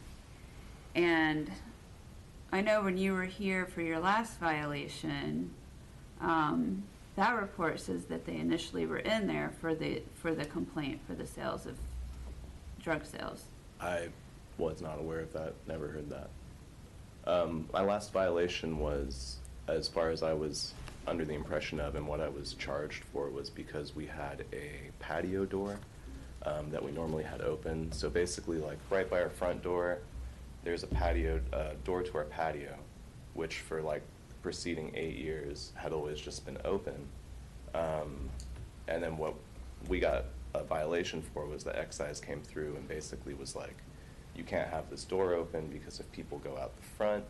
And I know when you were here for your last violation, that report says that they initially were in there for the complaint for the sales of drug sales. I was not aware of that, never heard that. My last violation was, as far as I was under the impression of and what I was charged for, was because we had a patio door that we normally had open. So basically, like right by our front door, there's a patio, door to our patio, which for like preceding 8 years had always just been open. And then what we got a violation for was the excise came through and basically was like, you can't have this door open because if people go out the front,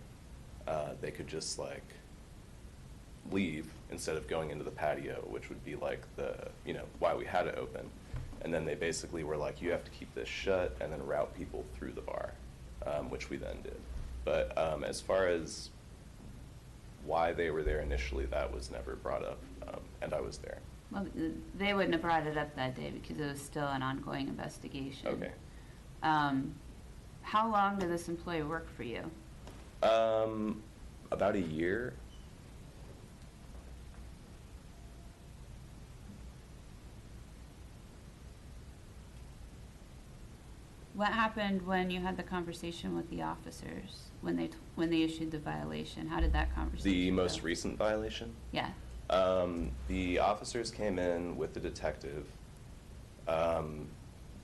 they could just like leave instead of going into the patio, which would be like why we had it open. And then they basically were like, you have to keep this shut and then route people through the bar, which we then did. But as far as why they were there initially, that was never brought up, and I was there. Well, they wouldn't have brought it up that day because it was still an ongoing investigation. Okay. How long did this employee work for you? About a year. What happened when you had the conversation with the officers, when they issued the violation? How did that conversation The go? most recent violation? Yeah. The officers came in with the detective.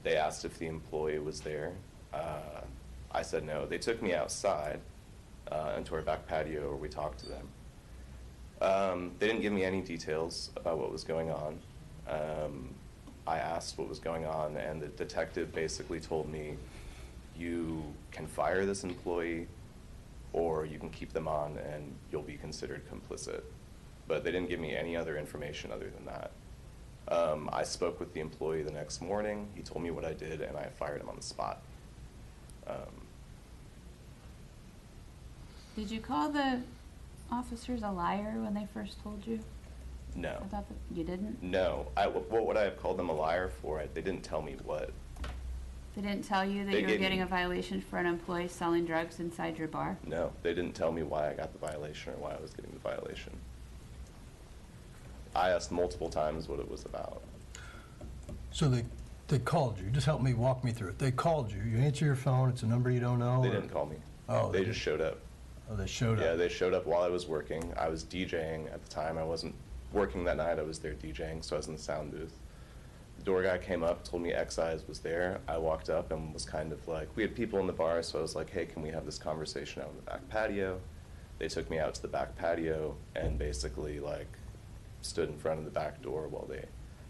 They asked if the employee was there. I said no. They took me outside into our back patio where we talked to them. They didn't give me any details about what was going on. I asked what was going on, and the detective basically told me, you can fire this employee, or you can keep them on and you'll be considered complicit. But they didn't give me any other information other than that. I spoke with the employee the next morning. He told me what I did, and I fired him on the spot. Did you call the officers a liar when they first told you? No. I thought that you didn't? No. What would I have called them a liar for? They didn't tell me what. They didn't tell you that They you were gave getting me- a violation for an employee selling drugs inside your bar? No, they didn't tell me why I got the violation or why I was getting the violation. I asked multiple times what it was about. So they called you. Just walk me through it. They called you. You answer your phone. It's a number you don't know. They or- didn't call me. Oh, They just showed up. Oh, they showed Yeah, up. they showed up while I was working. I was DJing at the time. I wasn't working that night. I was there DJing, so I was in the sound booth. The door guy came up, told me excise was there. I walked up and was kind of like, we had people in the bar, so I was like, hey, can we have this conversation out in the back patio? They took me out to the back patio and basically like stood in front of the back door while they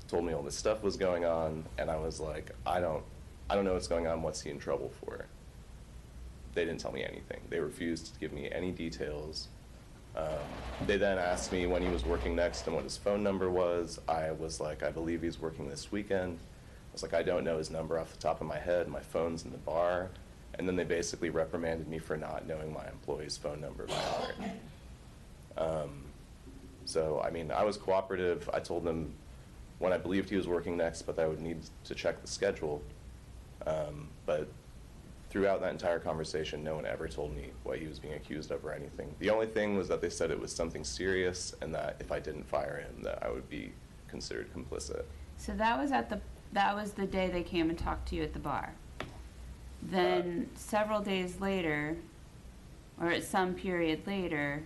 told me all this stuff was going on, and I was like, I don't know what's going on. What's he in trouble for? They didn't tell me anything. They refused to give me any details. They then asked me when he was working next and what his phone number was. I was like, I believe he's working this weekend. I was like, I don't know his number off the top of my head. My phone's in the bar. And then they basically reprimanded me for not knowing my employee's phone number by heart. So, I mean, I was cooperative. I told them when I believed he was working next, but I would need to check the schedule. But throughout that entire conversation, no one ever told me what he was being accused of or anything. The only thing was that they said it was something serious and that if I didn't fire him, that I would be considered complicit. So that was the day they came and talked to you at the bar. Then several days later, or at some period later,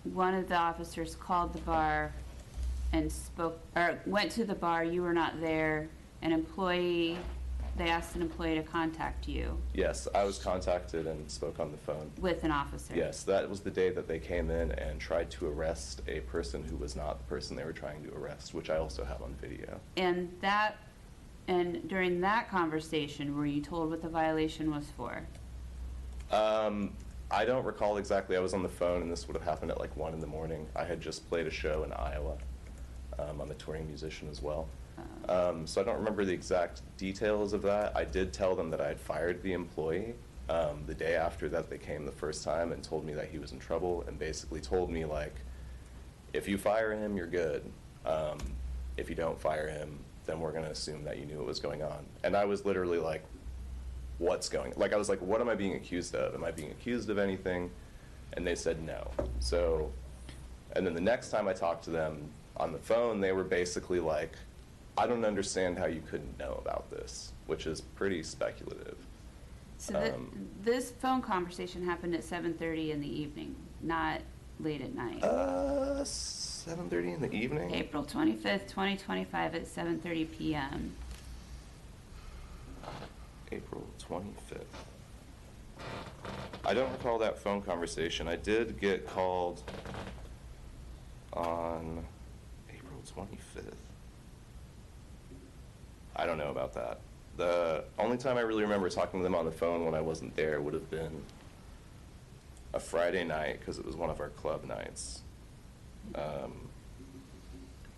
one of the officers called the bar and went to the bar. You were not there. They asked an employee to contact you. Yes, I was contacted and spoke on the phone. With an officer? Yes, that was the day that they came in and tried to arrest a person who was not the person they were trying to arrest, which I also have on video. And during that conversation, were you told what the violation was for? I don't recall exactly. I was on the phone, and this would have happened at like 1 in the morning. I had just played a show in Iowa. I'm a touring musician as well. So I don't remember the exact details of that. I did tell them that I had fired the employee the day after that they came the first time and told me that he was in trouble and basically told me, like, if you fire him, you're good. If you don't fire him, then we're going to assume that you knew what was going on. And I was literally like, what's going on? Like, I was like, what am I being accused of? Am I being accused of anything? And they said no. So, and then the next time I talked to them on the phone, they were basically like, I don't understand how you couldn't know about this, which is pretty speculative. So this phone conversation happened at 7:30 in the evening, not late at night. 7:30 in the evening? April 25th, 2025 at 7:30 p.m. April 25th. I don't recall that phone conversation. I did get called on April 25th. I don't know about that. The only time I really remember talking to them on the phone when I wasn't there would have been a Friday night, because it was one of our club nights.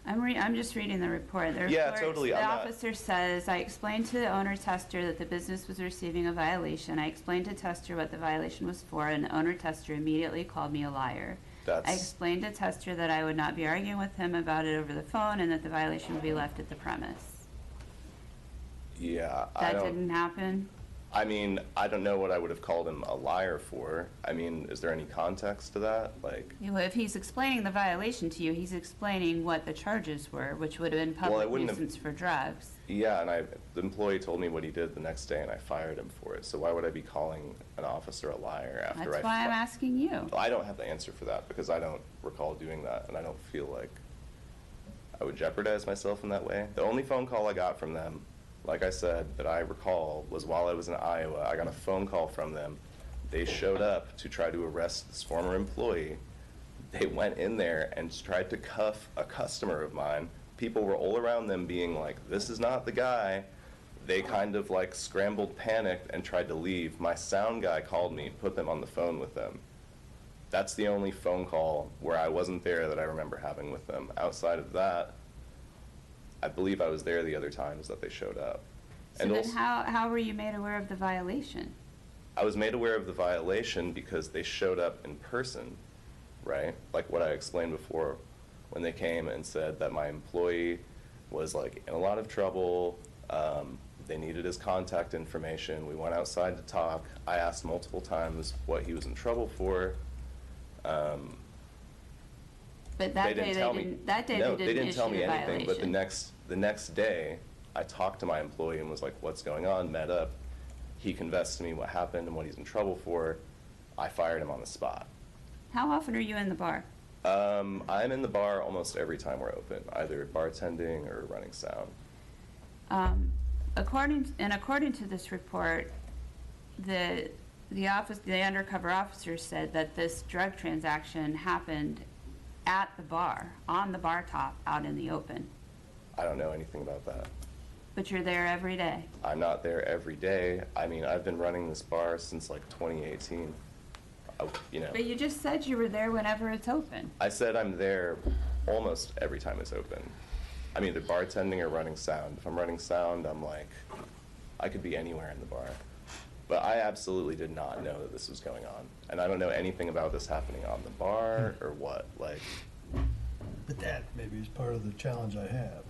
I'm just reading the report. The Yeah, report, totally. The officer says, I explained to the owner tester that the business was receiving a violation. I explained to tester what the violation was for, and the owner tester immediately called me a liar. I explained to tester that I would not be arguing with him about it over the phone and that the violation would be left at the premise. Yeah, That didn't happen? I mean, I don't know what I would have called him a liar for. I mean, is there any context to that? Like, If he's explaining the violation to you, he's explaining what the charges were, which would have been public nuisance for drugs. yeah, and the employee told me what he did the next day, and I fired him for it. So why would I be calling an officer a liar after That's why I'm asking you. I don't have the answer for that because I don't recall doing that, and I don't feel like I would jeopardize myself in that way. The only phone call I got from them, like I said, that I recall was while I was in Iowa. I got a phone call from them. They showed up to try to arrest this former employee. They went in there and tried to cuff a customer of mine. People were all around them being like, this is not the guy. They kind of like scrambled, panicked, and tried to leave. My sound guy called me, put them on the phone with them. That's the only phone call where I wasn't there that I remember having with them. Outside of that, I believe I was there the other times that they showed up. So And then also, how were you made aware of the violation? I was made aware of the violation because they showed up in person, right? Like what I explained before, when they came and said that my employee was like in a lot of trouble. They needed his contact information. We went outside to talk. I asked multiple times what he was in trouble for. But that day they didn't tell me issue a anything. But violation. the next day, I talked to my employee and was like, "What's going on?" Met up. He confessed to me what happened and what he's in trouble for. I fired him on the spot. How often are you in the bar? I'm in the bar almost every time we're open, either bartending or running sound. According to this report, the the undercover officer said that this drug transaction happened at the bar, on the bar top, out in the open. I don't know anything about that. But you're there every day. I'm not there every day. I mean, I've been running this bar since like 2018. You know, But you just said you were there whenever it's open. I said I'm there almost every time it's open. I'm either bartending or running sound. If I'm running sound, I'm like, I could be anywhere in the bar. But I absolutely did not know that this was going on. And I don't know anything about this happening on the bar or what. Like, But that maybe is part of the challenge I have.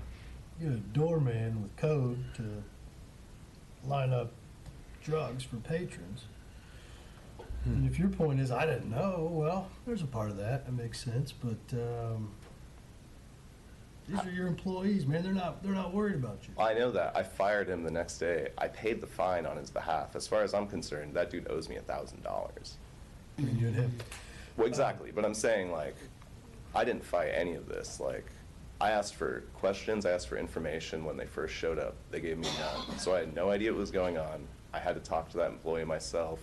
You get a doorman with code to line up drugs for patrons. And if your point is, I didn't know, well, there's a part of that. That makes sense. But these are your employees, man. They're not worried about you. I know that. I fired him the next day. I paid the fine on his behalf. As far as I'm concerned, that dude owes me $1,000. I mean, you and him. Well, exactly. But I'm saying, like, I didn't fight any of this. Like, I asked for questions. I asked for information when they first showed up. They gave me none. So I had no idea what was going on. I had to talk to that employee myself.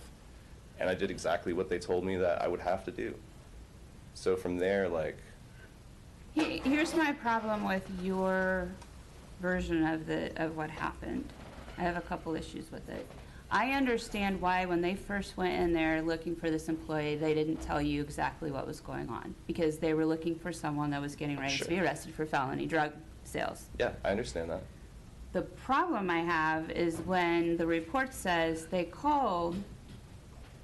And I did exactly what they told me that I would have to do. So from there, like... Here's my problem with your version of what happened. I have a couple issues with it. I understand why when they first went in there looking for this employee, they didn't tell you exactly what was going on, because they were looking for someone that was getting ready to be arrested for felony drug sales. Yeah, I understand that. The problem I have is when the report says they called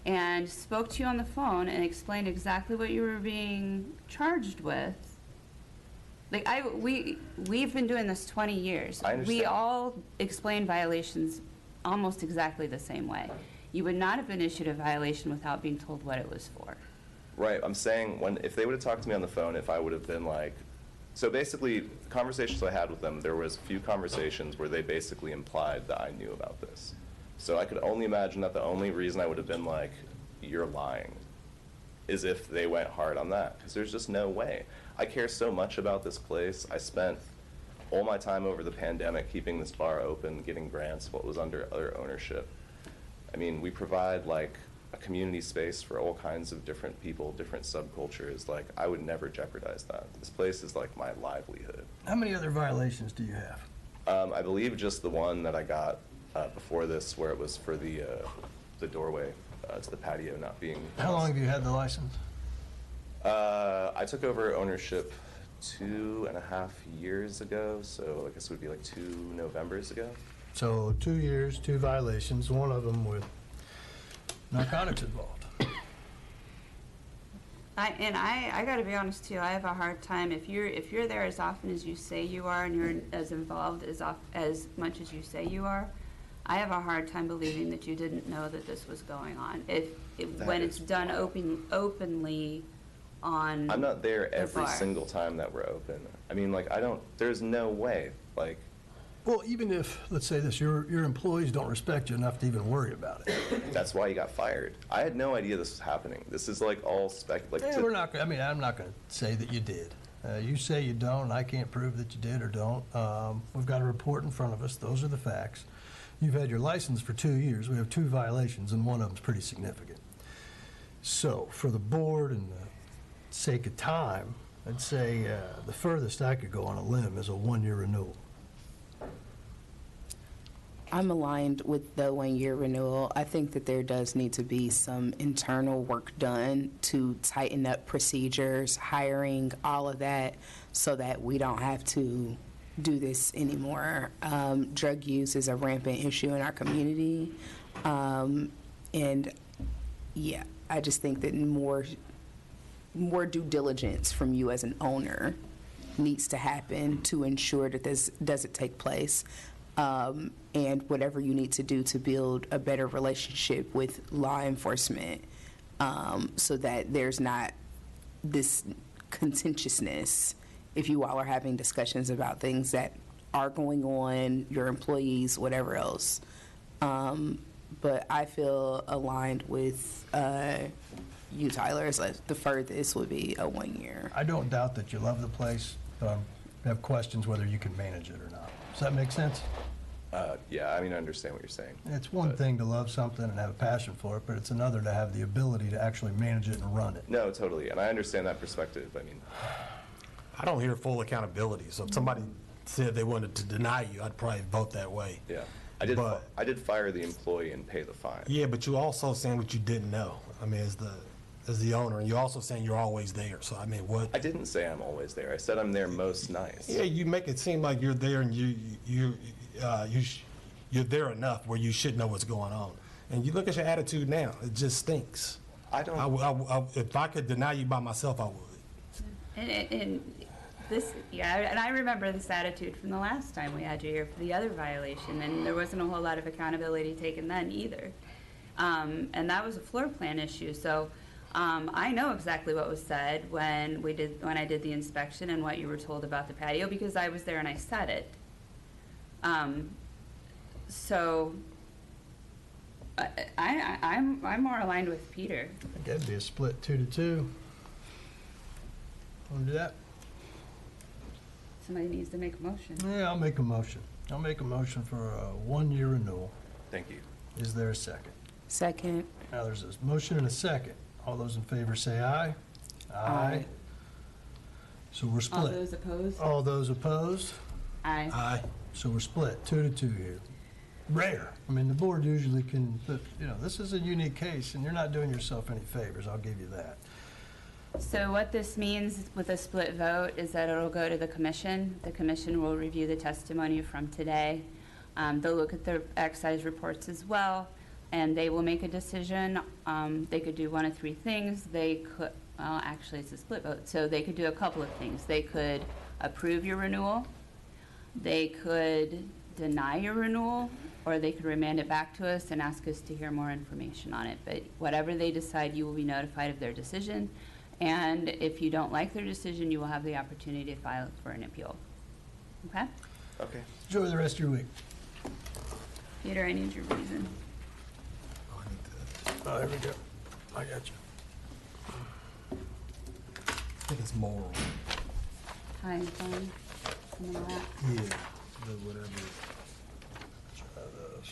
and spoke to you on the phone and explained exactly what you were being charged with. Like, we've been doing this 20 years. I understand. We all explain violations almost exactly the same way. You would not have been issued a violation without being told what it was for. Right, I'm saying if they would have talked to me on the phone, if I would have been like, so basically, the conversations I had with them, there was a few conversations where they basically implied that I knew about this. So I could only imagine that the only reason I would have been like, you're lying, is if they went hard on that, because there's just no way. I care so much about this place. I spent all my time over the pandemic keeping this bar open, getting grants, what was under other ownership. I mean, we provide like a community space for all kinds of different people, different subcultures. Like, I would never jeopardize that. This place is like my livelihood. How many other violations do you have? I believe just the one that I got before this, where it was for the doorway to the patio not being... How long have you had the license? I took over ownership 2.5 years ago, so I guess it would be like 2 Novembers ago. So 2 years, 2 violations, one of them with narcotics involved. I got to be honest too. I have a hard time if you're there as often as you say you are, and you're as involved as much as you say you are. I have a hard time believing that you didn't know that this was going on. When it's done openly on. I'm not there the every bar. single time that we're open. I mean, like, there's no way, like. Well, even if, let's say this, your employees don't respect you enough to even worry about it. That's why you got fired. I had no idea this was happening. This is like all I'm not going to say that you did. You say you don't, and I can't prove that you did or don't. We've got a report in front of us. Those are the facts. You've had your license for 2 years. We have 2 violations, and one of them's pretty significant. So, for the board and the sake of time, I'd say the furthest I could go on a limb is a 1-year renewal. I'm aligned with the 1-year renewal. I think that there does need to be some internal work done to tighten up procedures, hiring, all of that, so that we don't have to do this anymore. Drug use is a rampant issue in our community. And yeah, I just think that more due diligence from you as an owner needs to happen to ensure that this doesn't take place. And whatever you need to do to build a better relationship with law enforcement, so that there's not this contentiousness if you all are having discussions about things that are going on, your employees, whatever else. But I feel aligned with you, Tyler. It's like the furthest would be a 1 year. I don't doubt that you love the place, but I have questions whether you can manage it or not. Does that make sense? Yeah, I mean, I understand what you're saying. It's one but- thing to love something and have a passion for it, but it's another to have the ability to actually manage it and run it. No, totally, and I understand that perspective. I mean, I don't hear full accountability, so if somebody said they wanted to deny you, I'd probably vote that way. yeah, But- I did fire the employee and pay the fine. Yeah, but you also saying what you didn't know. I mean, as the owner, and you're also saying you're always there. So I mean, what? I didn't say I'm always there. I said I'm there most nights. Yeah, you make it seem like you're there and you're there enough where you should know what's going on. And you look at your attitude now; it just stinks. I don't. If I could deny you by myself, I would. And this, yeah, and I remember this attitude from the last time we had you here for the other violation, and there wasn't a whole lot of accountability taken then either. And that was a floor plan issue, so I know exactly what was said when I did the inspection and what you were told about the patio, because I was there and I said it. So I'm more aligned with Peter. I think that'd be a split 2-2. Want to do that? Somebody needs to make a motion. Yeah, I'll make a motion. I'll make a motion for a 1-year renewal. Thank you. Is there a second? Second. Now, there's a motion and a second. All those in favor say aye. Aye. So we're All split. those opposed? All those opposed? Aye. Aye. So we're split, 2-2 here. Rare. I mean, the board usually can, but, this is a unique case, and you're not doing yourself any favors, I'll give you that. So what this means with a split vote is that it'll go to the commission. The commission will review the testimony from today. They'll look at the excise reports as well, and they will make a decision. They could do one of three things. They could, well, actually, it's a split vote, so they could do a couple of things. They could approve your renewal, they could deny your renewal, or they could remand it back to us and ask us to hear more information on it. But whatever they decide, you will be notified of their decision. And if you don't like their decision, you will have the opportunity to file it for an appeal. Okay? Okay. Enjoy the rest of your week. Peter, I need your reason. Oh, there we go. I got you. I think it's moral. Hi, John. Something like that. Yeah, the whatever. Try those.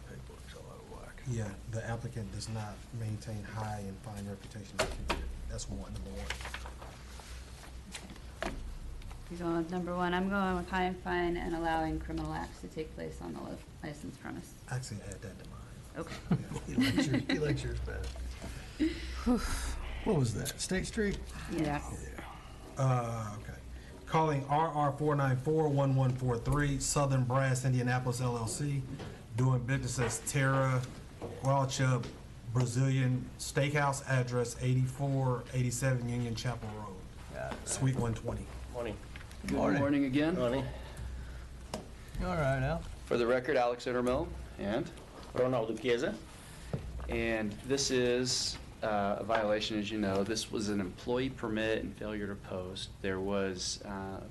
Paperwork's all out of whack. Yeah, the applicant does not maintain high and fine reputation. That's number one. You go with number one. I'm going with high and fine and allowing criminal acts to take place on the licensed premise. Actually, add that to mine. Okay. He likes yours better. What was that, State Street? Yes. Okay. Calling RR 494-1143, Southern Brass Indianapolis LLC, doing business as Terra Gualcha Brazilian Steakhouse, address 8487 Union Chapel Road, Suite 120. Morning. Good morning again. Morning. All right, Al. For the record, Alex Intermill and Ronaldo Chiesa. And this is a violation, as you know. This was an employee permit and failure to post. There was,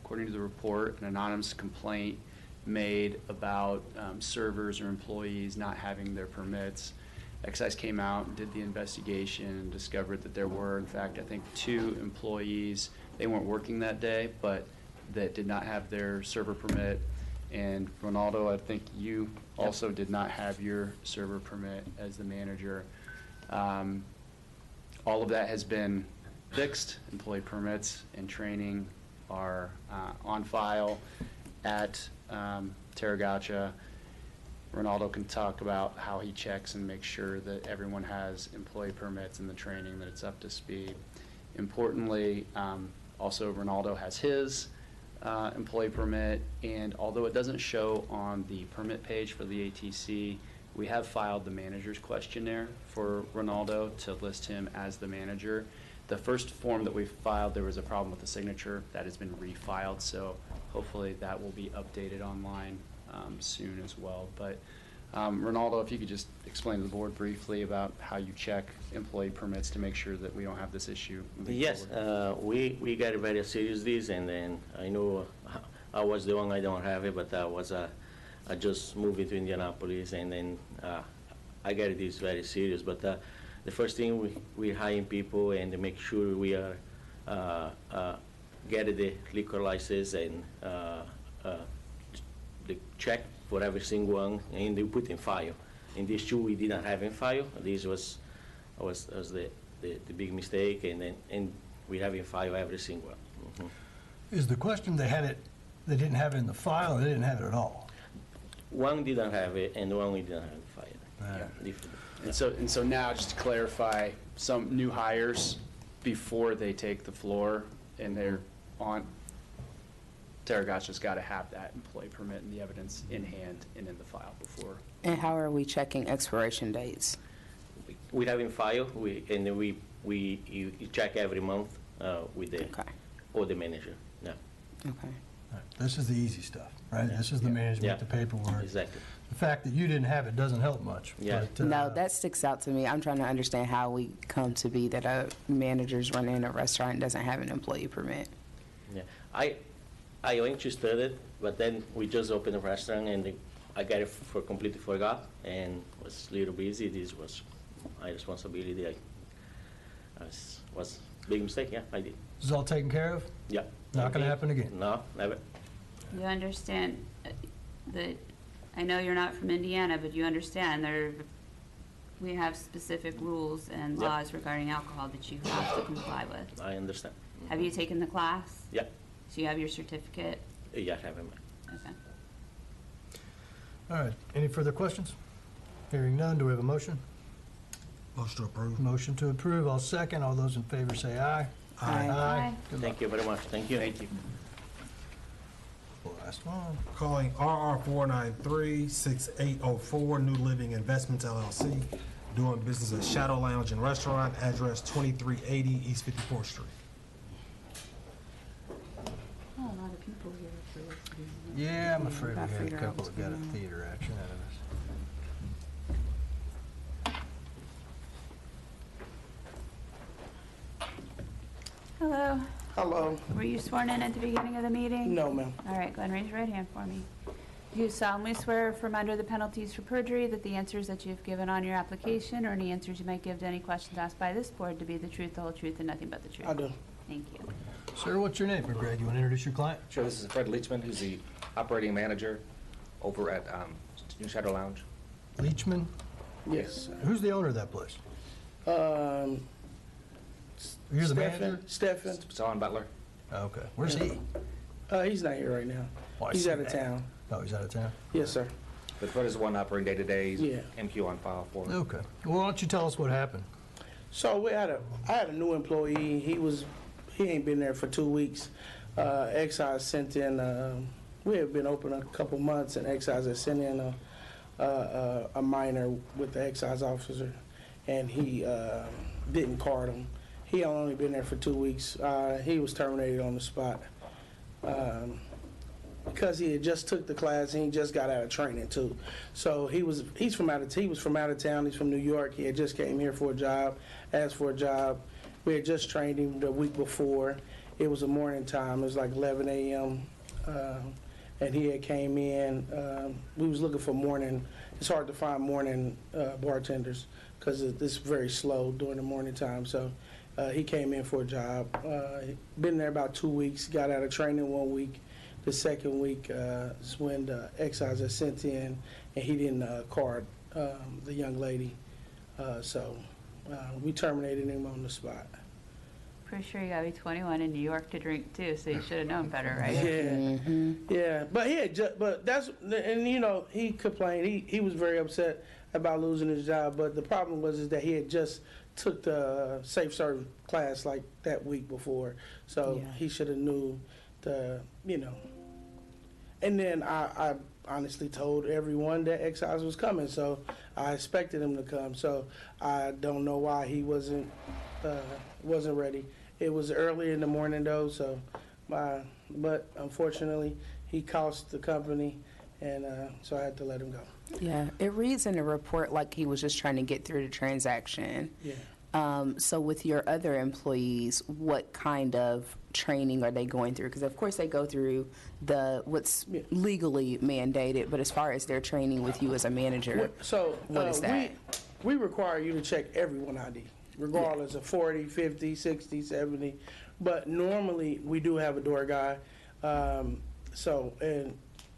according to the report, an anonymous complaint made about servers or employees not having their permits. Excise came out and did the investigation and discovered that there were, in fact, I think 2 employees. They weren't working that day, but that did not have their server permit. And Ronaldo, I think you also did not have your server permit as the manager. All of that has been fixed. Employee permits and training are on file at Terra Gaucha. Ronaldo can talk about how he checks and makes sure that everyone has employee permits and the training, that it's up to speed. Importantly, also Ronaldo has his employee permit, and although it doesn't show on the permit page for the ATC, we have filed the manager's questionnaire for Ronaldo to list him as the manager. The first form that we filed, there was a problem with the signature. That has been refiled, so hopefully that will be updated online soon as well. But Ronaldo, if you could just explain to the board briefly about how you check employee permits to make sure that we don't have this issue moving Yes, forward. we got it very serious this, and then I know I was the one I don't have it, but I just moved into Indianapolis, and then I got this very serious. But the first thing, we're hiring people and to make sure we are get the liquor license and the check for every single one, and they put in file. In these two, we didn't have in file. This was the big mistake, and we have in file every single one. Is the question they didn't have it in the file, or they didn't have it at all? One didn't have it, and one we didn't have in file. And so now, just to clarify, some new hires, before they take the floor and they're on, Taragacha's got to have that employee permit and the evidence in hand and in the file before. And how are we checking expiration dates? We have in file, and we check every month with the or the manager. Yeah. Okay. This is the easy stuff, right? This is the management, the paperwork. Exactly. The fact that you didn't have it doesn't help much. Yeah. But, No, that sticks out to me. I'm trying to understand how we come to be that a manager's running a restaurant and doesn't have an employee permit. Yeah. I went to study, but then we just opened a restaurant, and I got it completely forgot, and was a little busy. This was my responsibility. Was a big mistake. Yeah, I did. This is all taken care of? Yeah. Not going to happen again? No, never. You understand that, I know you're not from Indiana, but you understand we have specific rules and Yep. laws regarding alcohol that you have to comply with. I understand. Have you taken the class? Yeah. So you have your certificate? Yeah, I have in mind. Okay. All right, any further questions? Hearing none, do we have a motion? Motion to approve. Motion to approve, I'll second. All those in favor say aye. Aye. Aye. Good Thank you very much. Thank you. Thank you. luck. Last one. Calling RR 493-6804, New Living Investments LLC, doing business as Shadow Lounge and Restaurant, address 2380 East 54th Street. Oh, a lot of people here for this. Yeah, I'm afraid we Gotta had a figure out couple what's that got a going on. theater action out of us. Hello. Hello. Were you sworn in at the beginning of the meeting? No, ma'am. All right, go ahead and raise your right hand for me. Do you solemnly swear from under the penalties for perjury that the answers that you've given on your application or any answers you might give to any questions asked by this board to be the truth, the whole truth, and nothing but the truth? I do. Thank you. Sir, what's your name? Or Greg, you want to introduce your client? Sure, this is Fred Leachman, who's the operating manager over at New Shadow Lounge. Leachman? Yes. Who's the owner of that place? You're the manager? Stephen. Son Butler. Okay. Where's he? He's not here right now. Oh, I He's see out of that. town. Oh, he's out of town? Yes, sir. But Fred is the one operating day-to-day. Yeah. MQ on file for him. Okay. Well, why don't you tell us what happened? So I had a new employee. He ain't been there for 2 weeks. Excise sent in. We had been open a couple months, and Excise had sent in a minor with the excise officer, and he didn't card him. He only been there for 2 weeks. He was terminated on the spot because he had just took the class and he just got out of training too. So he was from out of town. He's from New York. He had just came here for a job, asked for a job. We had just trained him the week before. It was a morning time. It was like 11 a.m. And he had came in. We was looking for morning. It's hard to find morning bartenders because it's very slow during the morning time. So he came in for a job. Been there about 2 weeks. Got out of training 1 week. The second week is when the excise was sent in, and he didn't card the young lady. So we terminated him on the spot. Pretty sure you gotta be 21 in New York to drink too, so you should have known better, right? Yeah, yeah. But he complained. He was very upset about losing his job. But the problem was that he had just took the safe serve class like that week before, so he should have knew And then I honestly told everyone that excise was coming, so I expected him to come. So I don't know why he wasn't ready. It was early in the morning though, so but unfortunately he cost the company, and so I had to let him go. Yeah, it reads in the report like he was just trying to get through the transaction. Yeah. So with your other employees, what kind of training are they going through? Because of course they go through what's legally mandated, but as far as their training with you as a manager, what is that? We require you to check everyone ID, regardless of 40, 50, 60, 70, But normally, we do have a door guy.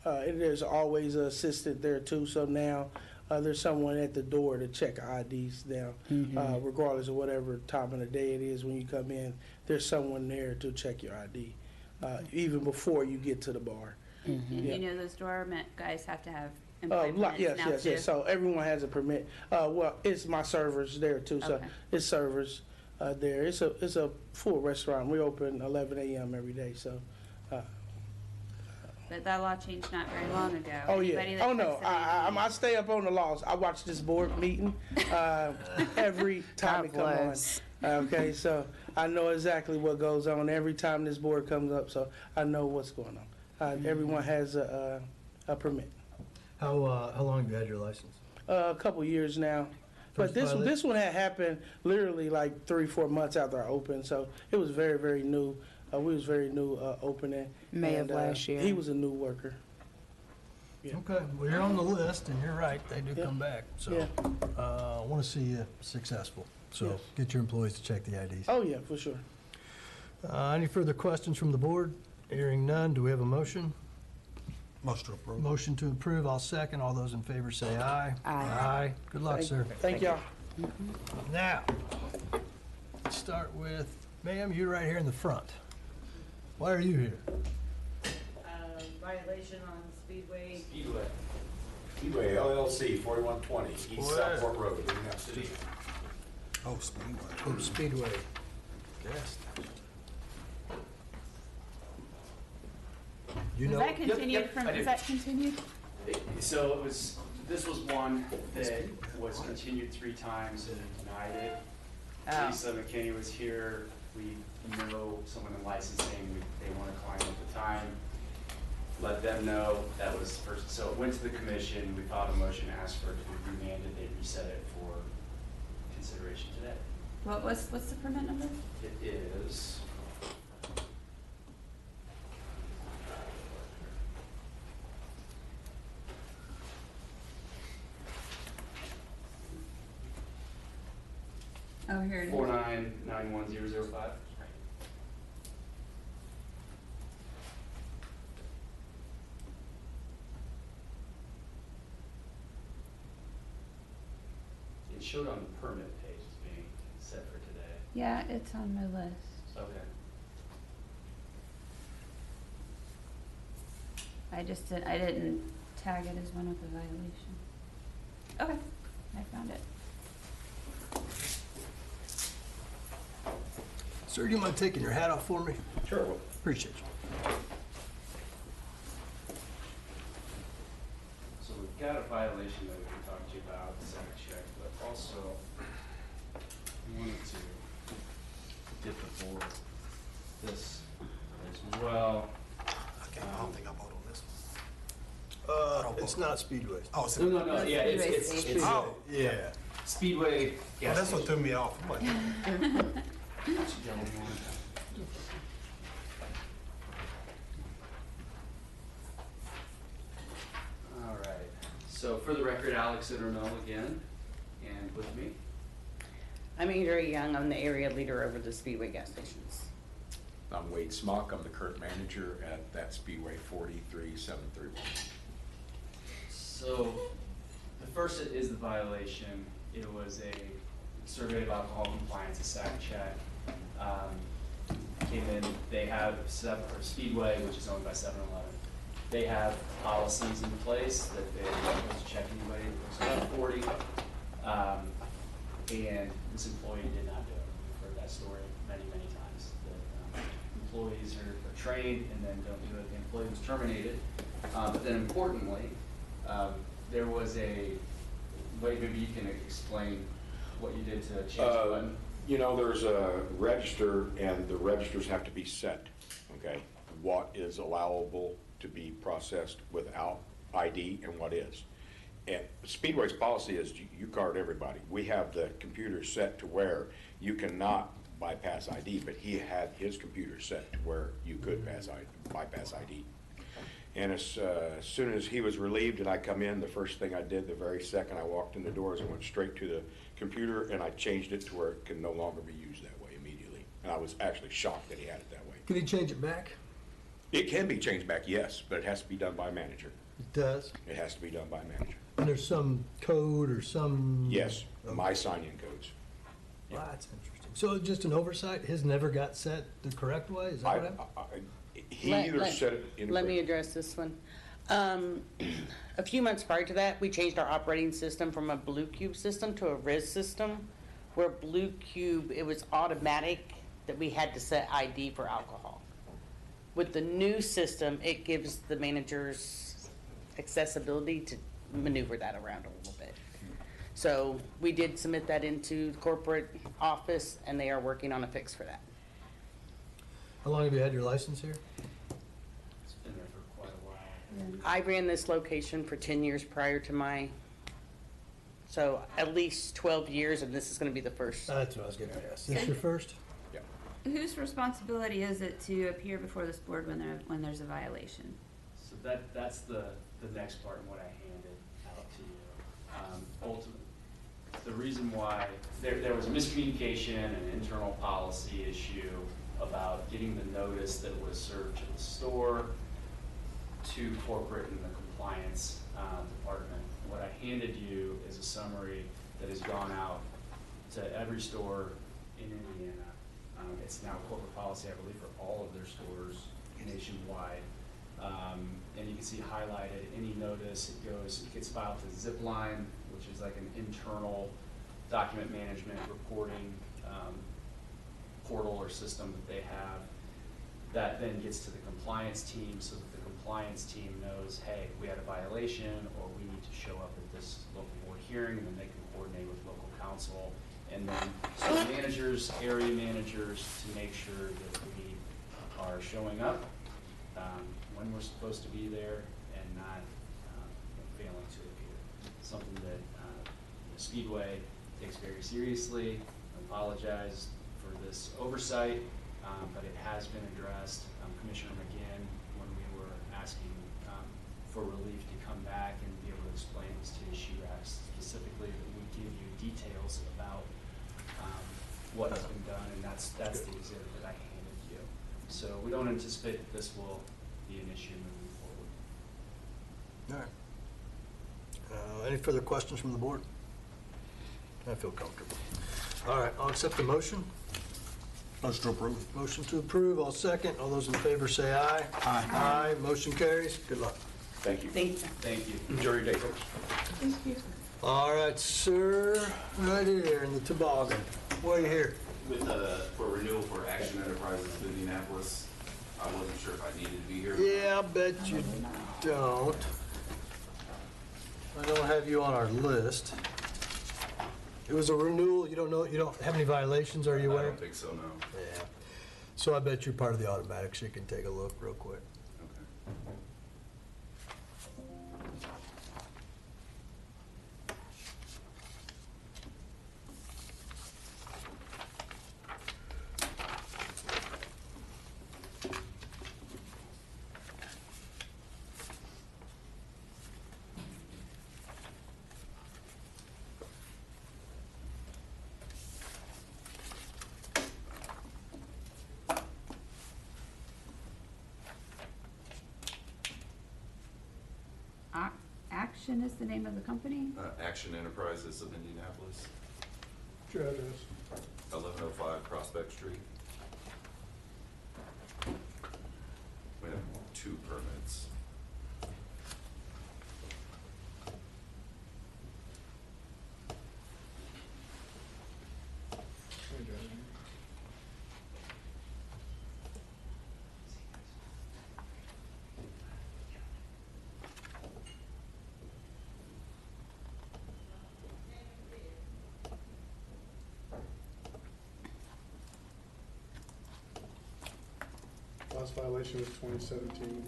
There's always an assistant there too. So now there's someone at the door to check IDs now, regardless of whatever time of the day it is when you come in. There's someone there to check your ID, even before you get to the bar. Yeah. You know, those doorman guys have to have employee permits Yes, now yes, too? yes. So everyone has a permit. Well, it's my servers there too. So Okay. it's servers there. It's a full restaurant. We open 11 a.m. every day. So. But that law changed not very long ago. Oh Anybody yeah. that Oh no. checks the I stay up on the laws. I watch this board meeting every time it comes on. Okay, so I know exactly what goes on every time this board comes up. So I know what's going on. Everyone has a permit. How long have you had your license? A couple years now. But First this one had happened literally like 3-4 months after I opened. So it was very, very new. We was very new opening. May of last year. He was a new worker. Yeah. Okay, well, you're on the list, and you're right, they do come back. So Yeah. I want to see you successful. So Yes. get your employees to check the IDs. Oh, yeah, for sure. Any further questions from the board? Hearing none, do we have a motion? Motion to approve. Motion to approve, I'll second. All those in favor say aye. Aye. Good luck, sir. Thank y'all. Now, let's start with, ma'am, you're right here in the front. Why are you here? Violation on Speedway. Speedway LLC, 4120 East Southport Road, Greenhouse City. Oh, Speedway. Oh, Speedway. Yes. You Was know, that continued Yep, from, I is do. that continued? So this was one that was continued 3 times and denied it. Oh. Lisa McKinney was here, we know someone in licensing, they want to climb at the time. Let them know that was first, so it went to the commission, we filed a motion, asked for it to be remanded, they reset it for consideration today. What's the permit number? It is. Oh, here it is. 4991005. It showed on the permit page as being set for today. Yeah, it's on my list. Okay. I didn't tag it as one with the violation. Okay, I found it. sir, do you mind taking your hat off for me? Sure. Appreciate you. So we've got a violation that we can talk to you about, the second check, but also we wanted to get the board this as well. I don't think I vote on this one. It's not Speedway. Oh, it's No, yeah, it's Oh, Yeah. Speedway Oh, gas that's what station. threw me off. I'm like, All right, so for the record, Alex Intermel again, and with me. I'm Adrian Young, I'm the area leader over the Speedway gas stations. I'm Wade Smock, I'm the current manager at that Speedway 43731. So, the first is the violation. It was a survey of alcohol compliance, a SAC check. Came in, they have Speedway, which is owned by 7-Eleven. They have policies in place that they're supposed to check anybody that looks over 40. And this employee did not do it. We've heard that story many, many times. That employees are trained and then don't do it. The employee was terminated. But then importantly, there was maybe you can explain what you did to change the button. You know, there's a register, and the registers have to be set, okay? What is allowable to be processed without ID and what is. And Speedway's policy is you card everybody. We have the computer set to where you cannot bypass ID, but he had his computer set to where you could bypass ID. And as soon as he was relieved and I come in, the first thing I did the very second I walked in the door is I went straight to the computer and I changed it to where it can no longer be used that way immediately. And I was actually shocked that he had it that way. Can he change it back? It can be changed back, yes, but it has to be done by a manager. It does? It has to be done by a manager. And there's some code or some? Yes, my sign-in codes. Well, that's interesting. So just an oversight, his never got set the correct way? Is that what happened? He either set it in. Let me address this one. A few months prior to that, we changed our operating system from a Blue Cube system to a RIS system, where Blue Cube, it was automatic that we had to set ID for alcohol. With the new system, it gives the managers accessibility to maneuver that around a little bit. So we did submit that into the corporate office, and they are working on a fix for that. How long have you had your license here? It's been there for quite a while. I ran this location for 10 years prior to so at least 12 years, and this is going to be the first. That's what I was getting to ask. This your first? Yeah. Whose responsibility is it to appear before this board when there's a violation? So that's the next part and what I handed out to you. Ultimately, the reason why there was a miscommunication and an internal policy issue about getting the notice that was served to the store, to corporate and the compliance department. What I handed you is a summary that has gone out to every store in Indiana. It's now corporate policy, I believe, for all of their stores nationwide. And you can see highlighted any notice, it gets filed to Zipline, which is like an internal document management reporting portal or system that they have. That then gets to the compliance team so that the compliance team knows, hey, we had a violation or we need to show up at this local board hearing, and then they can coordinate with local counsel. And then store managers, area managers, to make sure that we are showing up when we're supposed to be there and not failing to appear. Something that Speedway takes very seriously. Apologize for this oversight, but it has been addressed. Commissioner McGinn, when we were asking for relief to come back and be able to explain this to you, she asked specifically that we give you details about what has been done, and that's the exhibit that I handed you. So we don't anticipate that this will be an issue moving forward. All right. Any further questions from the board? I feel comfortable. All right, I'll accept the motion. Motion to approve. Motion to approve, I'll second. All those in favor say aye. Aye. Aye, motion carries. Good luck. Thank you. Thank you. Thank you. Enjoy your day, folks. Thank you. All right, sir, right here in the toboggan. Why are you here? With, for renewal for Action Enterprises of Indianapolis. I wasn't sure if I needed to be here. Yeah, I bet you don't. I don't have you on our list. It was a renewal, you don't have any violations, are you I aware? don't think so, no. Yeah. So I bet you're part of the automatics. You can take a look real quick. Okay. Action is the name of the company? Action Enterprises of Indianapolis, What's your address? 1105 Prospect Street. We have 2 permits. Last violation was 2017.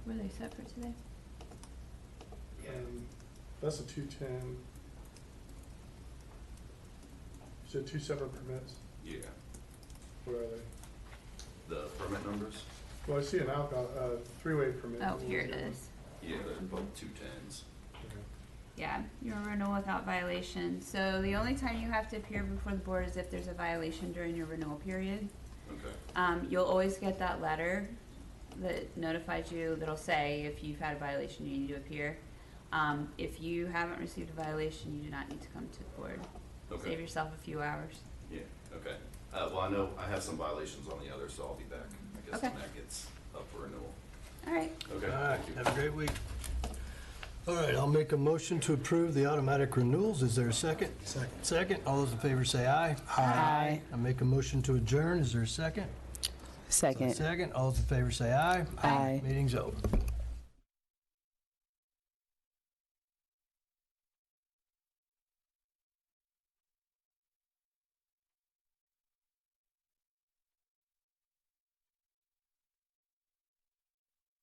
Were they set for today? That's a 210. So 2 separate permits? Yeah. What are they? The permit numbers? Well, I see an alcohol, 3-way permit. Oh, here it is. Yeah, they're both 210s. Yeah, your renewal without violation. So the only time you have to appear before the board is if there's a violation during your renewal period. Okay. You'll always get that letter that notifies you, that'll say if you've had a violation, you need to appear. If you haven't received a violation, you do not need to come to the board. Okay. Save yourself a few hours. Yeah, okay. Well, I know I have some violations on the other, so I'll be back, I guess, when Okay. that gets up for renewal. All right. Okay, All right, thank you. have a great week. All right, I'll make a motion to approve the automatic renewals. Is there a second? Second. Second, all those in favor say aye. Aye. I make a motion to adjourn. Is there a second? Second. Second, all those in favor say aye. Aye. Meeting's over.